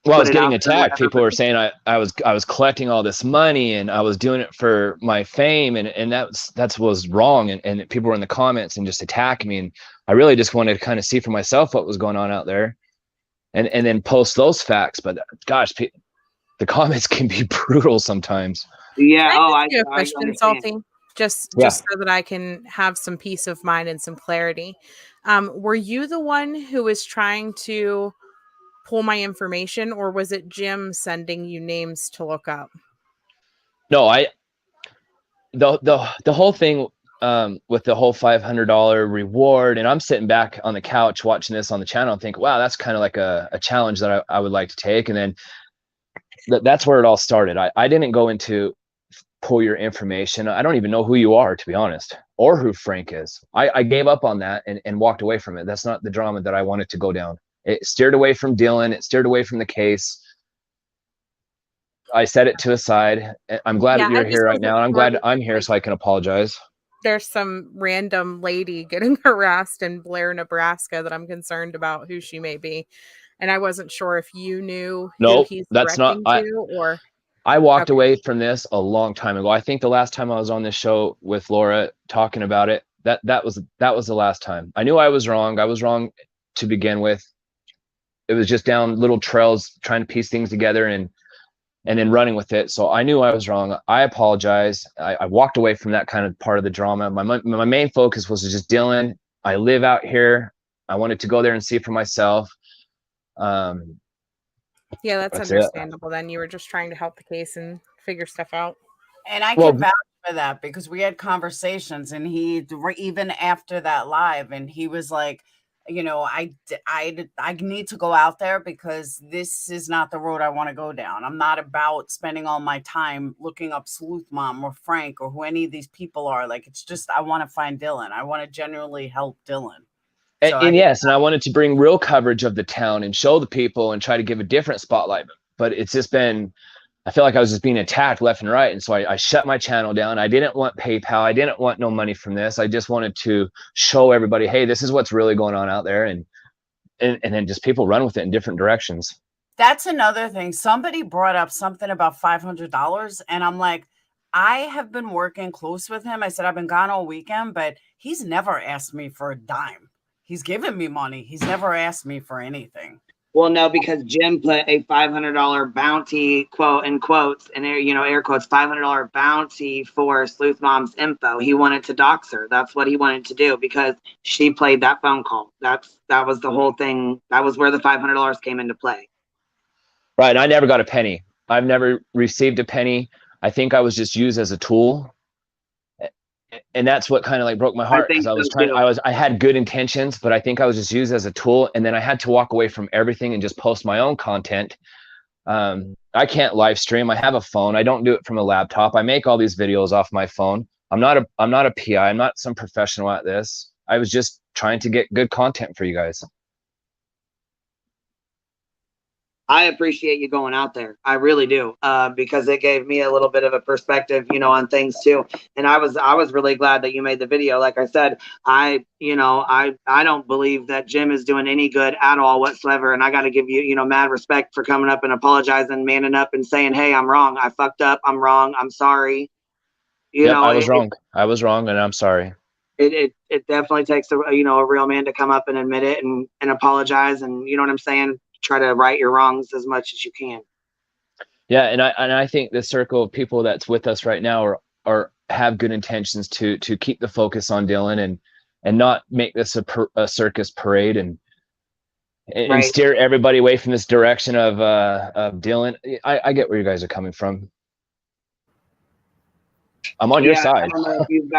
Well, I was getting attacked. People were saying I was collecting all this money and I was doing it for my fame, and that was wrong. And people were in the comments and just attacking me. And I really just wanted to kind of see for myself what was going on out there, and then post those facts. But gosh, the comments can be brutal sometimes. Yeah. I have a question, Salty, just so that I can have some peace of mind and some clarity. Were you the one who was trying to pull my information, or was it Jim sending you names to look up? No, the whole thing with the whole $500 reward, and I'm sitting back on the couch watching this on the channel and think, wow, that's kind of like a challenge that I would like to take. And then that's where it all started. I didn't go into pull your information. I don't even know who you are, to be honest, or who Frank is. I gave up on that and walked away from it. That's not the drama that I wanted to go down. It steered away from Dylan. It steered away from the case. I set it to a side. I'm glad that you're here right now. And I'm glad I'm here so I can apologize. There's some random lady getting harassed in Blair, Nebraska that I'm concerned about who she may be. And I wasn't sure if you knew who he's directing to, or I walked away from this a long time ago. I think the last time I was on this show with Laura talking about it, that was the last time. I knew I was wrong. I was wrong to begin with. It was just down little trails trying to piece things together and then running with it. So I knew I was wrong. I apologize. I walked away from that kind of part of the drama. My main focus was just Dylan. I live out here. I wanted to go there and see for myself. Yeah, that's That's it. understandable. Then you were just trying to help the case and figure stuff out. And I Well, can vouch for that because we had conversations, and he even after that live, and he was like, you know, I need to go out there because this is not the road I want to go down. I'm not about spending all my time looking up Sleuth Mom or Frank or who any of these people are. Like, it's just, I want to find Dylan. I want to genuinely help Dylan. So and yes, and I wanted to bring real coverage of the town and show the people and try to give a different spotlight. But it's just been, I feel like I was just being attacked left and right. And so I shut my channel down. I didn't want PayPal. I didn't want no money from this. I just wanted to show everybody, hey, this is what's really going on out there. And then just people run with it in different directions. That's another thing. Somebody brought up something about $500, and I'm like, I have been working close with him. I said, I've been gone all weekend, but he's never asked me for a dime. He's given me money. He's never asked me for anything. Well, no, because Jim put a $500 bounty, quote in quotes, and air quotes, $500 bounty for Sleuth Mom's info. He wanted to dox her. That's what he wanted to do because she played that phone call. That was the whole thing. That was where the $500 came into play. Right. I never got a penny. I've never received a penny. I think I was just used as a tool. And that's what kind of like broke my heart because I had good intentions, but I think I was just used as a tool. And then I had to walk away from everything and just post my own content. I can't live stream. I have a phone. I don't do it from a laptop. I make all these videos off my phone. I'm not a PI. I'm not some professional at this. I was just trying to get good content for you guys. I appreciate you going out there. I really do, because it gave me a little bit of a perspective, on things too. And I was really glad that you made the video. Like I said, I don't believe that Jim is doing any good at all whatsoever. And I got to give you, mad respect for coming up and apologizing, manning up and saying, hey, I'm wrong. I fucked up. I'm wrong. I'm sorry. I was wrong. I was wrong. And I'm sorry. It definitely takes a real man to come up and admit it and apologize. And you know what I'm saying? Try to right your wrongs as much as you can. Yeah, and I think the circle of people that's with us right now are have good intentions to keep the focus on Dylan and not make this a circus parade and steer everybody away from this direction of Dylan. I get where you guys are coming from. I'm on your side. I don't know if you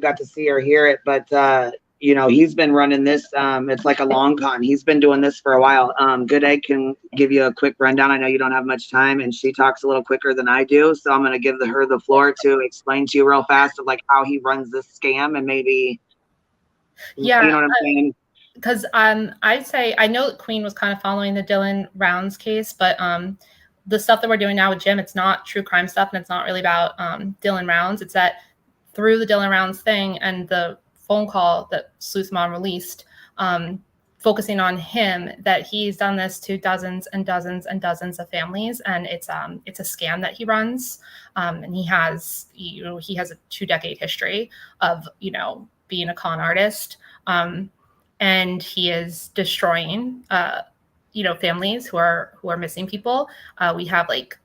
got to see or hear it, but he's been running this. It's like a long con. He's been doing this for a while. Good Egg can give you a quick rundown. I know you don't have much time, and she talks a little quicker than I do, so I'm going to give her the floor to explain to you real fast of like how he runs this scam and maybe. Yeah, you know what I'm saying. Because I'd say I know that Queen was kind of following the Dylan Rounds case, but the stuff that we're doing now with Jim, it's not true crime stuff, and it's not really about Dylan Rounds. It's that through the Dylan Rounds thing and the phone call that Sleuth Mom released, focusing on him, that he's done this to dozens and dozens and dozens of families, and it's a scam that he runs, and he has a 2-decade history of being a con artist, and he is destroying families who are missing people. We have like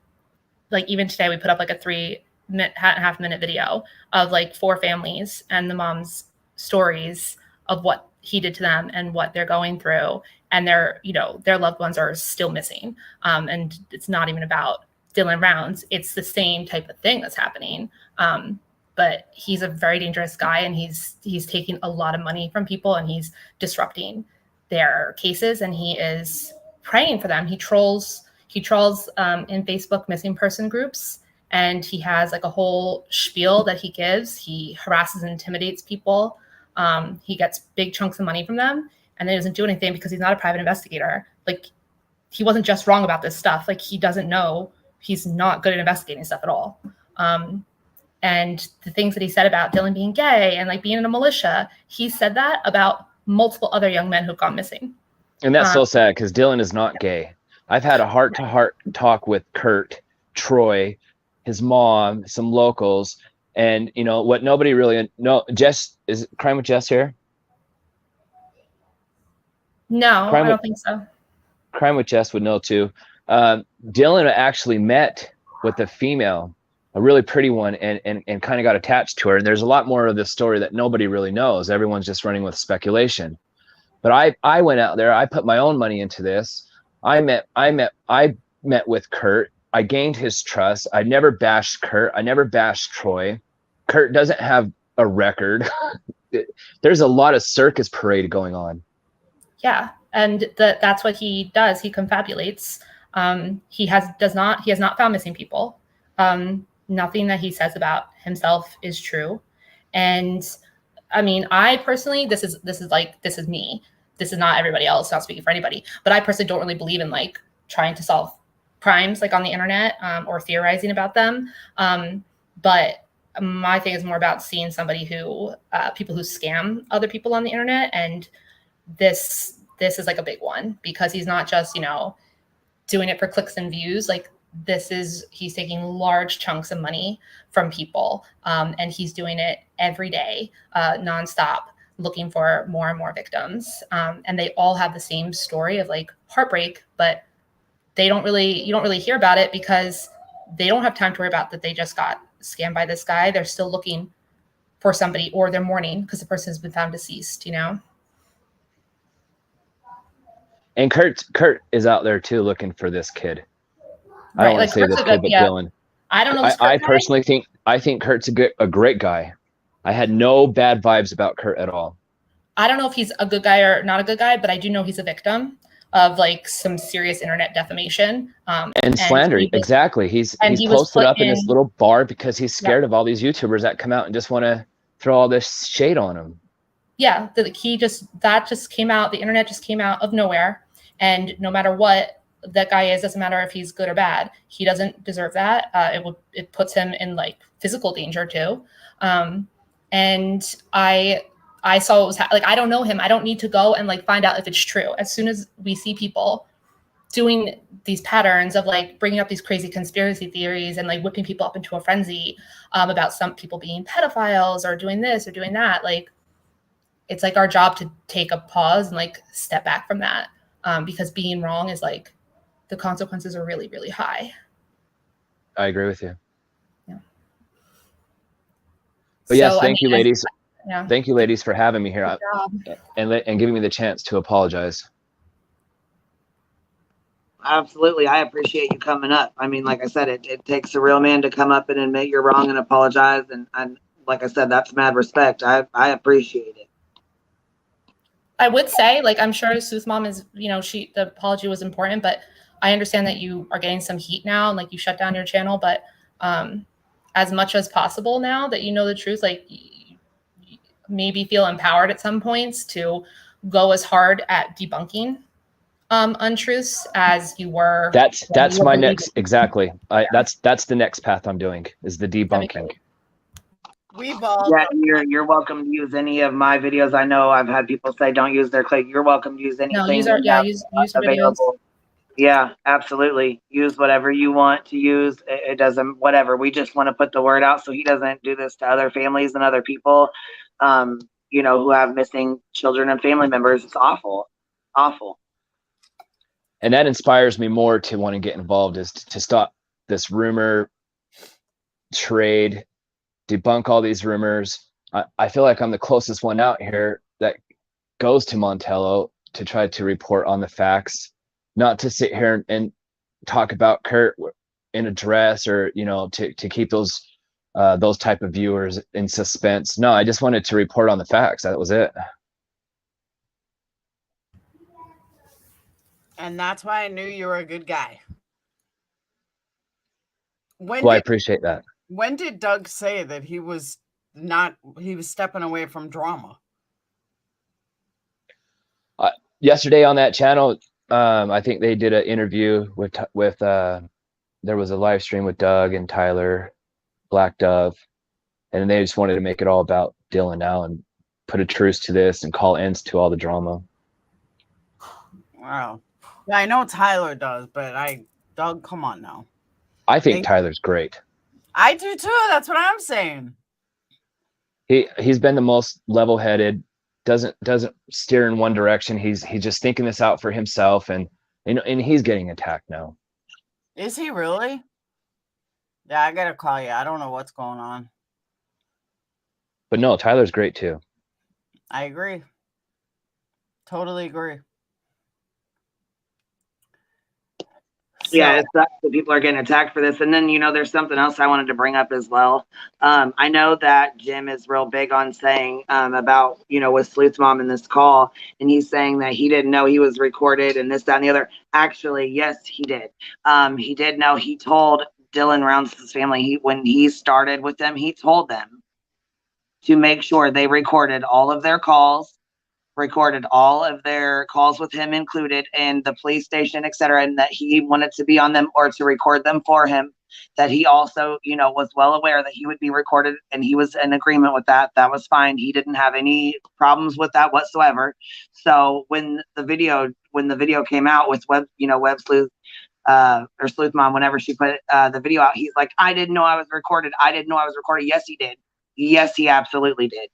even today we put up like a 3.5 minute video of like 4 families and the mom's stories of what he did to them and what they're going through, and their loved ones are still missing. And it's not even about Dylan Rounds. It's the same type of thing that's happening. But he's a very dangerous guy, and he's taking a lot of money from people, and he's disrupting their cases, and he is praying for them. He trolls in Facebook missing person groups, and he has like a whole spiel that he gives. He harasses and intimidates people. He gets big chunks of money from them, and then he doesn't do anything because he's not a private investigator. Like, he wasn't just wrong about this stuff. Like, he doesn't know. He's not good at investigating stuff at all. And the things that he said about Dylan being gay and like being in a militia, he said that about multiple other young men who've gone missing. And that's so sad because Dylan is not gay. I've had a heart-to-heart talk with Kurt, Troy, his mom, some locals, and what nobody really know. Jess, is Crime with Jess here? No, I don't think so. Crime with Jess would know too. Dylan actually met with a female, a really pretty one, and kind of got attached to her. And there's a lot more of this story that nobody really knows. Everyone's just running with speculation. But I went out there. I put my own money into this. I met with Kurt. I gained his trust. I never bashed Kurt. I never bashed Troy. Kurt doesn't have a record. There's a lot of circus parade going on. Yeah, and that's what he does. He confabulates. He has not found missing people. Nothing that he says about himself is true. And I mean, I personally, this is me. This is not everybody else. Not speaking for anybody, but I personally don't really believe in like trying to solve crimes like on the internet or theorizing about them. But my thing is more about seeing somebody who people who scam other people on the internet, and this is like a big one because he's not just, you know, doing it for clicks and views. Like he's taking large chunks of money from people, and he's doing it every day, nonstop, looking for more and more victims. And they all have the same story of like heartbreak, but you don't really hear about it because they don't have time to worry about that they just got scammed by this guy. They're still looking for somebody, or they're mourning because the person has been found deceased, you know? And Kurt is out there too, looking for this kid. I don't want to say this kid, but Dylan. I don't know. I personally think Kurt's a great guy. I had no bad vibes about Kurt at all. I don't know if he's a good guy or not a good guy, but I do know he's a victim of like some serious internet defamation and slander. Exactly. He's posted up in this little bar because he's scared of all these YouTubers that come out and just want to throw all this shade on him. Yeah, that just came out. The internet just came out of nowhere. And no matter what that guy is, doesn't matter if he's good or bad, he doesn't deserve that. It puts him in like physical danger too. And I saw what was like, I don't know him. I don't need to go and like find out if it's true. As soon as we see people doing these patterns of like bringing up these crazy conspiracy theories and like whipping people up into a frenzy about some people being pedophiles or doing this or doing that, like it's like our job to take a pause and like step back from that. Because being wrong is like the consequences are really, really high. I agree with you. Yeah. But yes, thank you, ladies. Yeah. Thank you, ladies, for having me here and giving me the chance to apologize. Absolutely. I appreciate you coming up. I mean, like I said, it takes a real man to come up and admit you're wrong and apologize. And like I said, that's mad respect. I appreciate it. I would say, like, I'm sure Sleuth Mom is, you know, the apology was important, but I understand that you are getting some heat now and like you shut down your channel, but as much as possible now that you know the truth, like maybe feel empowered at some points to go as hard at debunking untruths as you were. That's my next, exactly. That's the next path I'm doing, is the debunking. We've all you're welcome to use any of my videos. I know I've had people say don't use their click. You're welcome to use anything. No, use our available. Videos. Yeah, absolutely. Use whatever you want to use. It doesn't, whatever. We just want to put the word out so he doesn't do this to other families and other people, you know, who have missing children and family members. It's awful, awful. And that inspires me more to want to get involved, is to stop this rumor trade, debunk all these rumors. I feel like I'm the closest one out here that goes to Montello to try to report on the facts, not to sit here and talk about Kurt in a dress, or, you know, to keep those type of viewers in suspense. No, I just wanted to report on the facts. That was it. And that's why I knew you were a good guy. I appreciate that. When did Doug say that he was stepping away from drama? Yesterday on that channel, I think they did an interview with there was a live stream with Doug and Tyler, Black Dove, and they just wanted to make it all about Dylan now and put a truce to this and call ends to all the drama. Wow. Yeah, I know Tyler does, but Doug, come on now. I think Tyler's great. I do too. That's what I'm saying. He's been the most level-headed, doesn't steer in one direction. He's just thinking this out for himself, and he's getting attacked now. Is he really? Yeah, I gotta call you. I don't know what's going on. But no, Tyler's great too. I agree. Totally agree. Yeah, it's that people are getting attacked for this. And then, you know, there's something else I wanted to bring up as well. I know that Jim is real big on saying about, you know, with Sleuth Mom in this call, and he's saying that he didn't know he was recorded and this, that, and the other. Actually, yes, he did. He did know. He told Dylan Rounds' family, when he started with them, he told them to make sure they recorded all of their calls, recorded all of their calls with him included, and the police station, etc., and that he wanted to be on them or to record them for him. That he also, you know, was well aware that he would be recorded, and he was in agreement with that. That was fine. He didn't have any problems with that whatsoever. So when the video came out with Web Sleuth or Sleuth Mom, whenever she put the video out, he's like, I didn't know I was recorded. I didn't know I was recorded. Yes, he did. Yes, he absolutely did.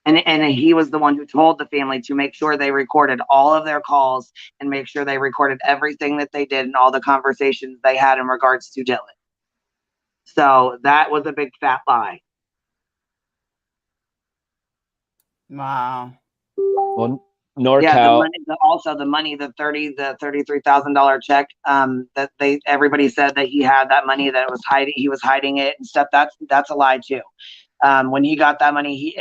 And he was the one who told the family to make sure they recorded all of their calls and make sure they recorded everything that they did and all the conversations they had in regards to Dylan. So that was a big fat lie. Wow. Well, NorCal. Yeah, the money, the $33,000 check. That everybody said that he had that money, that it was hiding. He was hiding it and stuff. That's a lie too. When he got that money,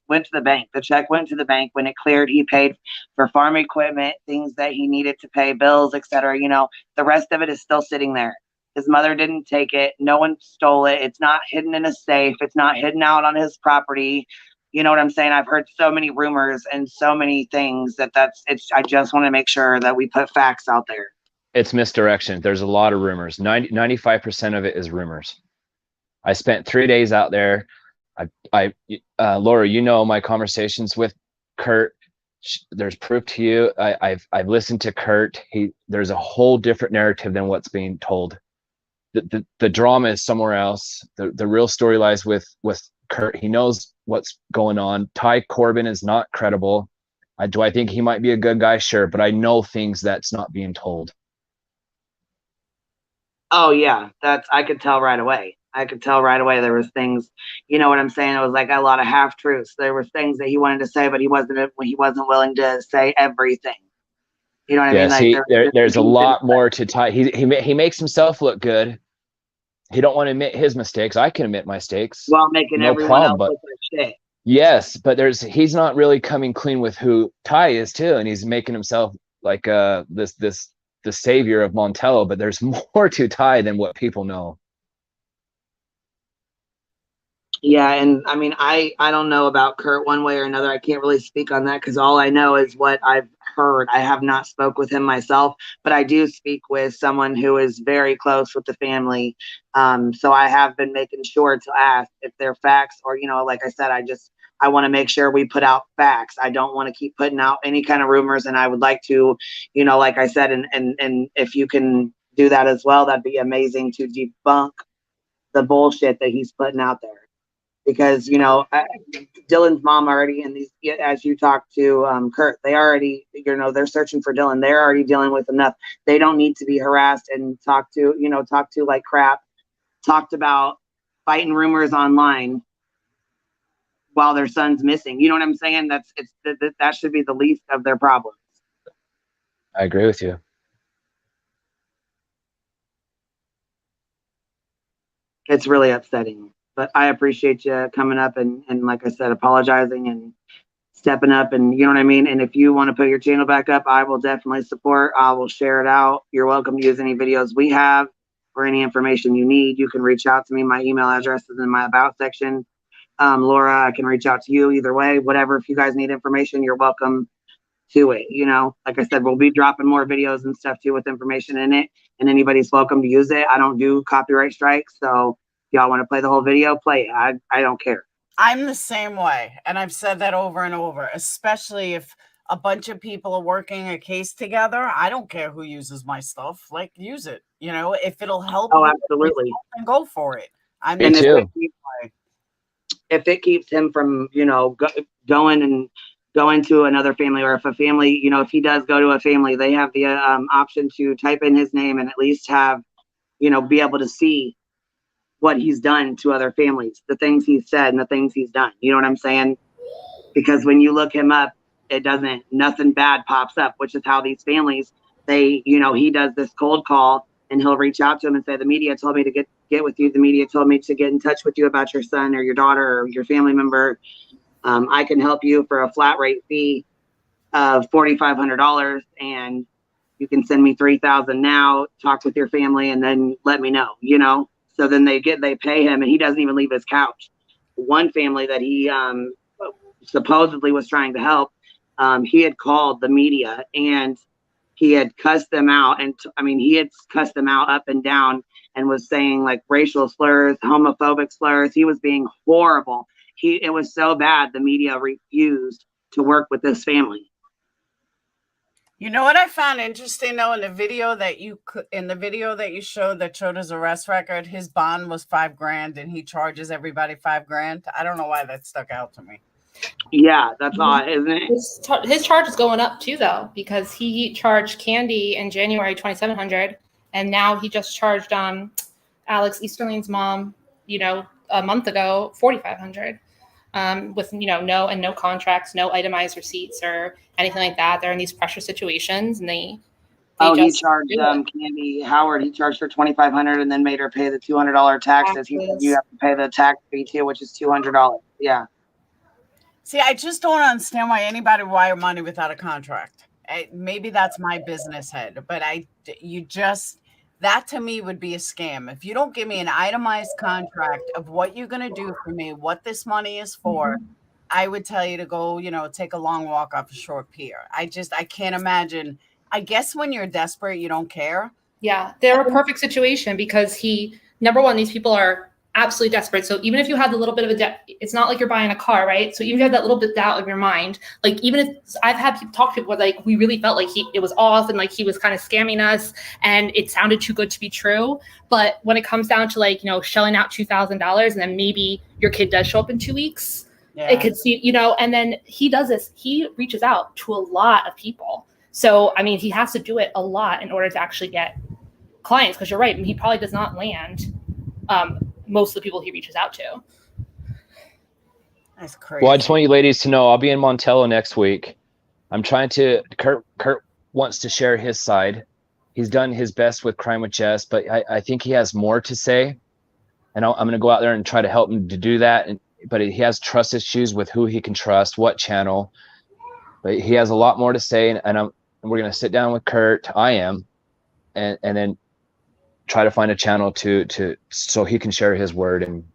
went to the bank. The check went to the bank. When it cleared, he paid for farm equipment, things that he needed to pay, bills, etc. You know, the rest of it is still sitting there. His mother didn't take it. No one stole it. It's not hidden in a safe. It's not hidden out on his property. You know what I'm saying? I've heard so many rumors and so many things I just want to make sure that we put facts out there. It's misdirection. There's a lot of rumors. 95% of it is rumors. I spent 3 days out there. Laura, you know my conversations with Kurt. There's proof to you. I've listened to Kurt. There's a whole different narrative than what's being told. The drama is somewhere else. The real story lies with Kurt. He knows what's going on. Ty Corbin is not credible. Do I think he might be a good guy? Sure, but I know things that's not being told. Oh yeah, I could tell right away. There was things, you know what I'm saying? It was like a lot of half truths. There were things that he wanted to say, but he wasn't willing to say everything. You know what I mean? Like there's a lot more to Ty. He makes himself look good. He don't want to admit his mistakes. I can admit my mistakes. While making everyone else look like shit. Yes, but he's not really coming clean with who Ty is too, and he's making himself like the savior of Montello. But there's more to Ty than what people know. Yeah, and I mean, I don't know about Kurt one way or another. I can't really speak on that because all I know is what I've heard. I have not spoke with him myself, but I do speak with someone who is very close with the family. So I have been making sure to ask if they're facts, or, you know, like I said, I want to make sure we put out facts. I don't want to keep putting out any kind of rumors, and I would like to, you know, like I said, and if you can do that as well, that'd be amazing, to debunk the bullshit that he's putting out there. Because, you know, Dylan's mom already, and these, as you talk to Kurt, they already, you know, they're searching for Dylan. They're already dealing with enough. They don't need to be harassed and talked to like crap, talked about, fighting rumors online while their son's missing. You know what I'm saying? That should be the least of their problems. I agree with you. It's really upsetting. But I appreciate you coming up and like I said, apologizing and stepping up, and you know what I mean? And if you want to put your channel back up, I will definitely support. I will share it out. You're welcome to use any videos we have or any information you need. You can reach out to me. My email address is in my about section. Laura, I can reach out to you either way. Whatever, if you guys need information, you're welcome to it. You know, like I said, we'll be dropping more videos and stuff too with information in it, and anybody's welcome to use it. I don't do copyright strikes, so y'all want to play the whole video, play it. I don't care. I'm the same way, and I've said that over and over, especially if a bunch of people are working a case together. I don't care who uses my stuff. Like, use it. You know, if it'll help. Oh, absolutely. Then go for it. I mean, too. If it keeps him from, you know, going to another family, or if a family, you know, if he does go to a family, they have the option to type in his name and at least have, you know, be able to see what he's done to other families, the things he's said and the things he's done. You know what I'm saying? Because when you look him up, it doesn't, nothing bad pops up, which is how these families, they, you know, he does this cold call and he'll reach out to them and say, the media told me to get with you. The media told me to get in touch with you about your son or your daughter or your family member. I can help you for a flat rate fee of $4,500, and you can send me $3,000 now, talk with your family, and then let me know, you know? So then they pay him, and he doesn't even leave his couch. One family that he supposedly was trying to help, he had called the media and he had cussed them out. And he had cussed them out up and down and was saying like racial slurs, homophobic slurs. He was being horrible. It was so bad, the media refused to work with this family. You know what I found interesting though, in the video that you showed that showed his arrest record, his bond was $5,000 and he charges everybody $5,000. I don't know why that stuck out to me. Yeah, that's odd, isn't it? His charge is going up too, though, because he charged Candy in January $2,700, and now he just charged Alex Easterling's mom, you know, a month ago $4,500. With no contracts, no itemized receipts or anything like that. They're in these pressure situations, and they he charged Candy Howard. He charged her $2,500 and then made her pay the $200 taxes. He said you have to pay the tax fee too, which is $200. Yeah. See, I just don't understand why anybody wire money without a contract. Maybe that's my business head, but that to me would be a scam. If you don't give me an itemized contract of what you're going to do for me, what this money is for, I would tell you to go, take a long walk off a short pier. I can't imagine. I guess when you're desperate, you don't care. Yeah, they're a perfect situation because number one, these people are absolutely desperate. So even if you had a little bit of a debt, it's not like you're buying a car, right? So even if you have that little bit of doubt in your mind, like even if I've had people talk to people where like we really felt like it was off and like he was kind of scamming us and it sounded too good to be true. But when it comes down to like, shelling out $2,000 and then maybe your kid does show up in 2 weeks, it could see, and then he does this, he reaches out to a lot of people. So, he has to do it a lot in order to actually get clients, because you're right. He probably does not land most of the people he reaches out to. That's crazy. Well, I just want you ladies to know I'll be in Montello next week. I'm trying to, Kurt wants to share his side. He's done his best with Crime with Jess, but I think he has more to say. And I'm going to go out there and try to help him to do that. But he has trust issues with who he can trust, what channel. But he has a lot more to say. And we're going to sit down with Kurt. I am. And then try to find a channel so he can share his word and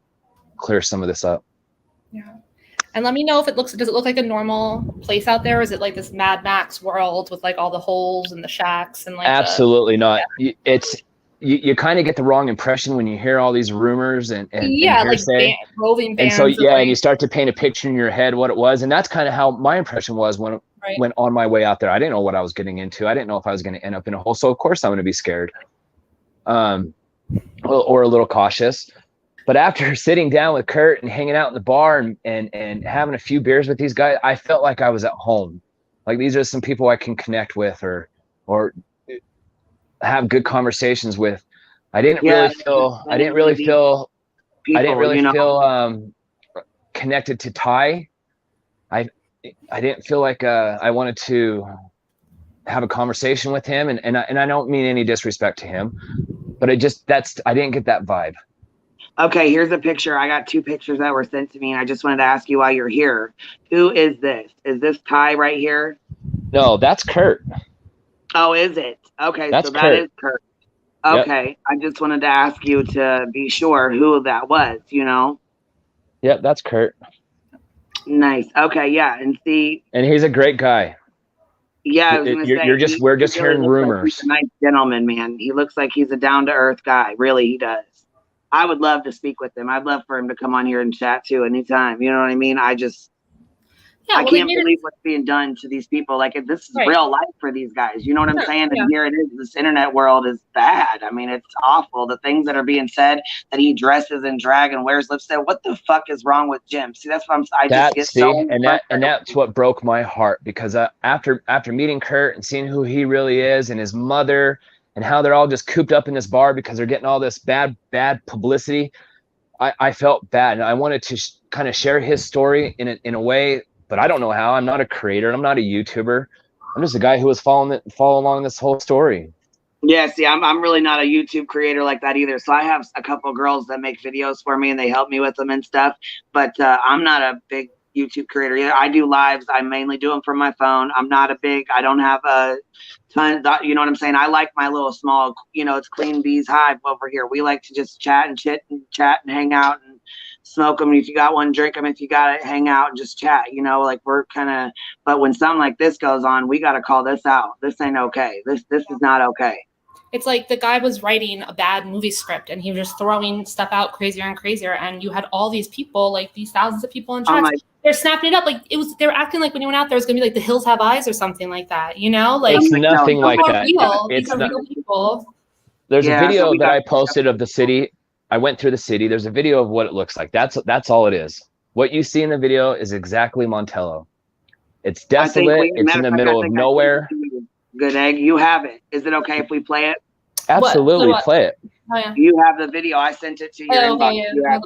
clear some of this up. Yeah. And let me know if does it look like a normal place out there? Or is it like this Mad Max world with like all the holes and the shacks and like absolutely not. Yeah. You kind of get the wrong impression when you hear all these rumors and hearsay. Roving bands. And so and you start to paint a picture in your head what it was. And that's kind of how my impression was when went on my way out there. I didn't know what I was getting into. I didn't know if I was going to end up in a hole. So of course I'm going to be scared. Or a little cautious. But after sitting down with Kurt and hanging out in the bar and having a few beers with these guys, I felt like I was at home. Like these are some people I can connect with or have good conversations with. I didn't really feel connected to Ty. I didn't feel like I wanted to have a conversation with him, and I don't mean any disrespect to him, but I didn't get that vibe. Okay, here's a picture. I got 2 pictures that were sent to me, and I just wanted to ask you while you're here. Who is this? Is this Ty right here? No, that's Kurt. Oh, is it? Okay, that's so that is Kurt. Okay, yep. I just wanted to ask you to be sure who that was, Yep, that's Kurt. Nice. Okay, yeah, and he's a great guy. Yeah, I was gonna say we're just hearing rumors. Like he's a nice gentleman, man. He looks like he's a down-to-earth guy. Really, he does. I would love to speak with him. I'd love for him to come on here and chat too anytime. You know what I mean? I can't believe what's being done to these people. Like, this is real life for these guys. You know what I'm saying? Yeah. And here it is. This internet world is bad. It's awful. The things that are being said, that he dresses in drag and wears lipstick. What the fuck is wrong with Jim? See, that's what that's what broke my heart, because after meeting Kurt and seeing who he really is and his mother and how they're all just cooped up in this bar because they're getting all this bad publicity, I felt bad, and I wanted to kind of share his story in a way, but I don't know how. I'm not a creator. I'm not a YouTuber. I'm just a guy who was following along this whole story. Yeah, see, I'm really not a YouTube creator like that either. So I have a couple girls that make videos for me and they help me with them and stuff. But I'm not a big YouTube creator either. I do lives. I mainly do them from my phone. I don't have a ton, you know what I'm saying? I like my little small, it's Clean Bees Hive over here. We like to just chat and hang out and smoke them. If you got one, drink them. If you got it, hang out and just chat, like we're kind of, but when something like this goes on, we got to call this out. This ain't okay. This is not okay. It's like the guy was writing a bad movie script and he was just throwing stuff out crazier and crazier. And you had all these people, like these thousands of people in chats. They're snapping it up. Like they were acting like when you went out there, it was going to be like The Hills Have Eyes or something like that, Like it's nothing like that. Real. It's These are real people. There's a video that I posted of the city. I went through the city. There's a video of what it looks like. That's all it is. What you see in the video is exactly Montello. It's desolate. It's in the middle of nowhere. Good egg. You have it. Is it okay if we play it? Absolutely, play it. Oh, yeah. You have the video. I sent it to your inbox. Okay, yeah.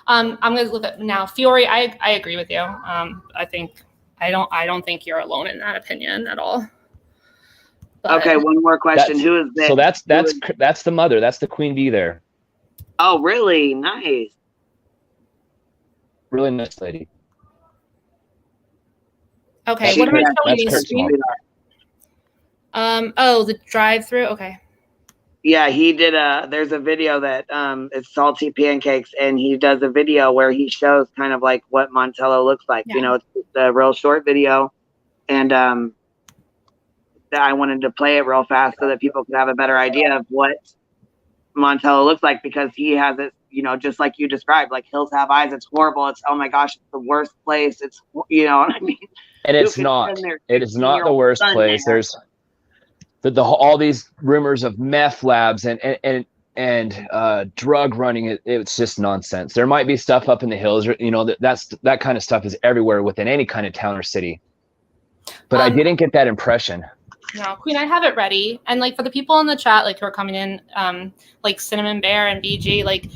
I'm going to look at now. Fiore, I agree with you. I don't think you're alone in that opinion at all. But, okay, one more question. Who is this? So that's the mother. That's the queen bee there. Oh, really? Nice. Really nice lady. Okay, what am I showing you? Screen? The drive-through. Okay. Yeah, he did there's a video that it's Salty Pancakes, and he does a video where he shows kind of like what Montello looks like. Yeah. It's just a real short video, and I wanted to play it real fast so that people could have a better idea of what Montello looks like, because he has it, just like you described, like Hills Have Eyes. It's horrible. It's, oh my gosh, it's the worst place. It's, what I mean? And it's not. It is not the worst place. There's all these rumors of meth labs and drug running. It's just nonsense. There might be stuff up in the hills, that kind of stuff is everywhere within any kind of town or city. But I didn't get that impression. No, Queen, I have it ready. And like for the people in the chat, like who are coming in, like Cinnamon Bear and BG, like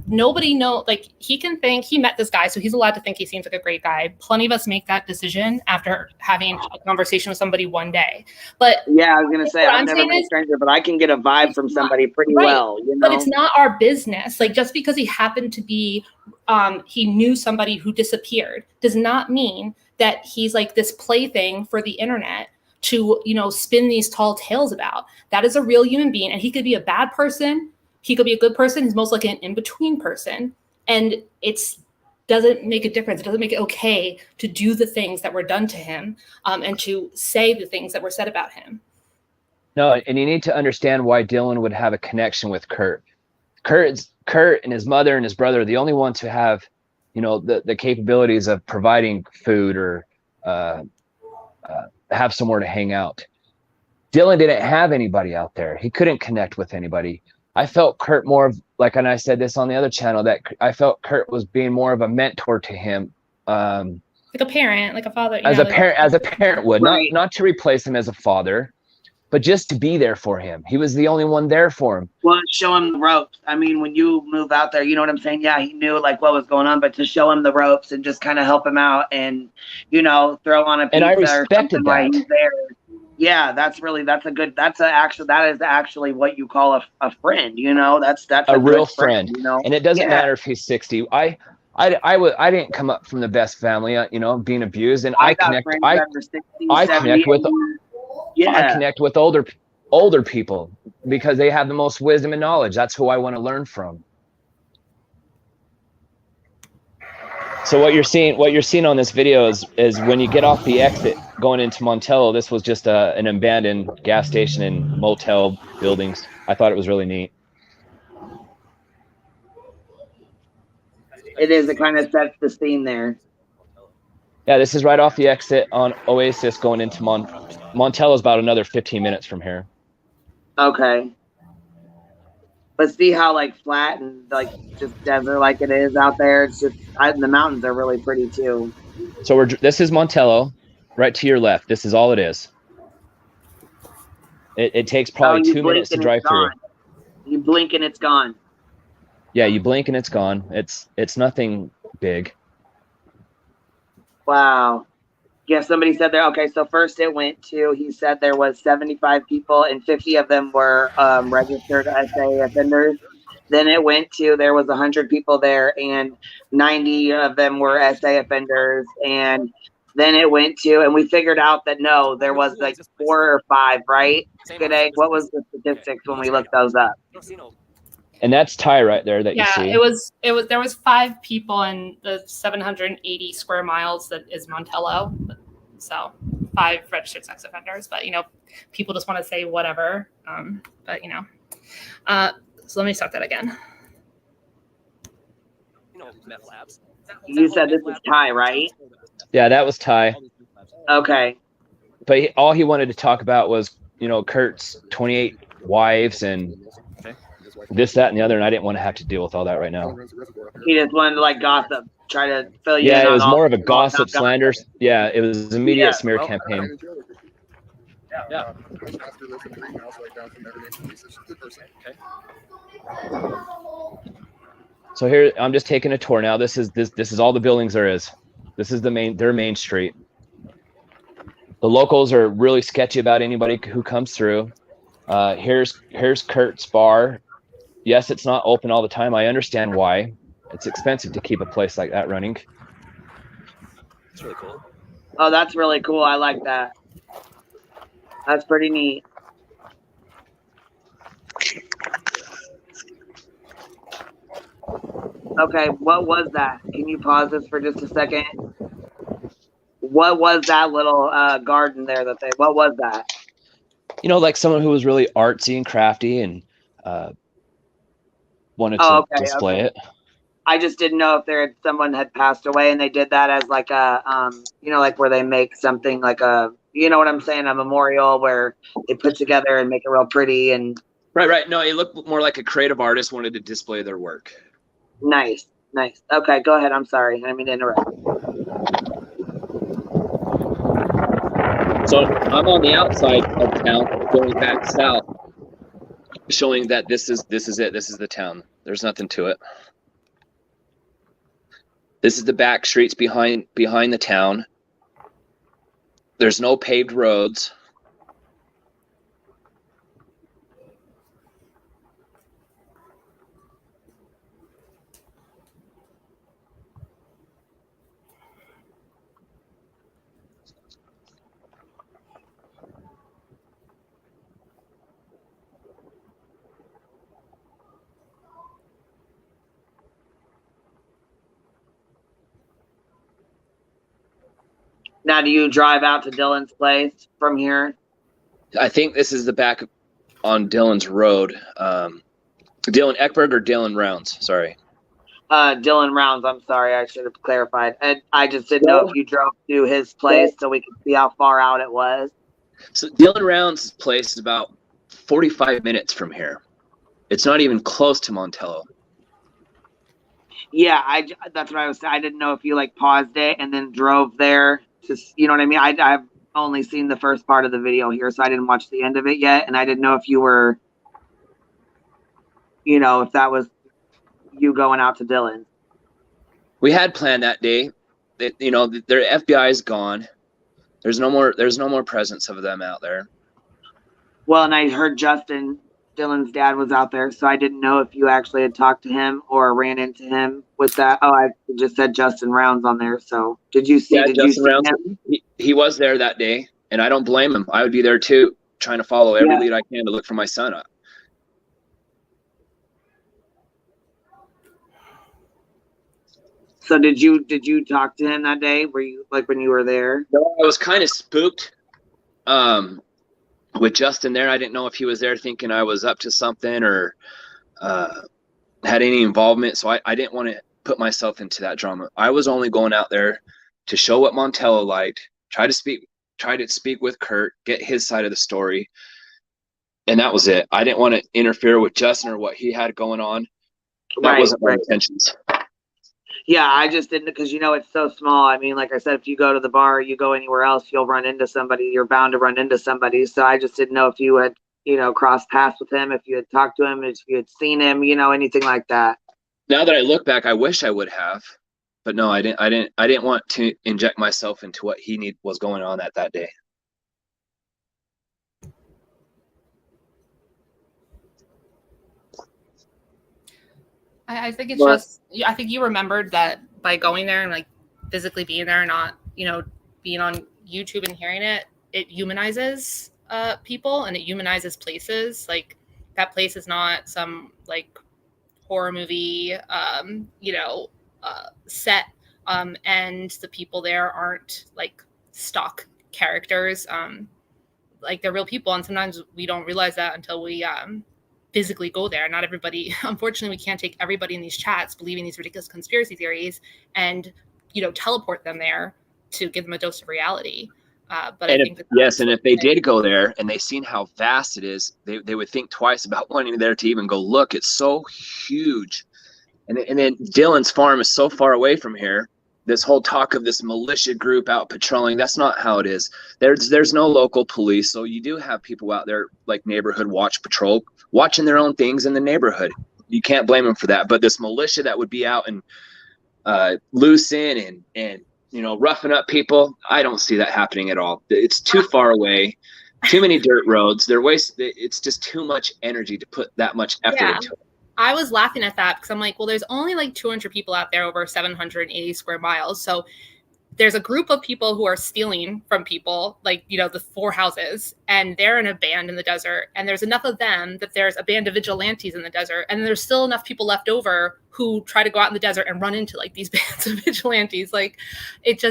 nobody know, like he can think he met this guy, so he's allowed to think he seems like a great guy. Plenty of us make that decision after having a conversation with somebody one day. But yeah, I was gonna say I've never been a stranger, but I can get a vibe from somebody pretty well. But it's not our business. Like just because he happened to be, he knew somebody who disappeared, does not mean that he's like this plaything for the internet to spin these tall tales about. That is a real human being, and he could be a bad person, he could be a good person, he's most likely an in-between person, and it's doesn't make a difference. It doesn't make it okay to do the things that were done to him, and to say the things that were said about him. No, and you need to understand why Dylan would have a connection with Kurt. Kurt and his mother and his brother are the only ones who have the capabilities of providing food or have somewhere to hang out. Dylan didn't have anybody out there. He couldn't connect with anybody. I felt Kurt more of, like, and I said this on the other channel, that I felt Kurt was being more of a mentor to him. Like a parent, like a father. As a parent would, right. not to replace him as a father, but just to be there for him. He was the only one there for him. Well, show him the ropes. I mean, when you move out there, you know what I'm saying? Yeah, he knew like what was going on, but to show him the ropes and just kind of help him out and, throw on a pizza. And I respected that. He's there. Yeah, that is actually what you call a friend, that's a real friend. And it doesn't matter if he's 60. I didn't come up from the best family, being abused, and I connect with older people because they have the most wisdom and knowledge. That's who I want to learn from. So what you're seeing on this video is when you get off the exit going into Montello, this was just an abandoned gas station and motel buildings. I thought it was really neat. It is. It kind of sets the scene there. Yeah, this is right off the exit on Oasis going into Montello is about another 15 minutes from here. Okay. But see how like flat and like just desert like it is out there. It's just the mountains are really pretty too. So this is Montello, right to your left. This is all it is. It takes probably 2 minutes to drive through. You blink and it's gone. Yeah, you blink and it's gone. It's nothing big. Wow. Yeah, somebody said there. Okay, so first it went to, he said there was 75 people and 50 of them were registered SA offenders. Then it went to, there was 100 people there and 90 of them were SA offenders. And then it went to, and we figured out that no, there was like 4 or 5, right? Good egg. What was the statistics when we looked those up? And that's Ty right there that you Yeah, see. there was 5 people in the 780 square miles that is Montello. So 5 registered sex offenders, but people just want to say whatever. But so let me start that again. Meth labs. You said this is Ty, right? Yeah, that was Ty. Okay. But all he wanted to talk about was, Kurt's 28 wives and this, that, and the other, and I didn't want to have to deal with all that right now. He just wanted to like gossip, try to fill you in Yeah, it on was all. more of a gossip slander. Yeah, it was a media smear well, campaign. Yeah. So here, I'm just taking a tour now. This is all the buildings there is. This is their main street. The locals are really sketchy about anybody who comes through. Here's Kurt's bar. Yes, it's not open all the time. I understand why. It's expensive to keep a place like that running. It's really cool. Oh, that's really cool. I like that. That's pretty neat. Okay, what was that? Can you pause this for just a second? What was that little garden there what was that? Like someone who was really artsy and crafty and wanted to display it. I just didn't know if someone had passed away and they did that as like a like where they make something like a, you know what I'm saying, a memorial where they put together and make it real pretty and right. No, it looked more like a creative artist wanted to display their work. Nice. Okay, go ahead. I'm sorry. I didn't mean to interrupt. So I'm on the outside of town, going back south, showing that this is it. This is the town. There's nothing to it. This is the back streets behind the town. There's no paved roads. Now, do you drive out to Dylan's place from here? I think this is the back on Dylan's road. Dylan Eckberg or Dylan Rounds? Sorry. Dylan Rounds. I'm sorry. I should have clarified. And I just didn't know if you drove to his place so we could see how far out it was. So Dylan Rounds' place is about 45 minutes from here. It's not even close to Montello. Yeah, that's what I was saying. I didn't know if you like paused it and then drove there. You know what I mean? I've only seen the first part of the video here, so I didn't watch the end of it yet. And I didn't know if you were, if that was you going out to Dylan. We had planned that day. Their FBI is gone. There's no more presence of them out there. Well, and I heard Justin, Dylan's dad, was out there, so I didn't know if you actually had talked to him or ran into him with that. Oh, I just said Justin Rounds on there. So did you see? Yeah, did Justin you see Rounds, him? He was there that day, and I don't blame him. I would be there too, trying to follow every lead I can to look for my son. So did you talk to him that day? Were you like when you were there? No, I was kind of spooked with Justin there. I didn't know if he was there thinking I was up to something or had any involvement. So I didn't want to put myself into that drama. I was only going out there to show what Montello liked, try to speak with Kurt, get his side of the story. And that was it. I didn't want to interfere with Justin or what he had going on. That wasn't my intentions. Yeah, I just didn't, because it's so small. I mean, like I said, if you go to the bar, you go anywhere else, you'll run into somebody. You're bound to run into somebody. So I just didn't know if you had, crossed paths with him, if you had talked to him, if you had seen him, anything like that. Now that I look back, I wish I would have, but no, I didn't want to inject myself into what he was going on at that day. I think it's just, I think you remembered that by going there and like physically being there and not, being on YouTube and hearing it, it humanizes people and it humanizes places. Like that place is not some like horror movie, set. And the people there aren't like stock characters. Like they're real people. And sometimes we don't realize that until we, physically go there. Not everybody, unfortunately, we can't take everybody in these chats believing these ridiculous conspiracy theories and, teleport them there to give them a dose of reality. But I think and if they did go there and they seen how vast it is, they would think twice about wanting there to even go look. It's so huge. And then Dylan's farm is so far away from here. This whole talk of this militia group out patrolling, that's not how it is. There's no local police. So you do have people out there like neighborhood watch patrol, watching their own things in the neighborhood. You can't blame them for that. But this militia that would be out and loose in and roughing up people, I don't see that happening at all. It's too far away, too many dirt roads. It's just too much energy to put that much effort into it. I was laughing at that because I'm like, well, there's only like 200 people out there over 780 square miles. So there's a group of people who are stealing from people, like, the 4 houses, and they're in a band in the desert. And there's enough of them that there's a band of vigilantes in the desert. And there's still enough people left over who try to go out in the desert and run into like these bands of vigilantes. Like it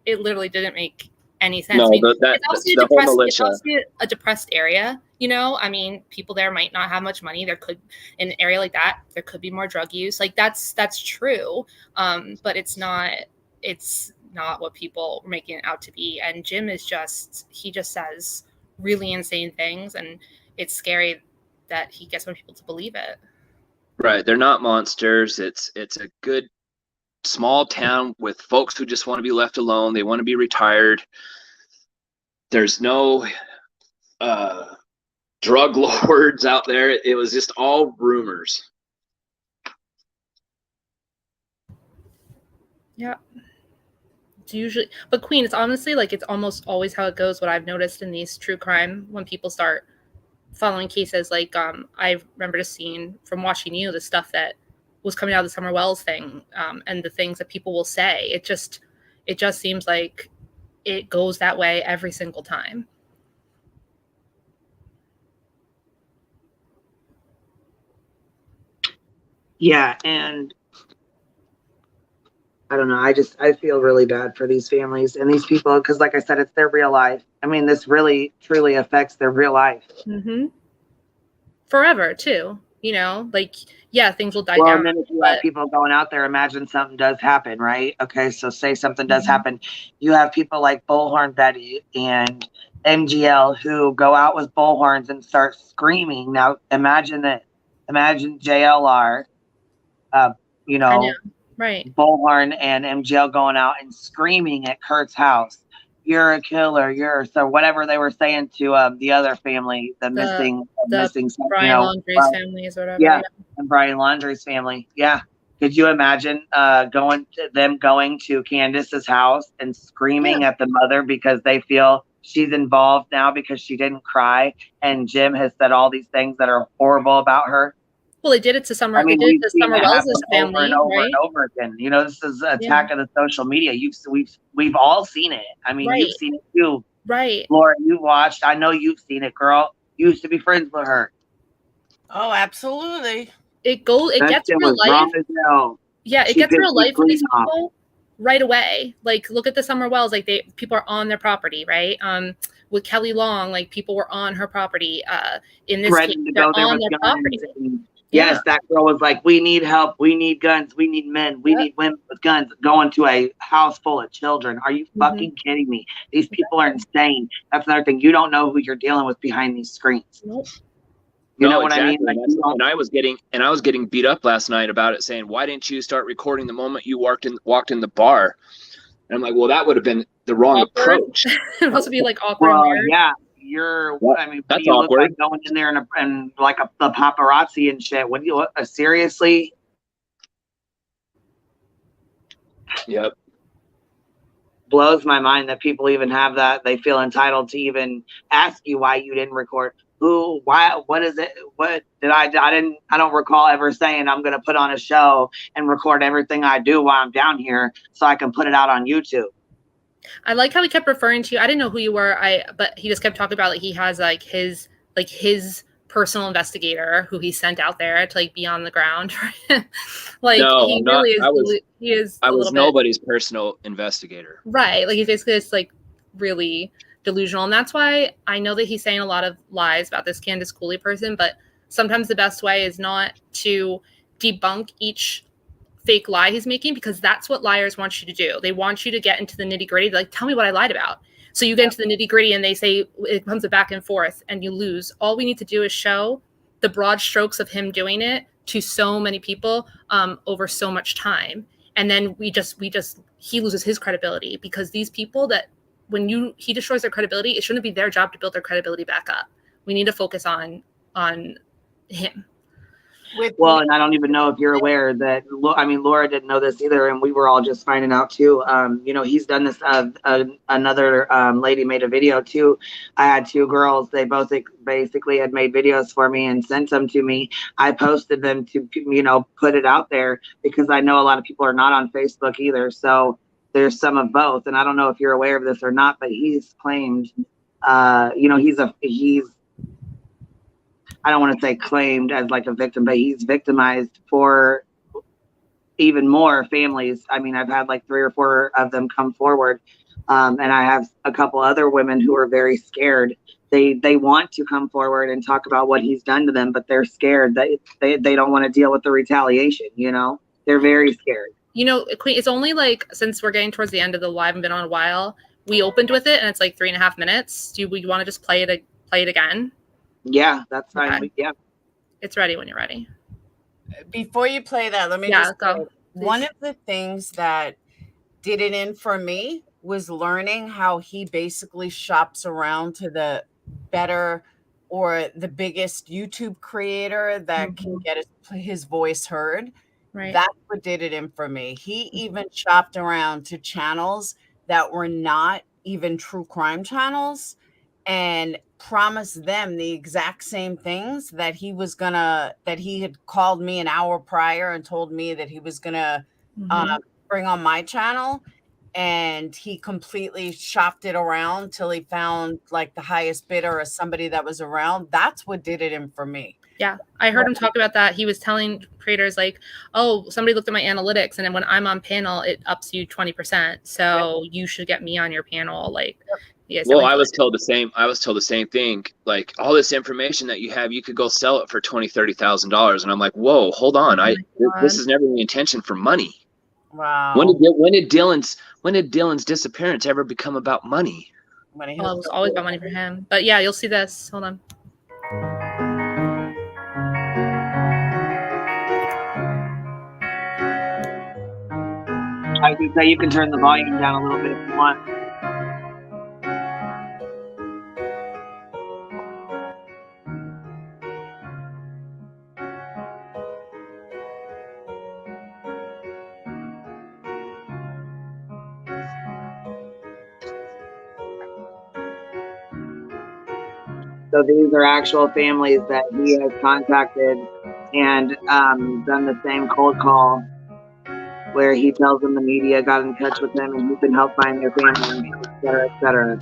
literally didn't make any sense. No, it's also a depressed area. I mean, people there might not have much money. There could, in an area like that, there could be more drug use. Like that's true. But it's not what people are making it out to be. And Jim he just says really insane things, and it's scary that he gets more people to believe it. Right. They're not monsters. It's a good small town with folks who just want to be left alone. They want to be retired. There's no drug lords out there. It was just all rumors. Yeah. It's usually, but Queen, it's honestly like it's almost always how it goes. What I've noticed in these true crime, when people start following cases, like I remember just seeing from watching you the stuff that was coming out of the Summer Wells thing, and the things that people will say. It just seems like it goes that way every single time. Yeah, and I don't know. I feel really bad for these families and these people because, like I said, it's their real life. I mean, this really, truly affects their real life. Mm-hmm. Forever, too. Like, yeah, things will die down. And then if you have people going out there, imagine something does happen, right? Okay, so say something does happen. You have people like Bullhorn Betty and MGL who go out with bullhorns and start screaming. Now, imagine that. Imagine JLR, I know. Right. Bullhorn and MGL going out and screaming at Kurt's house, "You're a killer! So whatever they were saying to the other family, the missing Brian Laundrie's families, or whatever. Yeah, and Brian Laundrie's family. Yeah, could you imagine going to Candace's house and screaming at the mother because they feel she's involved now because she didn't cry and Jim has said all these things that are horrible about her? Well, they did it to Summer. I mean, they did it to Summer Wells' family, over and over right? and over again. This is an attack of the social media. We've all seen it. I mean, you've seen it too, right? Laura, you watched. I know you've seen it, girl. You used to be friends with her. Oh, absolutely. It gets real life. Yeah, it gets real life for these people right away. Like, look at the Summer Wells. Like, people are on their property, right? With Kelly Long, like people were on her property. In this case, they're on their property. Yes, that girl was like, "We need help. We need guns. We need men. We need women with guns." Going to a house full of children. Are you fucking kidding me? These people are insane. That's another thing. You don't know who you're dealing with behind these screens. Nope. You know what I mean? Like, and I was getting beat up last night about it, saying, "Why didn't you start recording the moment you walked in the bar?" And I'm like, "Well, that would have been the wrong approach." It must be like awkward. Well, yeah. That's awkward. Look like going in there and like a paparazzi and shit. Seriously? Yep. Blows my mind that people even have that. They feel entitled to even ask you why you didn't record. Who, why, what is it? What did I don't recall ever saying I'm going to put on a show and record everything I do while I'm down here so I can put it out on YouTube. I like how he kept referring to you. I didn't know who you were. But he just kept talking about like he has like his personal investigator who he sent out there to like be on the ground. Like No, he I'm not. really is. He is. I a was little bit nobody's personal investigator. right. Like he's basically just like really delusional, and that's why I know that he's saying a lot of lies about this Candace Cooley person. But sometimes the best way is not to debunk each fake lie he's making, because that's what liars want you to do. They want you to get into the nitty gritty. Like, tell me what I lied about. So you get into the nitty gritty and they say it comes a back and forth and you lose. All we need to do is show the broad strokes of him doing it to so many people over so much time. And then he loses his credibility, because these people that he destroys their credibility, it shouldn't be their job to build their credibility back up. We need to focus on him. Well, and I don't even know if you're aware that, I mean, Laura didn't know this either, and we were all just finding out too. You know, he's done this. Another lady made a video too. I had two girls. They both basically had made videos for me and sent them to me. I posted them to, you know, put it out there, because I know a lot of people are not on Facebook either. So there's some of both. And I don't know if you're aware of this or not, but he's claimed, you know, he's I don't want to say claimed as like a victim, but he's victimized for even more families. I mean, I've had like 3 or 4 of them come forward. And I have a couple other women who are very scared. They want to come forward and talk about what he's done to them, but they're scared. They don't want to deal with the retaliation, you know? They're very scared. You know, Queen, it's only like, since we're getting towards the end of the live and been on a while, we opened with it and it's like 3.5 minutes. Do we want to just play it again? Yeah, that's fine. Okay. Yeah. It's ready when you're ready. Before you play that, let me just go. say, one of the things that did it in for me was learning how he basically shops around to the better or the biggest YouTube creator that can get his voice heard. Right. That's what did it in for me. He even shopped around to channels that were not even true crime channels and promised them the exact same things that he had called me an hour prior and told me that he was gonna bring on my channel. And he completely shopped it around till he found like the highest bidder or somebody that was around. That's what did it in for me. Yeah, I heard him talk about that. He was telling creators like, oh, somebody looked at my analytics, and then when I'm on panel, it ups you 20%. So you should get me on your panel. Like, well, I was told the same thing. Like, all this information that you have, you could go sell it for $20,000-$30,000. And I'm like, whoa, hold on. This is never the intention for money. Wow. When did Dylan's disappearance ever become about money? Well, it was always about money for him. But yeah, you'll see this. Hold on. I can say you can turn the volume down a little bit if you want. So these are actual families that he has contacted and done the same cold call where he tells them the media got in touch with him and he can help find their family, et cetera, et cetera.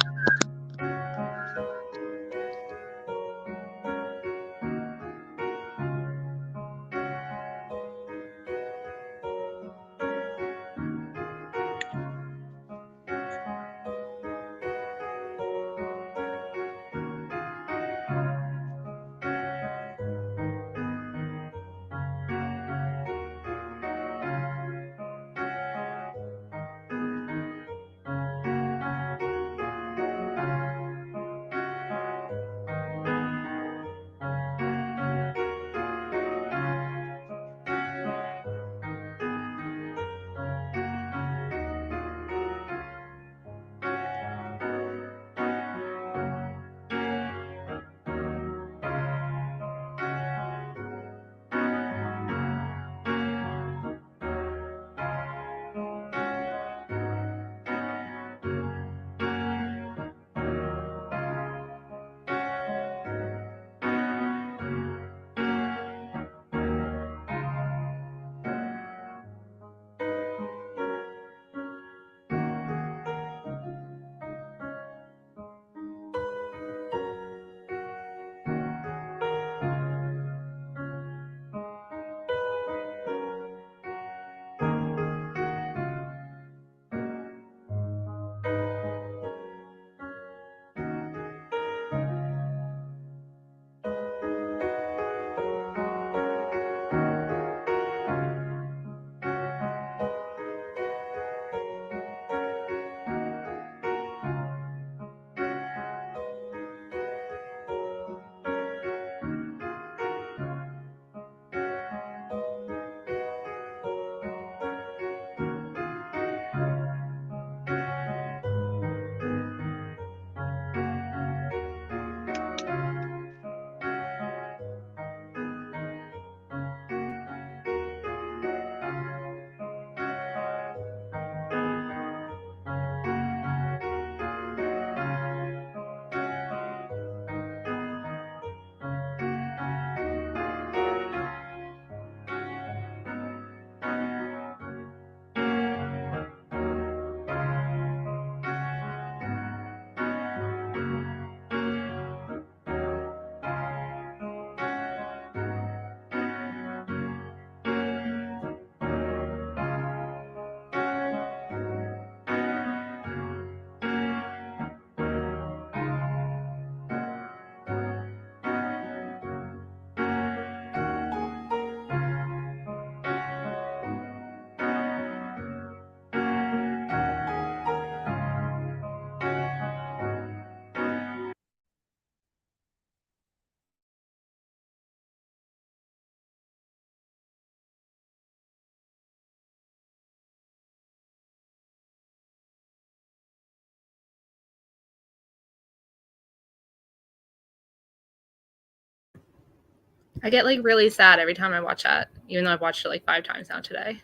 I get like really sad every time I watch that, even though I've watched it like 5 times now today.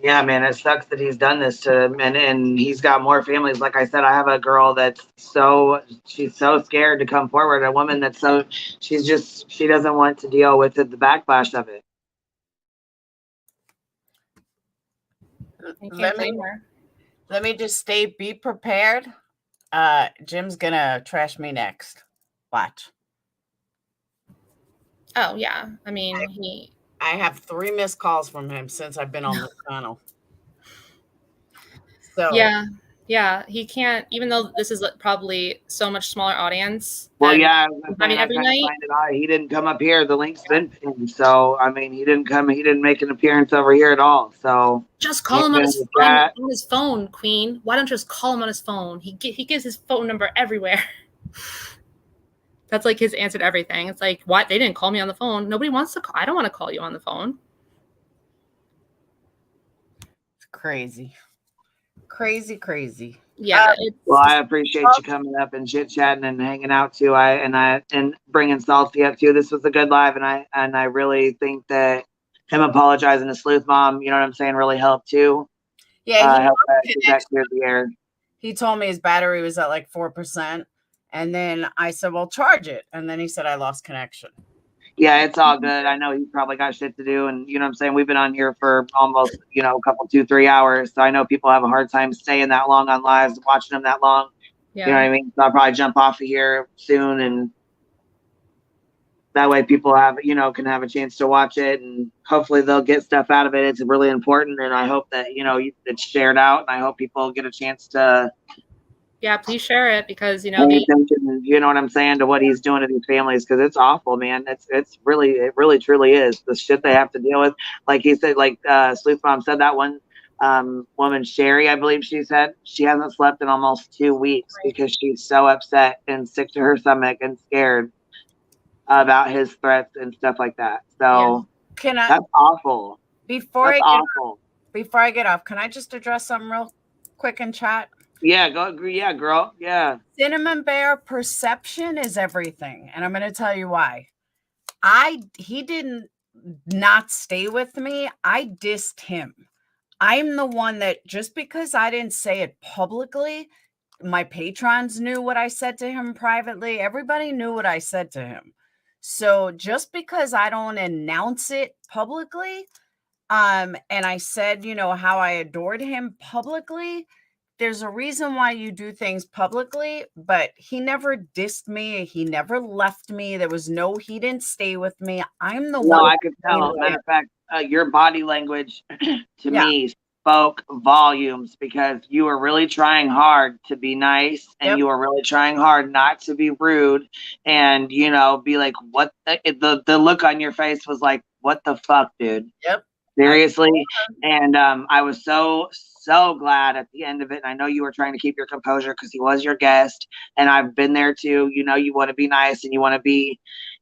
Yeah, man, it sucks that he's done this to him, and he's got more families. Like I said, I have a girl that's she's so scared to come forward. A woman that's she doesn't want to deal with the backlash of it. Let me just be prepared. Jim's gonna trash me next. Watch. Oh yeah, I mean I have 3 missed calls from him since I've been on the channel. So yeah, he can't. Even though this is probably so much smaller audience. Well, yeah, I mean, every night find it odd. He didn't come up here. The link's been pinned, so I mean, he didn't make an appearance over here at all. So just call him on his phone, Queen. Why don't you just call him on his phone? He gives his phone number everywhere. That's like his answer to everything. It's like, what? They didn't call me on the phone. Nobody wants to call. I don't want to call you on the phone. It's crazy. Crazy. Yeah. Well, I appreciate you coming up and chit chatting and hanging out too. And bringing Salty up too. This was a good live, and I really think that him apologizing to Sleuth Mom, you know what I'm saying, really helped too. Yeah, helped that clear the air. He told me his battery was at like 4%, and then I said, "Well, charge it," and then he said I lost connection. Yeah, it's all good. I know he's probably got shit to do, and you know what I'm saying. We've been on here for almost a couple 2-3 hours, so I know people have a hard time staying that long on lives, watching them that long. Yeah. You know what I mean? So I'll probably jump off of here soon, and that way people can have a chance to watch it, and hopefully they'll get stuff out of it. It's really important, and I hope that it's shared out, and I hope people get a chance to. Yeah, please share it because pay attention, you know what I'm saying, to what he's doing to these families, because it's awful, man. It really truly is the shit they have to deal with. Like he said, like Sleuth Mom said, that one woman, Sherry, I believe she said, she hasn't slept in almost 2 weeks because she's so upset and sick to her stomach and scared about his threats and stuff like that. So that's awful. Before I get off, can I just address something real quick in chat? Yeah, yeah, girl. Yeah. Cinnamon Bear, perception is everything. And I'm going to tell you why. He didn't not stay with me. I dissed him. I'm the one that, just because I didn't say it publicly, my patrons knew what I said to him privately. Everybody knew what I said to him. So just because I don't announce it publicly, and I said, how I adored him publicly, there's a reason why you do things publicly, but he never dissed me. He never left me. He didn't stay with me. I'm the one. No, I could tell. Matter of fact, your body language to me spoke volumes, because you were really trying hard to be nice, and you were really trying hard not to be rude, and be like, what the look on your face was like, what the fuck, dude? Yep. Seriously. And I was so glad at the end of it. And I know you were trying to keep your composure because he was your guest, and I've been there too. You want to be nice, and you want to be,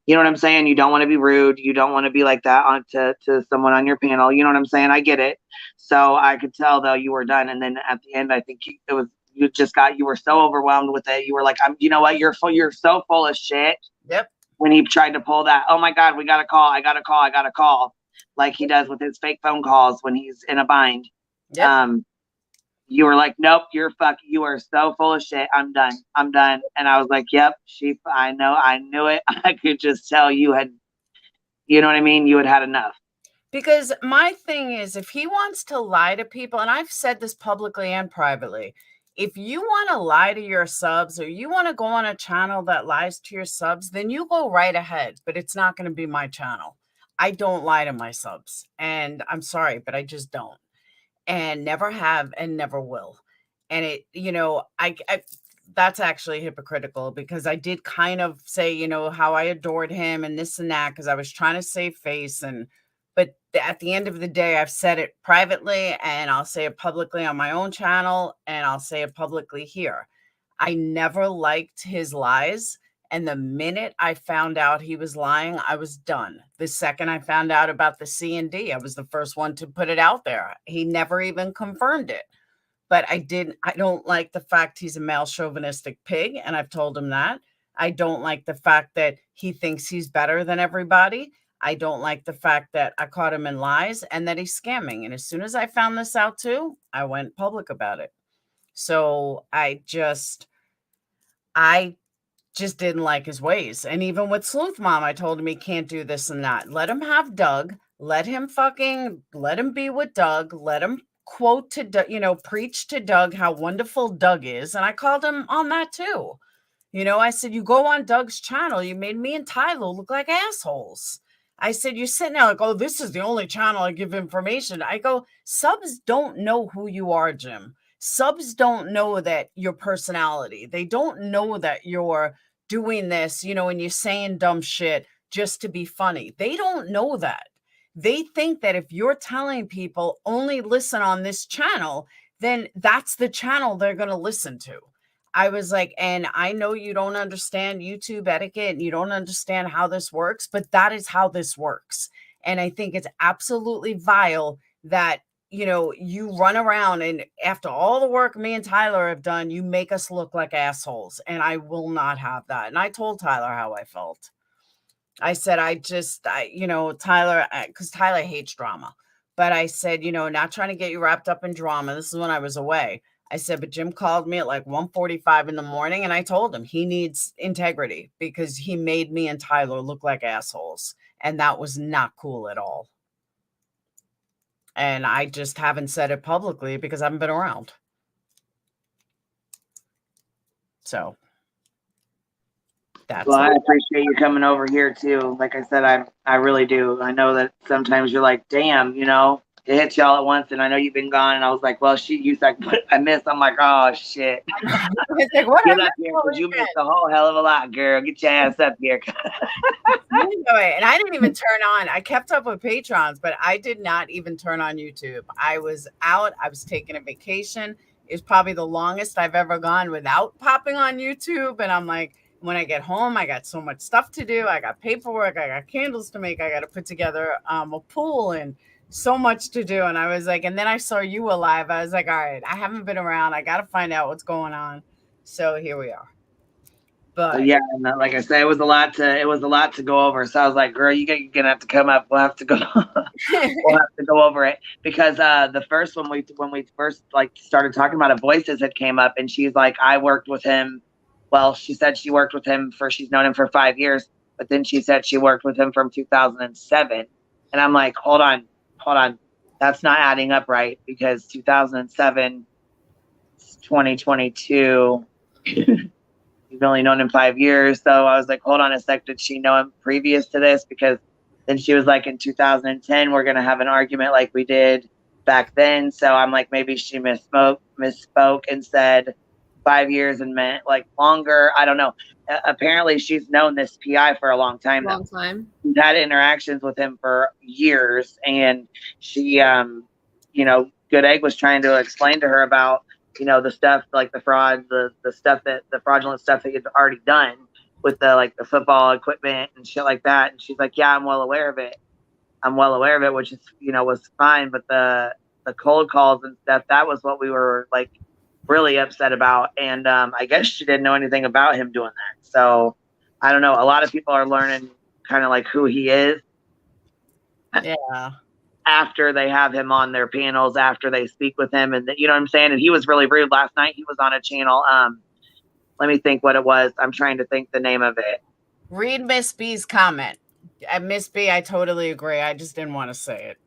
you know what I'm saying? You don't want to be rude. You don't want to be like that to someone on your panel. You know what I'm saying? I get it. So I could tell though you were done. And then at the end, I think you were so overwhelmed with it. You were like, you know what? You're so full of shit. Yep. When he tried to pull that, oh my God, we got a call. I got a call. Like he does with his fake phone calls when he's in a bind. Yep. You were like, nope, you are so full of shit. I'm done. And I was like, yep, I knew it. I could just tell you had, you know what I mean? You had enough. Because my thing is, if he wants to lie to people, and I've said this publicly and privately, if you want to lie to your subs, or you want to go on a channel that lies to your subs, then you go right ahead, but it's not going to be my channel. I don't lie to my subs, and I'm sorry, but I just don't, and never have, and never will. And that's actually hypocritical, because I did kind of say, how I adored him and this and that, because I was trying to save face. But at the end of the day, I've said it privately, and I'll say it publicly on my own channel, and I'll say it publicly here. I never liked his lies. And the minute I found out he was lying, I was done. The second I found out about the C&D, I was the first one to put it out there. He never even confirmed it. But I don't like the fact he's a male chauvinistic pig, and I've told him that. I don't like the fact that he thinks he's better than everybody. I don't like the fact that I caught him in lies and that he's scamming. And as soon as I found this out too, I went public about it. So I just didn't like his ways. And even with Sleuth Mom, I told him he can't do this and that. Let him have Doug. Let him be with Doug. Let him quote to Doug, preach to Doug how wonderful Doug is. And I called him on that too. I said, you go on Doug's channel, you made me and Tyler look like assholes. I said, you're sitting there like, oh, this is the only channel I give information. I go, subs don't know who you are, Jim. Subs don't know that your personality. They don't know that you're doing this, and you're saying dumb shit just to be funny. They don't know that. They think that if you're telling people only listen on this channel, then that's the channel they're going to listen to. I was like, and I know you don't understand YouTube etiquette and you don't understand how this works, but that is how this works. And I think it's absolutely vile that, you run around and after all the work me and Tyler have done, you make us look like assholes. And I will not have that. And I told Tyler how I felt. I said, Tyler, because Tyler hates drama. But I said, not trying to get you wrapped up in drama. This is when I was away. I said, but Jim called me at like 1:45 in the morning and I told him he needs integrity because he made me and Tyler look like assholes. And that was not cool at all. And I just haven't said it publicly because I haven't been around. So that's well, I appreciate you coming over here too. Like I said, I really do. I know that sometimes you're like, damn, it hits y'all at once, and I know you've been gone. And I was like, well, you like, I missed. I'm like, oh shit. Get up here because you missed a whole hell of a lot, girl. Get your ass up here. And I didn't even turn on. I kept up with patrons, but I did not even turn on YouTube. I was out. I was taking a vacation. It was probably the longest I've ever gone without popping on YouTube. And I'm like, when I get home, I got so much stuff to do. I got paperwork. I got candles to make. I got to put together a pool and so much to do. And I was like, and then I saw you alive. I was like, all right, I haven't been around. I got to find out what's going on. So here we are. But yeah, and like I said, it was a lot to go over. So I was like, girl, you're gonna have to come up. We'll have to go. We'll have to go over it because the first when we first started talking about it, Voices had came up, and she's like, I worked with him. Well, she said she worked with him she's known him for 5 years, but then she said she worked with him from 2007, and I'm like, hold on, that's not adding up right because 2007, 2022. You've only known him 5 years. So I was like, hold on a sec. Did she know him previous to this? Because then she was like, in 2010, we're going to have an argument like we did back then. So I'm like, maybe she misspoke and said 5 years and meant like longer. I don't know. Apparently she's known this PI for a long time. She's had interactions with him for years. And she, Good Egg was trying to explain to her about, the stuff like the fraud, the fraudulent stuff that you'd already done with the football equipment and shit like that. And she's like, yeah, I'm well aware of it, which is, was fine. But the cold calls and stuff, that was what we were like really upset about. And I guess she didn't know anything about him doing that. So I don't know. A lot of people are learning kind of like who he is. Yeah. After they have him on their panels, after they speak with him, and you know what I'm saying? And he was really rude last night. He was on a channel. Let me think what it was. I'm trying to think the name of it. Read Miss B's comment. Miss B, I totally agree. I just didn't want to say it.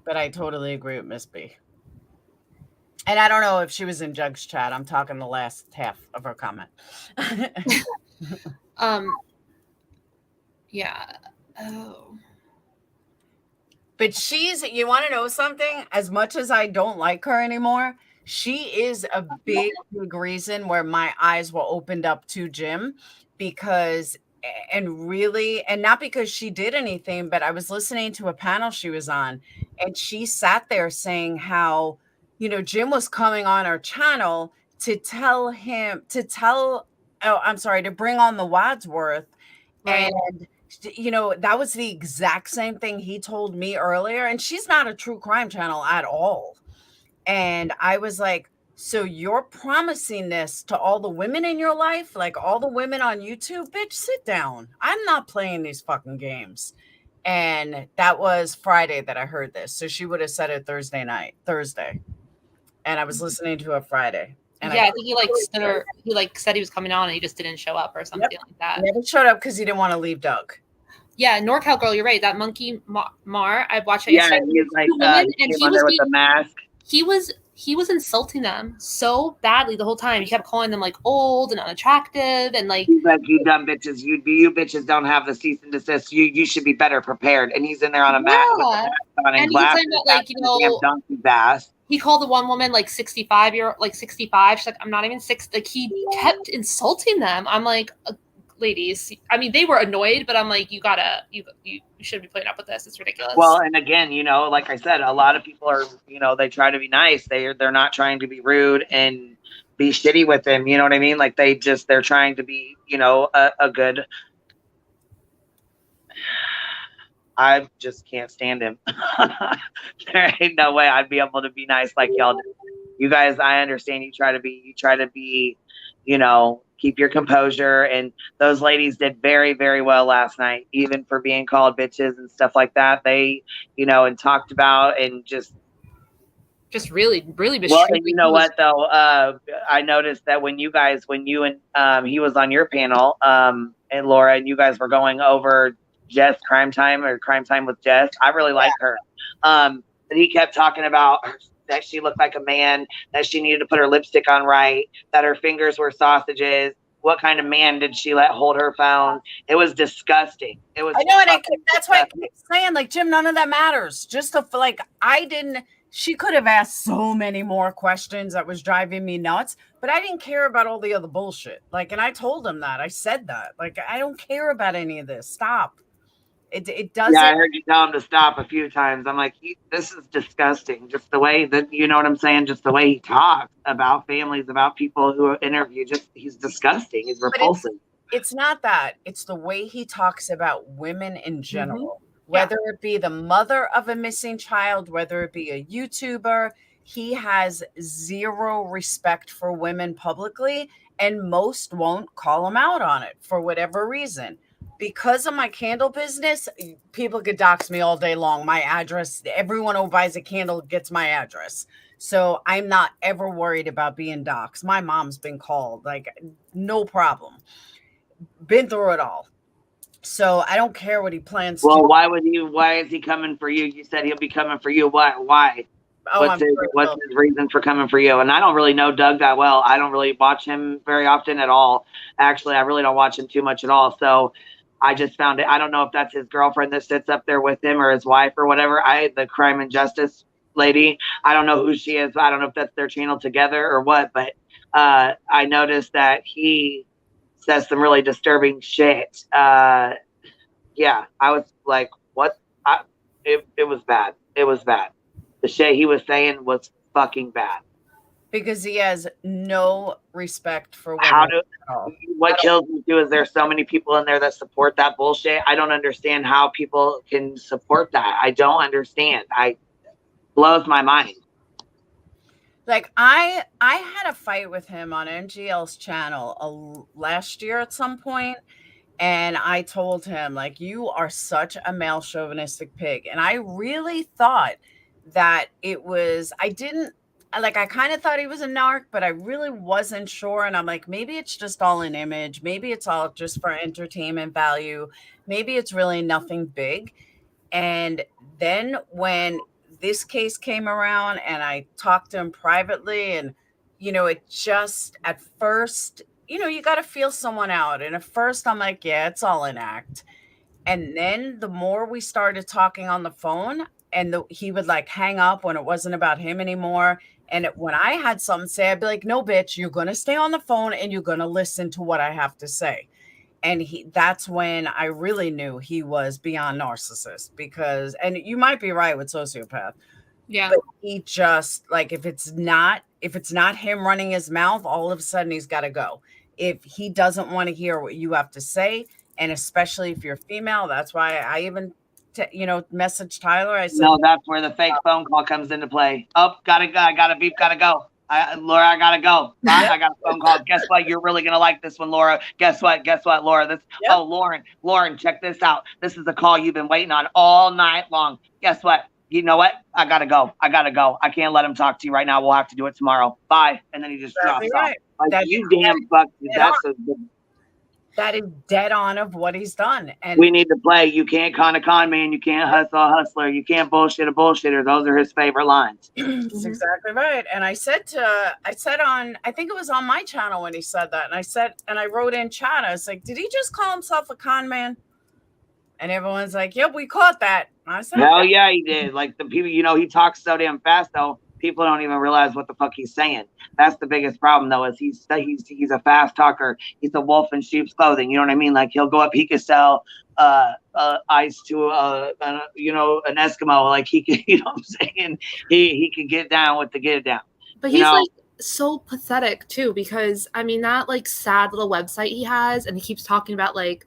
But I totally agree with Miss B. And I don't know if she was in Jug's chat. I'm talking the last half of her comment. Yeah. Oh. But you want to know something? As much as I don't like her anymore, she is a big reason where my eyes were opened up to Jim and not because she did anything, but I was listening to a panel she was on and she sat there saying how, Jim was coming on our channel to bring on the Wadsworth. Right. And that was the exact same thing he told me earlier. And she's not a true crime channel at all. And I was like, So you're promising this to all the women in your life, like all the women on YouTube? Bitch, sit down. I'm not playing these fucking games. And that was Friday that I heard this. So she would have said it Thursday. And I was listening to it Friday. And yeah, I think he like stood or he like said he was coming on and he just didn't show up or something like that. Never showed up because he didn't want to leave Doug. Yeah, NorCal girl, you're right. That monkey Mar, I watched it. Yeah, and he's like, and came he on was there with the mask. He was insulting them so badly the whole time. He kept calling them like old and unattractive and like he's like, you dumb bitches, you bitches don't have the cease and desist. You should be better prepared. And he's in there on a mat with a mask on and glasses. About, like, you know, donkey's ass. He called the one woman like 65. She's like, I'm not even 6. Like he kept insulting them. I'm like, ladies. I mean, they were annoyed, but I'm like, you shouldn't be putting up with this. It's ridiculous. Well, and again, you know, like I said, a lot of people are, you know, they try to be nice. They're not trying to be rude and be shitty with them. You know what I mean? Like they're trying to be, you know, a good. I just can't stand him. There ain't no way I'd be able to be nice like y'all do. You guys, I understand you try to be, you know, keep your composure. And those ladies did very, very well last night, even for being called bitches and stuff like that. They, you know, and talked about and just really well, and you know what though? I noticed that when you and he was on your panel, and Laura, and you guys were going over Jess Crime Time with Jess. I really like her. But he kept talking about that she looked like a man, that she needed to put her lipstick on right, that her fingers were sausages. What kind of man did she let hold her phone? It was disgusting. It was. I know, and that's why I keep saying, like, Jim, none of that matters. Just to, like, she could have asked so many more questions that was driving me nuts, but I didn't care about all the other bullshit. Like, and I told him that. I said that. Like, I don't care about any of this. Stop. It doesn't. Yeah, I heard you tell him to stop a few times. I'm like, this is disgusting. Just the way that, you know what I'm saying? Just the way he talks about families, about people who interview. He's disgusting. He's repulsive. It's not that. It's the way he talks about women in general. Whether it be the mother of a missing child, whether it be a YouTuber, he has zero respect for women publicly, and most won't call him out on it for whatever reason. Because of my candle business, people could dox me all day long. My address, everyone who buys a candle gets my address. So I'm not ever worried about being doxxed. My mom's been called, like, no problem. Been through it all. So I don't care what he plans to do. Why is he coming for you? You said he'll be coming for you. Why? What's his reason for coming for you? And I don't really know Doug that well. I don't really watch him very often at all. Actually, I really don't watch him too much at all. So I just found it. I don't know if that's his girlfriend that sits up there with him or his wife or whatever. The crime and justice lady. I don't know who she is. I don't know if that's their channel together or what, but I noticed that he says some really disturbing shit. Yeah, I was like, what? It was bad. It was bad. The shit he was saying was fucking bad. Because he has no respect for women. What kills me too is there's so many people in there that support that bullshit. I don't understand how people can support that. I don't understand. Blows my mind. Like I had a fight with him on NGL's channel last year at some point, and I told him, like, you are such a male chauvinistic pig. And I really thought that it was, I kind of thought he was a narc, but I really wasn't sure. And I'm like, maybe it's just all an image. Maybe it's all just for entertainment value. Maybe it's really nothing big. And then when this case came around and I talked to him privately, and, you know, it just at first, you know, you got to feel someone out. And at first I'm like, yeah, it's all an act. And then the more we started talking on the phone, and he would like hang up when it wasn't about him anymore. And when I had something to say, I'd be like, no, bitch, you're going to stay on the phone and you're going to listen to what I have to say. And that's when I really knew he was beyond narcissist, because, and you might be right with sociopath. Yeah. But he just, like, if it's not him running his mouth, all of a sudden he's got to go. If he doesn't want to hear what you have to say, and especially if you're female, that's why I even message Tyler. I said, no, that's where the fake phone call comes into play. Oh, gotta beep, gotta go. Laura, I gotta go. Bye. I got a phone call. Guess what? You're really gonna like this one, Laura. Guess what? Laura? Oh, Lauren, check this out. This is a call you've been waiting on all night long. Guess what? You know what? I gotta go. I can't let him talk to you right now. We'll have to do it tomorrow. Bye. And then he just drops off. Like, you damn fuck. That is dead on of what he's done. And we need to play. You can't con a con man. You can't hustle a hustler. You can't bullshit a bullshitter. Those are his favorite lines. That's exactly right. And I said on, I think it was on my channel when he said that. And I wrote in chat, I was like, did he just call himself a con man? And everyone's like, yep, we caught that. And I said, hell yeah, he did. Like, the people, he talks so damn fast though. People don't even realize what the fuck he's saying. That's the biggest problem, though, is he's a fast talker. He's a wolf in sheep's clothing. You know what I mean? Like, he'll go up, he could sell ice to an Eskimo. Like, he could, you know what I'm saying? He could get down with the get down. But he's like so pathetic too, because I mean that like sad little website he has, and he keeps talking about like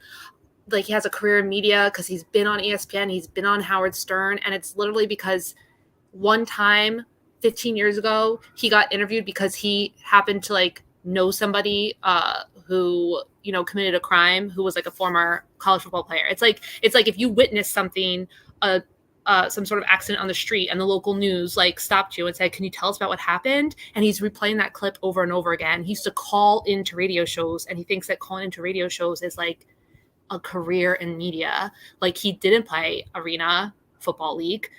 he has a career in media because he's been on ESPN, he's been on Howard Stern, and it's literally because one time 15 years ago, he got interviewed because he happened to like know somebody who, committed a crime, who was like a former college football player. It's like if you witness something, some sort of accident on the street, and the local news like stopped you and said, "Can you tell us about what happened?" And he's replaying that clip over and over again. He used to call into radio shows, and he thinks that calling into radio shows is like a career in media. Like, he didn't play Arena Football League.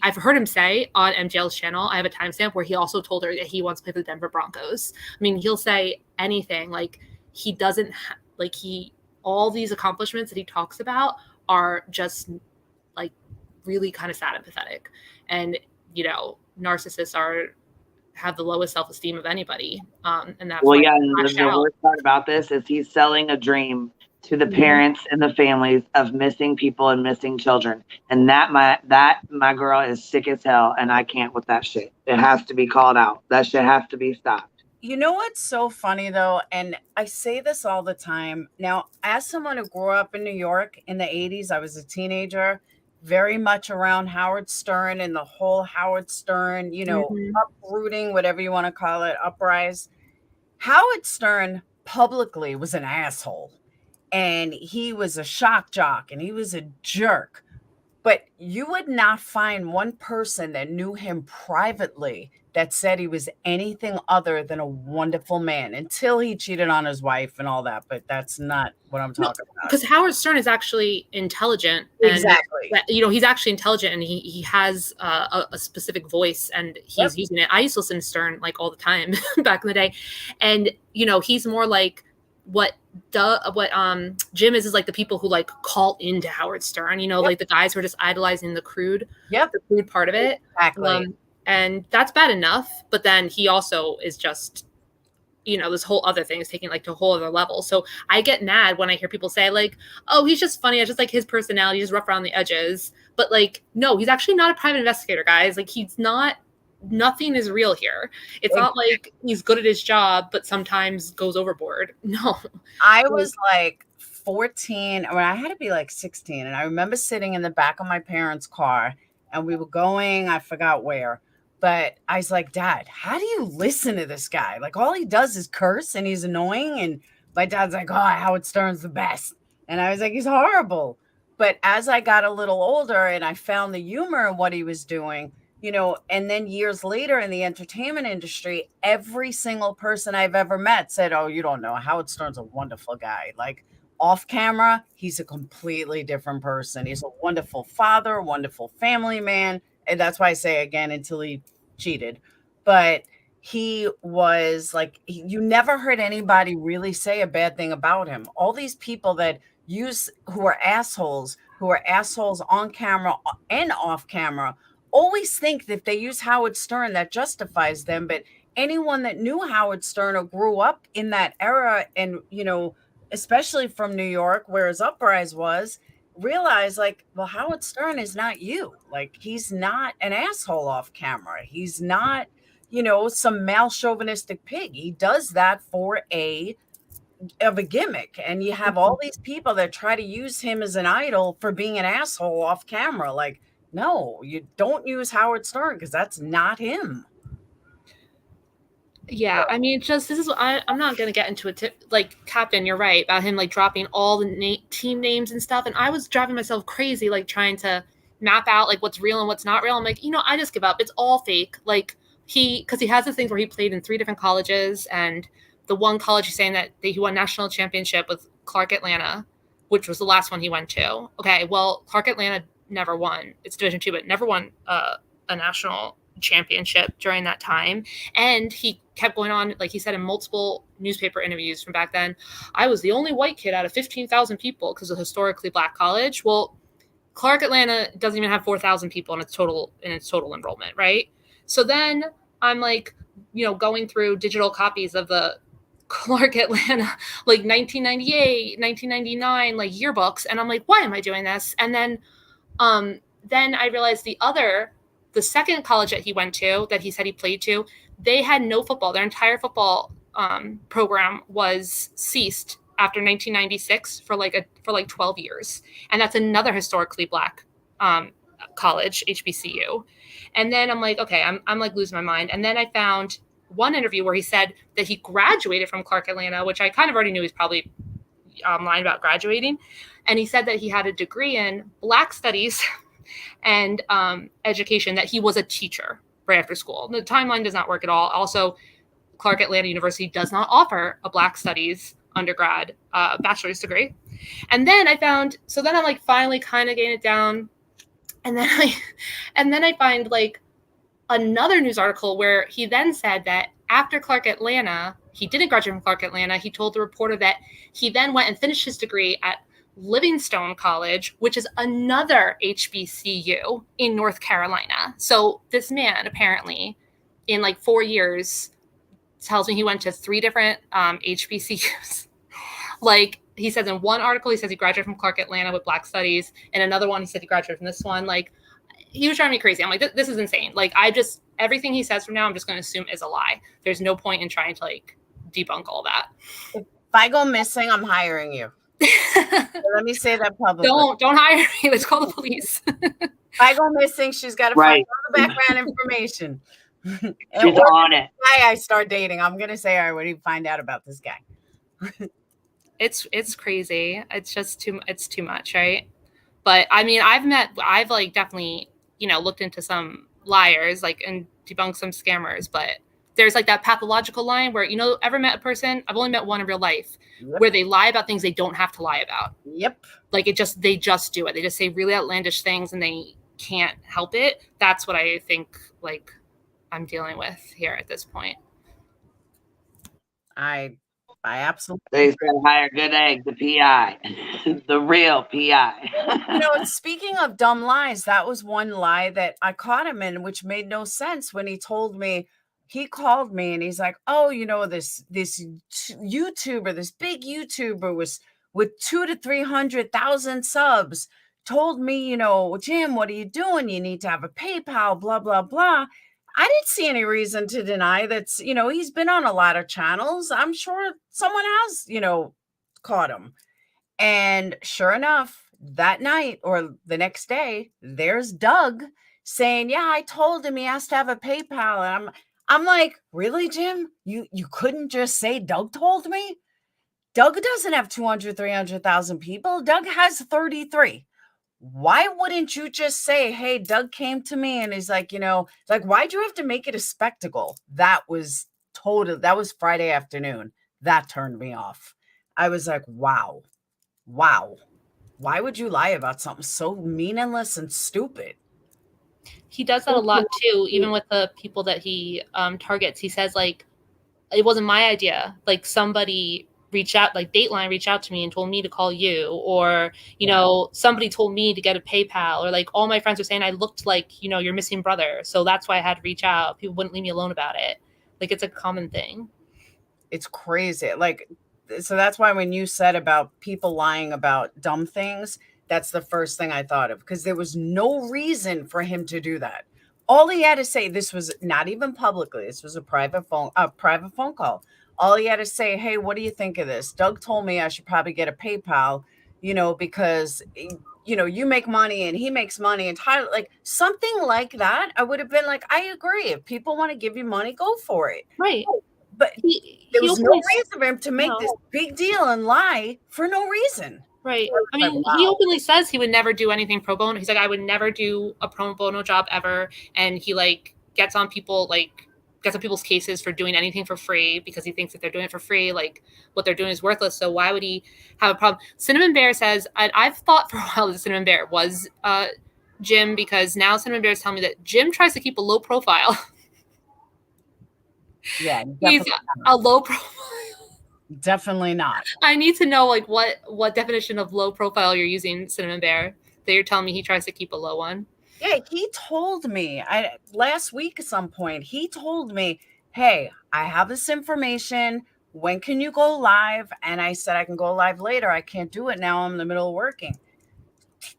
I've heard him say on MJL's channel, I have a timestamp where he also told her that he wants to play for the Denver Broncos. I mean, he'll say anything. Like, he doesn't all these accomplishments that he talks about are just like really kind of sad and pathetic. And narcissists have the lowest self-esteem of anybody. And that's the worst part about this is he's selling a dream to the parents and the families of missing people and missing children. And my girl is sick as hell, and I can't with that shit. It has to be called out. That shit has to be stopped. You know what's so funny though, and I say this all the time. Now, as someone who grew up in New York in the 80s, I was a teenager, very much around Howard Stern and the whole Howard Stern, uprooting, whatever you want to call it, uprise. Howard Stern publicly was an asshole. And he was a shock jock, and he was a jerk. But you would not find one person that knew him privately that said he was anything other than a wonderful man, until he cheated on his wife and all that. But that's not what I'm talking about. Because Howard Stern is actually intelligent. Exactly. And, he's actually intelligent, and he has a specific voice, and he's using it. I used to listen to Stern like all the time back in the day. And, he's more like what Jim is like the people who like call into Howard Stern, like the guys who are just idolizing the crude part of it. Exactly. And that's bad enough. But then he also is just, this whole other thing is taking like to a whole other level. So I get mad when I hear people say like, oh, he's just funny. I just like his personality, he's rough around the edges. But like, no, he's actually not a private investigator, guys. Like, he's not. Nothing is real here. It's not like he's good at his job, but sometimes goes overboard. No. I was like 14 when I had to be like 16. And I remember sitting in the back of my parents' car, and we were going, I forgot where, but I was like, Dad, how do you listen to this guy? Like, all he does is curse, and he's annoying. And my dad's like, oh, Howard Stern's the best. And I was like, he's horrible. But as I got a little older and I found the humor in what he was doing, and then years later in the entertainment industry, every single person I've ever met said, oh, you don't know, Howard Stern's a wonderful guy. Like, off camera, he's a completely different person. He's a wonderful father, wonderful family man. And that's why I say, again, until he cheated. But he was like, you never heard anybody really say a bad thing about him. All these people that who are assholes on camera and off camera, always think that if they use Howard Stern, that justifies them. But anyone that knew Howard Stern or grew up in that era, and, especially from New York, where his uprise was, realize like, well, Howard Stern is not you. Like, he's not an asshole off camera. He's not, some male chauvinistic pig. He does that for a gimmick. And you have all these people that try to use him as an idol for being an asshole off camera. Like, no, you don't use Howard Stern, because that's not him. Yeah, I mean, just this is I'm not gonna get into it. Like, Captain, you're right about him like dropping all the team names and stuff, and I was driving myself crazy like trying to map out like what's real and what's not real. I'm like, I just give up. It's all fake. Like because he has this thing where he played in 3 different colleges, and the one college he's saying that he won national championship with Clark Atlanta, which was the last one he went to. Okay, well Clark Atlanta never won. It's Division 2, but never won a national championship during that time. And he kept going on, like he said in multiple newspaper interviews from back then, I was the only white kid out of 15,000 people because of historically black college. Well, Clark Atlanta doesn't even have 4,000 people in its total enrollment, right? So then I'm like, going through digital copies of the Clark Atlanta like 1998, 1999 like yearbooks, and I'm like, why am I doing this? And then I realized the second college that he went to, that he said he played to, they had no football. Their entire football program was ceased after 1996 for 12 years, and that's another historically black college, HBCU. And then I'm like, okay, I'm like losing my mind. And then I found one interview where he said that he graduated from Clark Atlanta, which I kind of already knew he's probably lying about graduating. And he said that he had a degree in Black Studies and education, that he was a teacher right after school. The timeline does not work at all. Also, Clark Atlanta University does not offer a Black Studies undergrad bachelor's degree. And then I'm like finally kind of getting it down. And then I find like another news article where he then said that after Clark Atlanta, he didn't graduate from Clark Atlanta. He told the reporter that he then went and finished his degree at Livingstone College, which is another HBCU in North Carolina. So this man apparently in like 4 years tells me he went to 3 different HBCUs. Like he says in one article, he says he graduated from Clark Atlanta with Black Studies. In another one, he said he graduated from this one. Like he was driving me crazy. I'm like, this is insane. Like everything he says from now, I'm just going to assume is a lie. There's no point in trying to like debunk all that. If I go missing, I'm hiring you. Let me say that publicly. Don't hire me. Let's call the police. If I go missing, she's got to find all the background information. She's on it. Guy I start dating, I'm gonna say, all right, what do you find out about this guy? It's crazy. It's just too much, right? But I mean, I've like definitely, looked into some liars, like, and debunked some scammers, but there's like that pathological line where, ever met a person, I've only met one in real life, where they lie about things they don't have to lie about. Yep. Like they just do it. They just say really outlandish things and they can't help it. That's what I think like I'm dealing with here at this point. I absolutely. They said hire good egg, the PI, the real PI. Speaking of dumb lies, that was one lie that I caught him in, which made no sense when he told me. He called me and he's like, "Oh, this YouTuber, this big YouTuber was with 200,000 to 300,000 subs. Told me, Jim, what are you doing? You need to have a PayPal, blah blah blah." I didn't see any reason to deny that. He's been on a lot of channels. I'm sure someone has, caught him. And sure enough, that night or the next day, there's Doug saying, "Yeah, I told him he has to have a PayPal." And I'm like, really, Jim? You couldn't just say Doug told me? Doug doesn't have 200, 300,000 people. Doug has 33. Why wouldn't you just say, "Hey, Doug came to me and he's like, why'd you have to make it a spectacle?" That was Friday afternoon. That turned me off. I was like, wow. Why would you lie about something so meaningless and stupid? He does that a lot too, even with the people that he targets. He says like, it wasn't my idea. Like somebody reached out, like Dateline reached out to me and told me to call you, or somebody told me to get a PayPal, or like all my friends were saying I looked like your missing brother, so that's why I had to reach out. People wouldn't leave me alone about it. Like it's a common thing. It's crazy. Like, so that's why when you said about people lying about dumb things, that's the first thing I thought of, because there was no reason for him to do that. All he had to say, this was not even publicly, this was a private phone call. All he had to say, "Hey, what do you think of this? Doug told me I should probably get a PayPal, because, you make money and he makes money." And Tyler, like something like that, I would have been like, I agree. If people want to give you money, go for it. Right. But there was no openly- reason for him to make this big deal and lie for no reason. Right. I Like, mean, wow. he openly says he would never do anything pro bono. He's like, I would never do a pro bono job ever. And he like gets on people's cases for doing anything for free because he thinks if they're doing it for free, like what they're doing is worthless. So why would he have a problem? Cinnamon Bear says, I've thought for a while that Cinnamon Bear was Jim, because now Cinnamon Bear is telling me that Jim tries to keep a low profile. Yeah, He's a low profile. Definitely not. I need to know like what definition of low profile you're using, Cinnamon Bear, that you're telling me he tries to keep a low one. Yeah, he told me last week at some point, he told me, hey, I have this information. When can you go live? And I said, I can go live later. I can't do it now. I'm in the middle of working.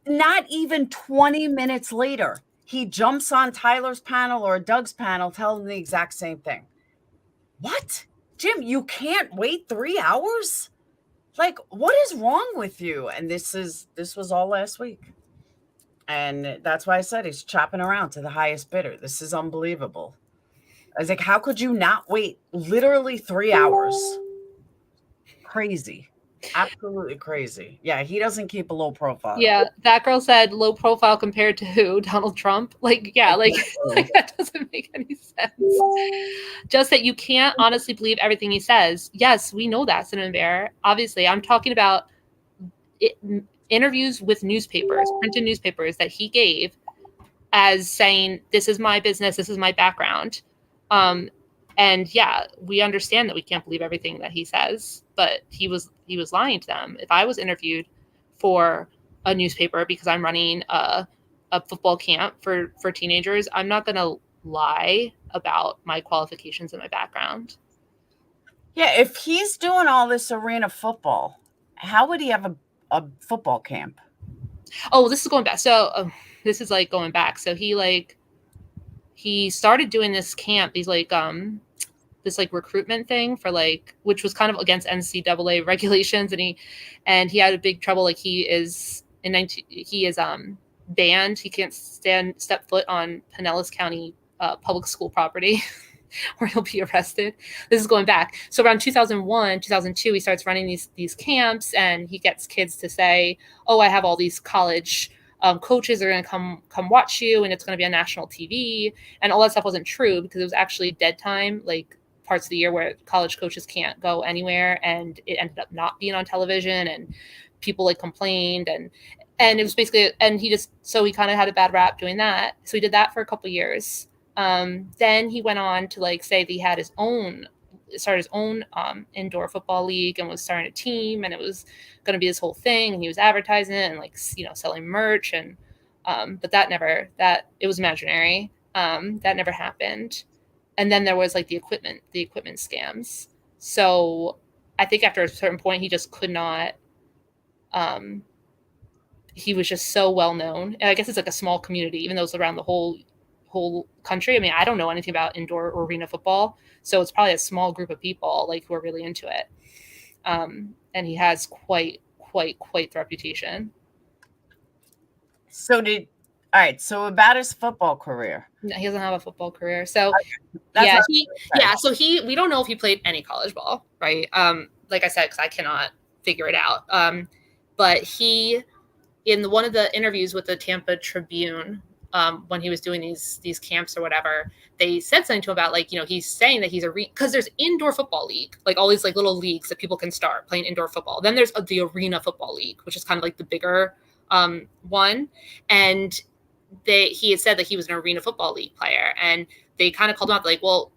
Not even 20 minutes later, he jumps on Tyler's panel or Doug's panel, telling them the exact same thing. What? Jim, you can't wait 3 hours? Like, what is wrong with you? And this was all last week. And that's why I said he's chopping around to the highest bidder. This is unbelievable. I was like, how could you not wait literally 3 hours? Crazy. Absolutely crazy. Yeah, he doesn't keep a low profile. Yeah, that girl said low profile compared to who? Donald Trump? Like, yeah, like that doesn't make any sense. Just that you can't honestly believe everything he says. Yes, we know that, Cinnamon Bear. Obviously, I'm talking about interviews with newspapers, printed newspapers that he gave as saying, this is my business, this is my background. And yeah, we understand that we can't believe everything that he says, but he was lying to them. If I was interviewed for a newspaper because I'm running a football camp for teenagers, I'm not going to lie about my qualifications and my background. Yeah, if he's doing all this arena football, how would he have a football camp? Oh, this is going back. So this is like going back. So he started doing this camp. These like this like recruitment thing for like, which was kind of against NCAA regulations, and he had a big trouble. Like he is banned. He can't step foot on Pinellas County public school property. Or he'll be arrested. This is going back. So around 2001, 2002, he starts running these camps, and he gets kids to say, oh, I have all these college coaches are going to come watch you, and it's going to be on national TV. And all that stuff wasn't true, because it was actually dead time, like parts of the year where college coaches can't go anywhere. And it ended up not being on television, and people like complained, and it was basically, and he kind of had a bad rap doing that. So he did that for a couple years. Then he went on to like say that he had started his own indoor football league and was starting a team, and it was going to be this whole thing, and he was advertising it and like, selling merch, and but it was imaginary. That never happened. And then there was like the equipment scams. So I think after a certain point, he just could not, he was just so well known. And I guess it's like a small community, even though it's around the whole country. I mean, I don't know anything about indoor or arena football, so it's probably a small group of people like who are really into it. And he has quite the reputation. So about his football career. No, he doesn't have a football career. So okay. So we don't know if he played any college ball, right? Like I said, because I cannot figure it out. But he, in one of the interviews with the Tampa Tribune, when he was doing these camps or whatever, they said something to him about like, he's saying that he's because there's indoor football league, like all these like little leagues that people can start playing indoor football. Then there's the arena football league, which is kind of like the bigger one. And he had said that he was an arena football league player, and they kind of called him out like, well,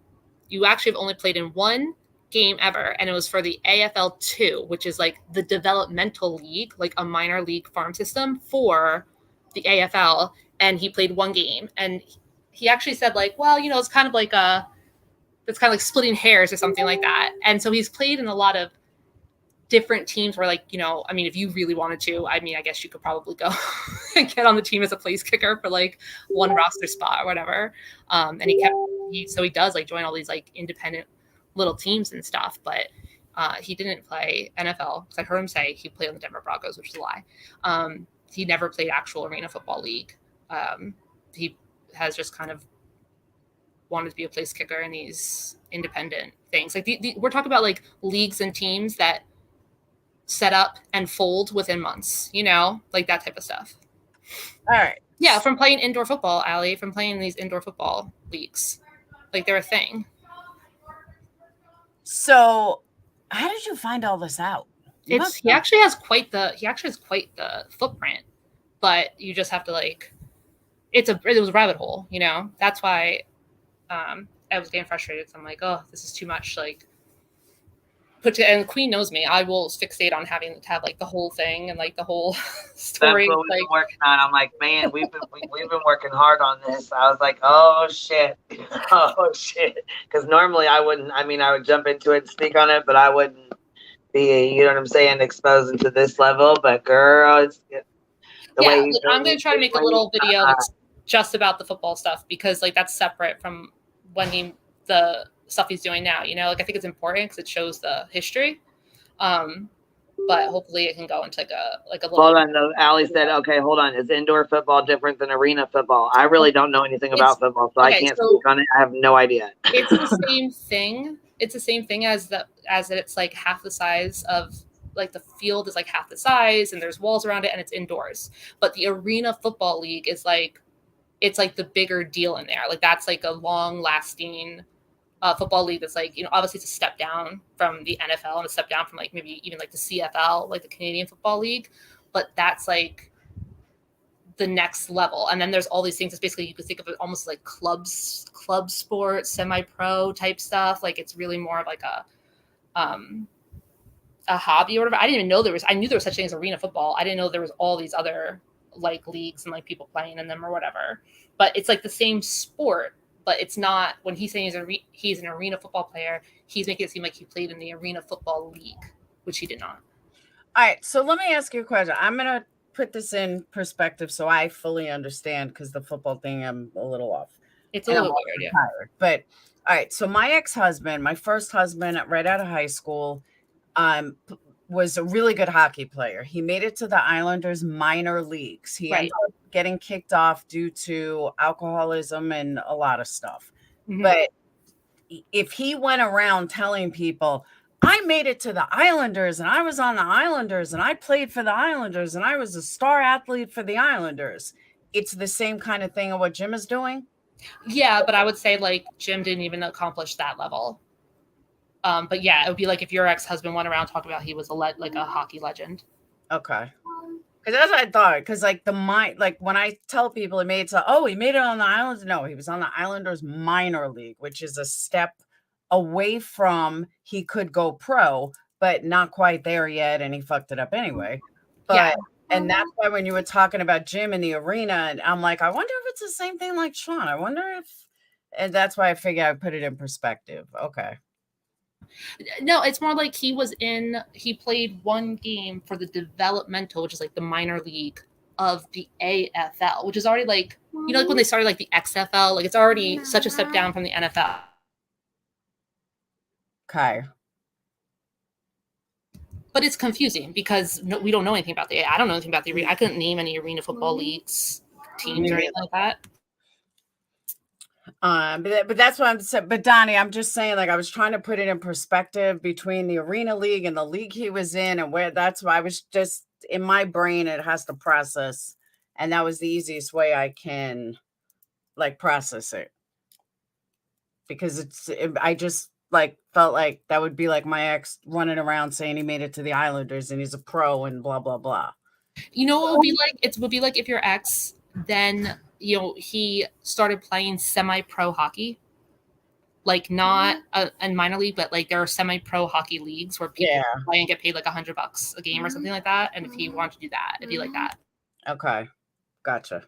you actually have only played in one game ever, and it was for the AFL 2, which is like the developmental league, like a minor league farm system for the AFL. And he played one game, and he actually said like, well, it's kind of like splitting hairs or something like that. And so he's played in a lot of different teams where like, I mean, if you really wanted to, I mean, I guess you could probably go and get on the team as a place kicker for like one roster spot or whatever. And he does like join all these like independent little teams and stuff, but he didn't play NFL, because I heard him say he played on the Denver Broncos, which is a lie. He never played actual arena football league. He has just kind of wanted to be a place kicker in these independent things. Like we're talking about like leagues and teams that set up and fold within months, you know, like that type of stuff. All right. Yeah, from playing indoor football, Allie, from playing in these indoor football leagues. Like they're a thing. So how did you find all this out? He actually has quite the footprint, but you just have to like it was a rabbit hole, you know. That's why I was getting frustrated. So I'm like, oh, this is too much. Like, and Queen knows me. I will fixate on having to have like the whole thing and like the whole story. That's what we've been working on. I'm like, man, we've been working hard on this. I was like, oh shit, oh shit. Because normally I wouldn't. I mean, I would jump into it and speak on it, but I wouldn't be, you know what I'm saying, exposed to this level. But girl, it's the way he's I'm gonna try to make a little video that's just about the football stuff, because like that's separate from when the stuff he's doing now, you know. Like I think it's important because it shows the history, but hopefully it can go into like a little. Hold on, though. Allie said, okay, hold on, is indoor football different than arena football? I really don't know anything about football, so I can't speak on it. I have no idea. It's the same thing. It's the same thing as it's like half the size of, like the field is like half the size and there's walls around it and it's indoors. But the arena football league is like, it's like the bigger deal in there. Like that's like a long lasting football league that's like, you know, obviously it's a step down from the NFL and a step down from like maybe even like the CFL, like the Canadian Football League. But that's like the next level. And then there's all these things that's basically, you could think of it almost like club sport, semi-pro type stuff. Like it's really more of like a hobby or whatever. I didn't even know I knew there was such thing as arena football. I didn't know there was all these other like leagues and like people playing in them or whatever. But it's like the same sport, but it's not, when he's saying he's an arena football player, he's making it seem like he played in the arena football league, which he did not. All right, so let me ask you a question. I'm going to put this in perspective so I fully understand, because the football thing, I'm a little off. It's a little weird, yeah. Tired. But all right, so my ex-husband, my first husband right out of high school, was a really good hockey player. He made it to the Islanders minor leagues. He ended up getting kicked off due to alcoholism and a lot of stuff. Mm-hmm. But if he went around telling people, I made it to the Islanders and I was on the Islanders and I played for the Islanders and I was a star athlete for the Islanders, it's the same kind of thing of what Jim is doing? Yeah, but I would say like Jim didn't even accomplish that level. But yeah, it would be like if your ex-husband went around talking about he was like a hockey legend. Okay. Because that's what I thought. Because like when I tell people he made it on the Islanders. No, he was on the Islanders minor league, which is a step away from he could go pro, but not quite there yet. And he fucked it up anyway. But yeah. And that's why when you were talking about Jim in the arena, and I'm like, I wonder if it's the same thing like Sean. I wonder if, and that's why I figured I'd put it in perspective. Okay. No, it's more like he played one game for the developmental, which is like the minor league of the AFL, which is already like, you know, like when they started like the XFL, like it's already such a step down from the NFL. Okay. But it's confusing because we don't know anything about I don't know anything about the arena. I couldn't name any arena football leagues, teams, or anything like that. But that's what I'm saying. But Donnie, I'm just saying, like, I was trying to put it in perspective between the arena league and the league he was in, and where that's why I was just in my brain, it has to process. And that was the easiest way I can like process it, because I just like felt like that would be like my ex running around saying he made it to the Islanders and he's a pro and blah, blah, blah. You know what it would be like? It would be like if your ex then, you know, he started playing semi-pro hockey, like not a minor league, but like there are semi-pro hockey leagues where people play and get paid like $100 a game or something like that. And if he wanted to do that, it'd be like that. Okay. Gotcha.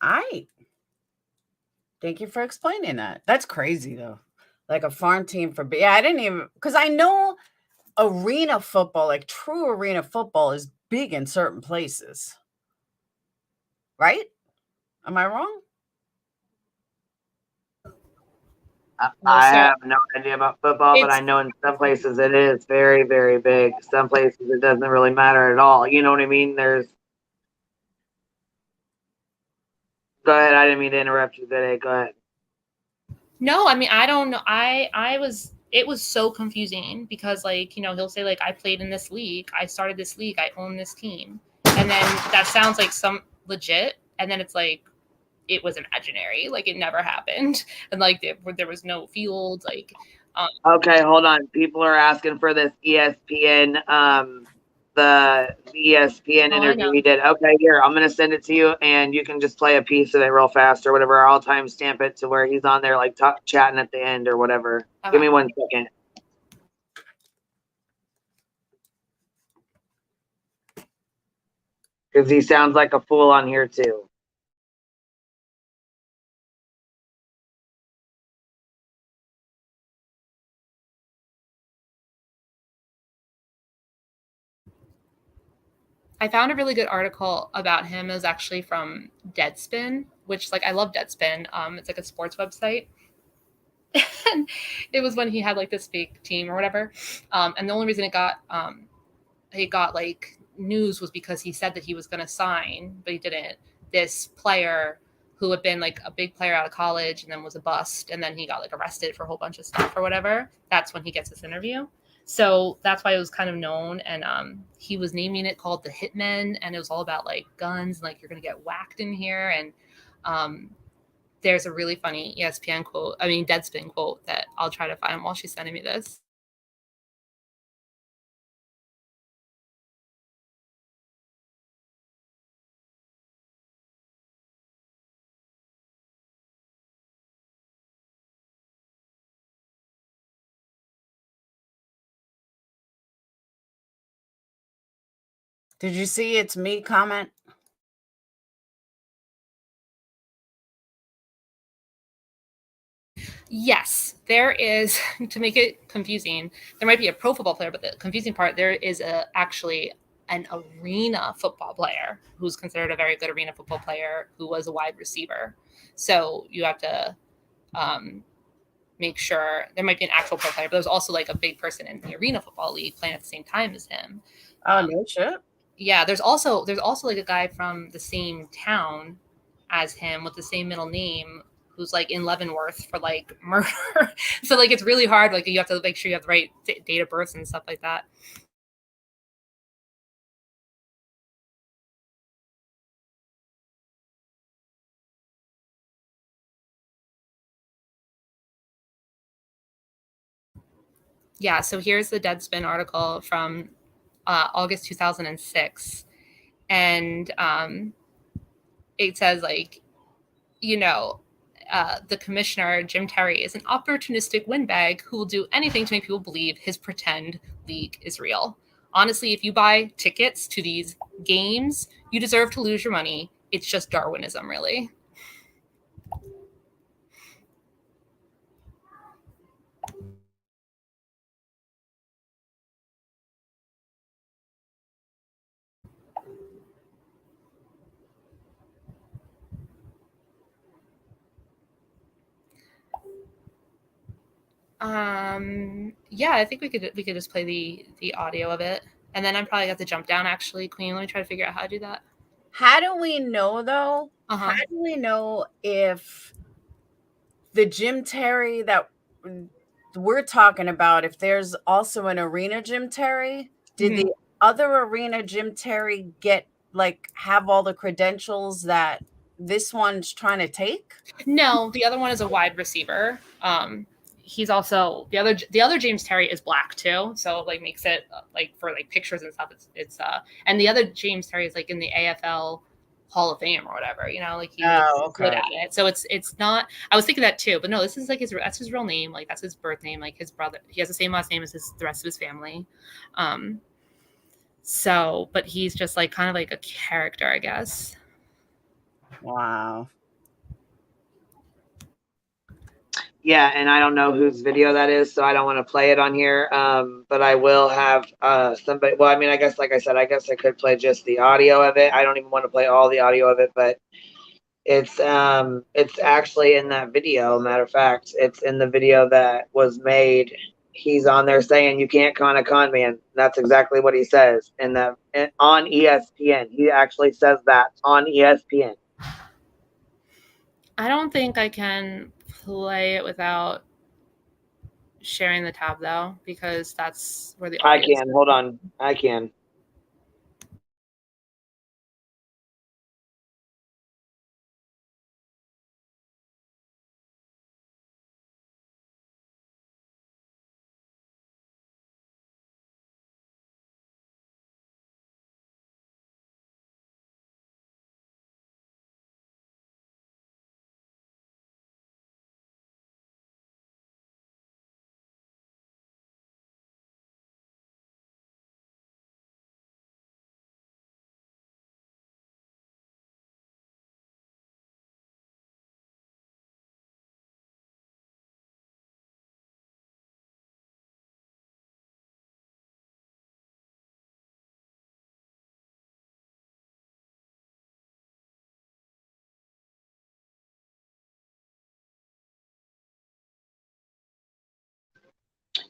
All right. Thank you for explaining that. That's crazy though. Like a farm team for, I didn't even, because I know arena football, like true arena football is big in certain places. Right? Am I wrong? I have no idea about football, but I know in some places it is very, very big. Some places it doesn't really matter at all. You know what I mean? Go ahead. I didn't mean to interrupt you today. Go ahead. No, I mean, I don't know. It was so confusing because, like, you know, he'll say, like, I played in this league, I started this league, I own this team. And then that sounds like some legit. And then it's like, it was imaginary. Like, it never happened. And, like, there was no field. Like, Okay, hold on. People are asking for this ESPN, the ESPN Oh, I interview know. he did. Okay, here, I'm gonna send it to you, and you can just play a piece of it real fast or whatever. I'll timestamp it to where he's on there, like chatting at the end or whatever. Give me 1 second. Because he sounds like a fool on here too. I found a really good article about him. It was actually from Deadspin, which, like, I love Deadspin. It's like a sports website. And it was when he had like this fake team or whatever. And the only reason it got like news was because he said that he was going to sign, but he didn't. This player who had been like a big player out of college and then was a bust, and then he got like arrested for a whole bunch of stuff or whatever. That's when he gets this interview. So that's why it was kind of known. And he was naming it called the Hitmen, and it was all about like guns and like you're gonna get whacked in here. And there's a really funny ESPN quote, I mean Deadspin quote, that I'll try to find while she's sending me this. Did you see it's me comment? Yes, there is, to make it confusing, there might be a pro football player, but the confusing part, there is actually an arena football player who's considered a very good arena football player who was a wide receiver. So you have to make sure there might be an actual pro player, but there's also like a big person in the arena football league playing at the same time as him. Oh, no shit. Yeah, there's also like a guy from the same town as him with the same middle name who's like in Leavenworth for like murder. So like it's really hard. Like you have to make sure you have the right date of birth and stuff like that. Yeah, so here's the Deadspin article from August 2006. And it says, like, you know, the commissioner, Jim Terry, is an opportunistic windbag who will do anything to make people believe his pretend league is real. Honestly, if you buy tickets to these games, you deserve to lose your money. It's just Darwinism, really. Yeah, I think we could just play the audio of it, and then I'm probably have to jump down. Actually, Queen, let me try to figure out how to do that. How do we know though? How do we know if the Jim Terry that we're talking about, if there's also an arena Jim Terry? Did the other arena Jim Terry get like have all the credentials that this one's trying to take? No, the other one is a wide receiver. He's also the other James Terry is black too, so like makes it like for like pictures and stuff. It's and the other James Terry is like in the AFL Hall of Fame or whatever, you know, like he's good at it. So it's not. I was thinking that too, but no, this is like that's his real name, like that's his birth name, like his brother. He has the same last name as the rest of his family. So, but he's just like kind of like a character, I guess. Wow. Yeah, and I don't know whose video that is, so I don't want to play it on here. But I will have somebody. Well, I mean, I guess, like I said, I guess I could play just the audio of it. I don't even want to play all the audio of it, but it's actually in that video. Matter of fact, it's in the video that was made. He's on there saying you can't con a con man. That's exactly what he says on ESPN. He actually says that on ESPN. I don't think I can play it without sharing the tab though, because that's where the I audio is. can. Hold on. I can.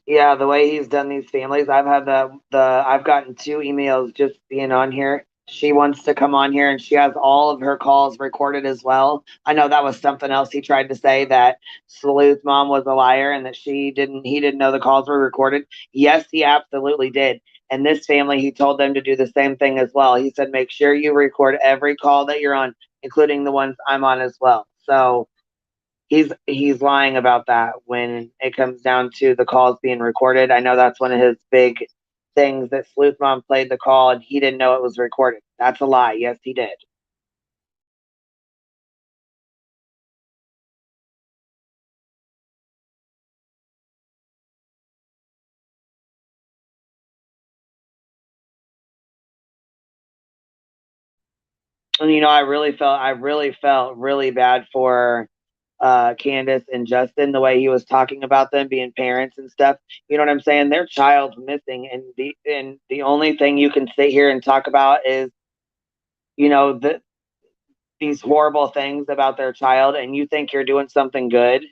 Yeah, the way he's done these families, I've had I've gotten 2 emails just being on here. She wants to come on here and she has all of her calls recorded as well. I know that was something else he tried to say, that Sleuth Mom was a liar and that he didn't know the calls were recorded. Yes, he absolutely did. And this family, he told them to do the same thing as well. He said, make sure you record every call that you're on, including the ones I'm on as well. So he's lying about that when it comes down to the calls being recorded. I know that's one of his big things, that Sleuth Mom played the call and he didn't know it was recorded. That's a lie. Yes, he did. And I really felt really bad for Candace and Justin, the way he was talking about them being parents and stuff. You know what I'm saying? Their child's missing, and the only thing you can sit here and talk about is these horrible things about their child, and you think you're doing something good.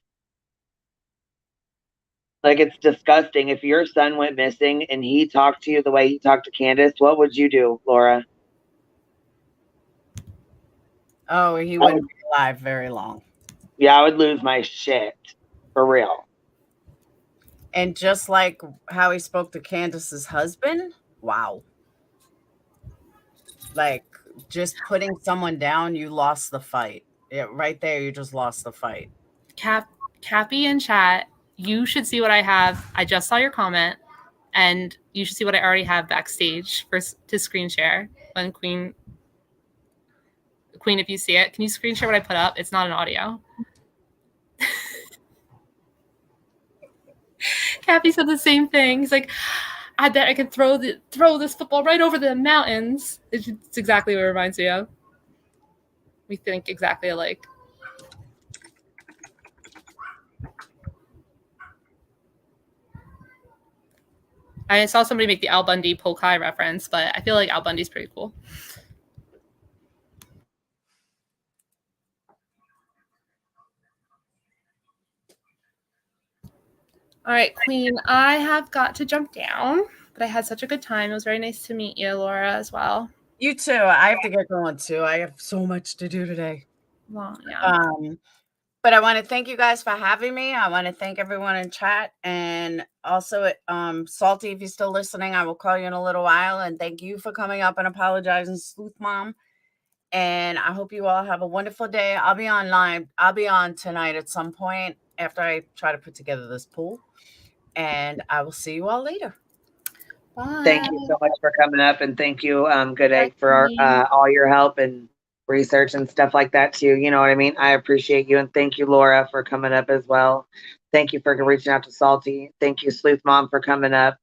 Like, it's disgusting. If your son went missing and he talked to you the way he talked to Candace, what would you do, Laura? Oh, he wouldn't be alive very long. Yeah, I would lose my shit. For real. And just like how he spoke to Candace's husband, wow. Like, just putting someone down, you lost the fight. Yeah, right there, you just lost the fight. Cappy in chat, you should see what I have. I just saw your comment, and you should see what I already have backstage to screen share. When Queen, if you see it, can you screen share what I put up? It's not an audio. Cappy said the same thing. He's like, I bet I could throw this football right over the mountains. It's exactly what it reminds me of. We think exactly alike. I saw somebody make the Al Bundy Pokai reference, but I feel like Al Bundy's pretty cool. All right, Queen, I have got to jump down, but I had such a good time. It was very nice to meet you, Laura, as well. You too. I have to get going too. I have so much to do today. Well, yeah. But I want to thank you guys for having me. I want to thank everyone in chat, and also Salty, if you're still listening, I will call you in a little while. And thank you for coming up and apologizing, Sleuth Mom. And I hope you all have a wonderful day. I'll be online. I'll be on tonight at some point after I try to put together this pool. And I will see you all later. Bye. Thank you so much for coming up, and thank you, Good Egg, for all your help and research and stuff like that too. You know what I mean? I appreciate you, and thank you, Laura, for coming up as well. Thank you for reaching out to Salty. Thank you, Sleuth Mom, for coming up.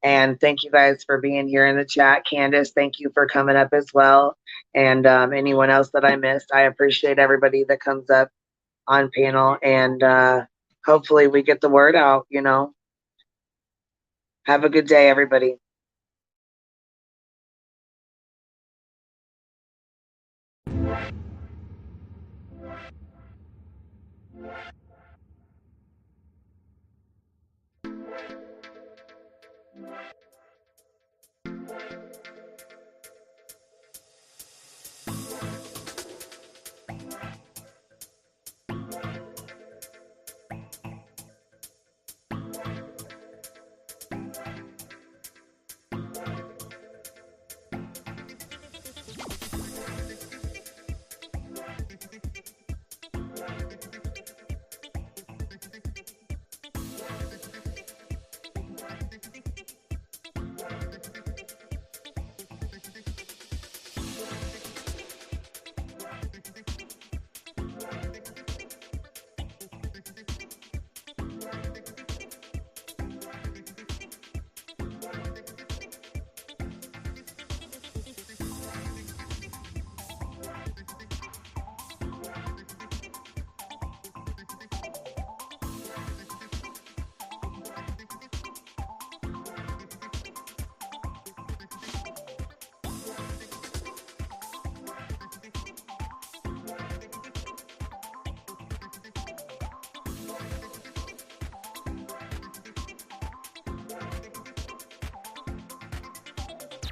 And thank you guys for being here in the chat. Candace, thank you for coming up as well. And anyone else that I missed, I appreciate everybody that comes up on panel. And hopefully we get the word out, Have a good day, everybody.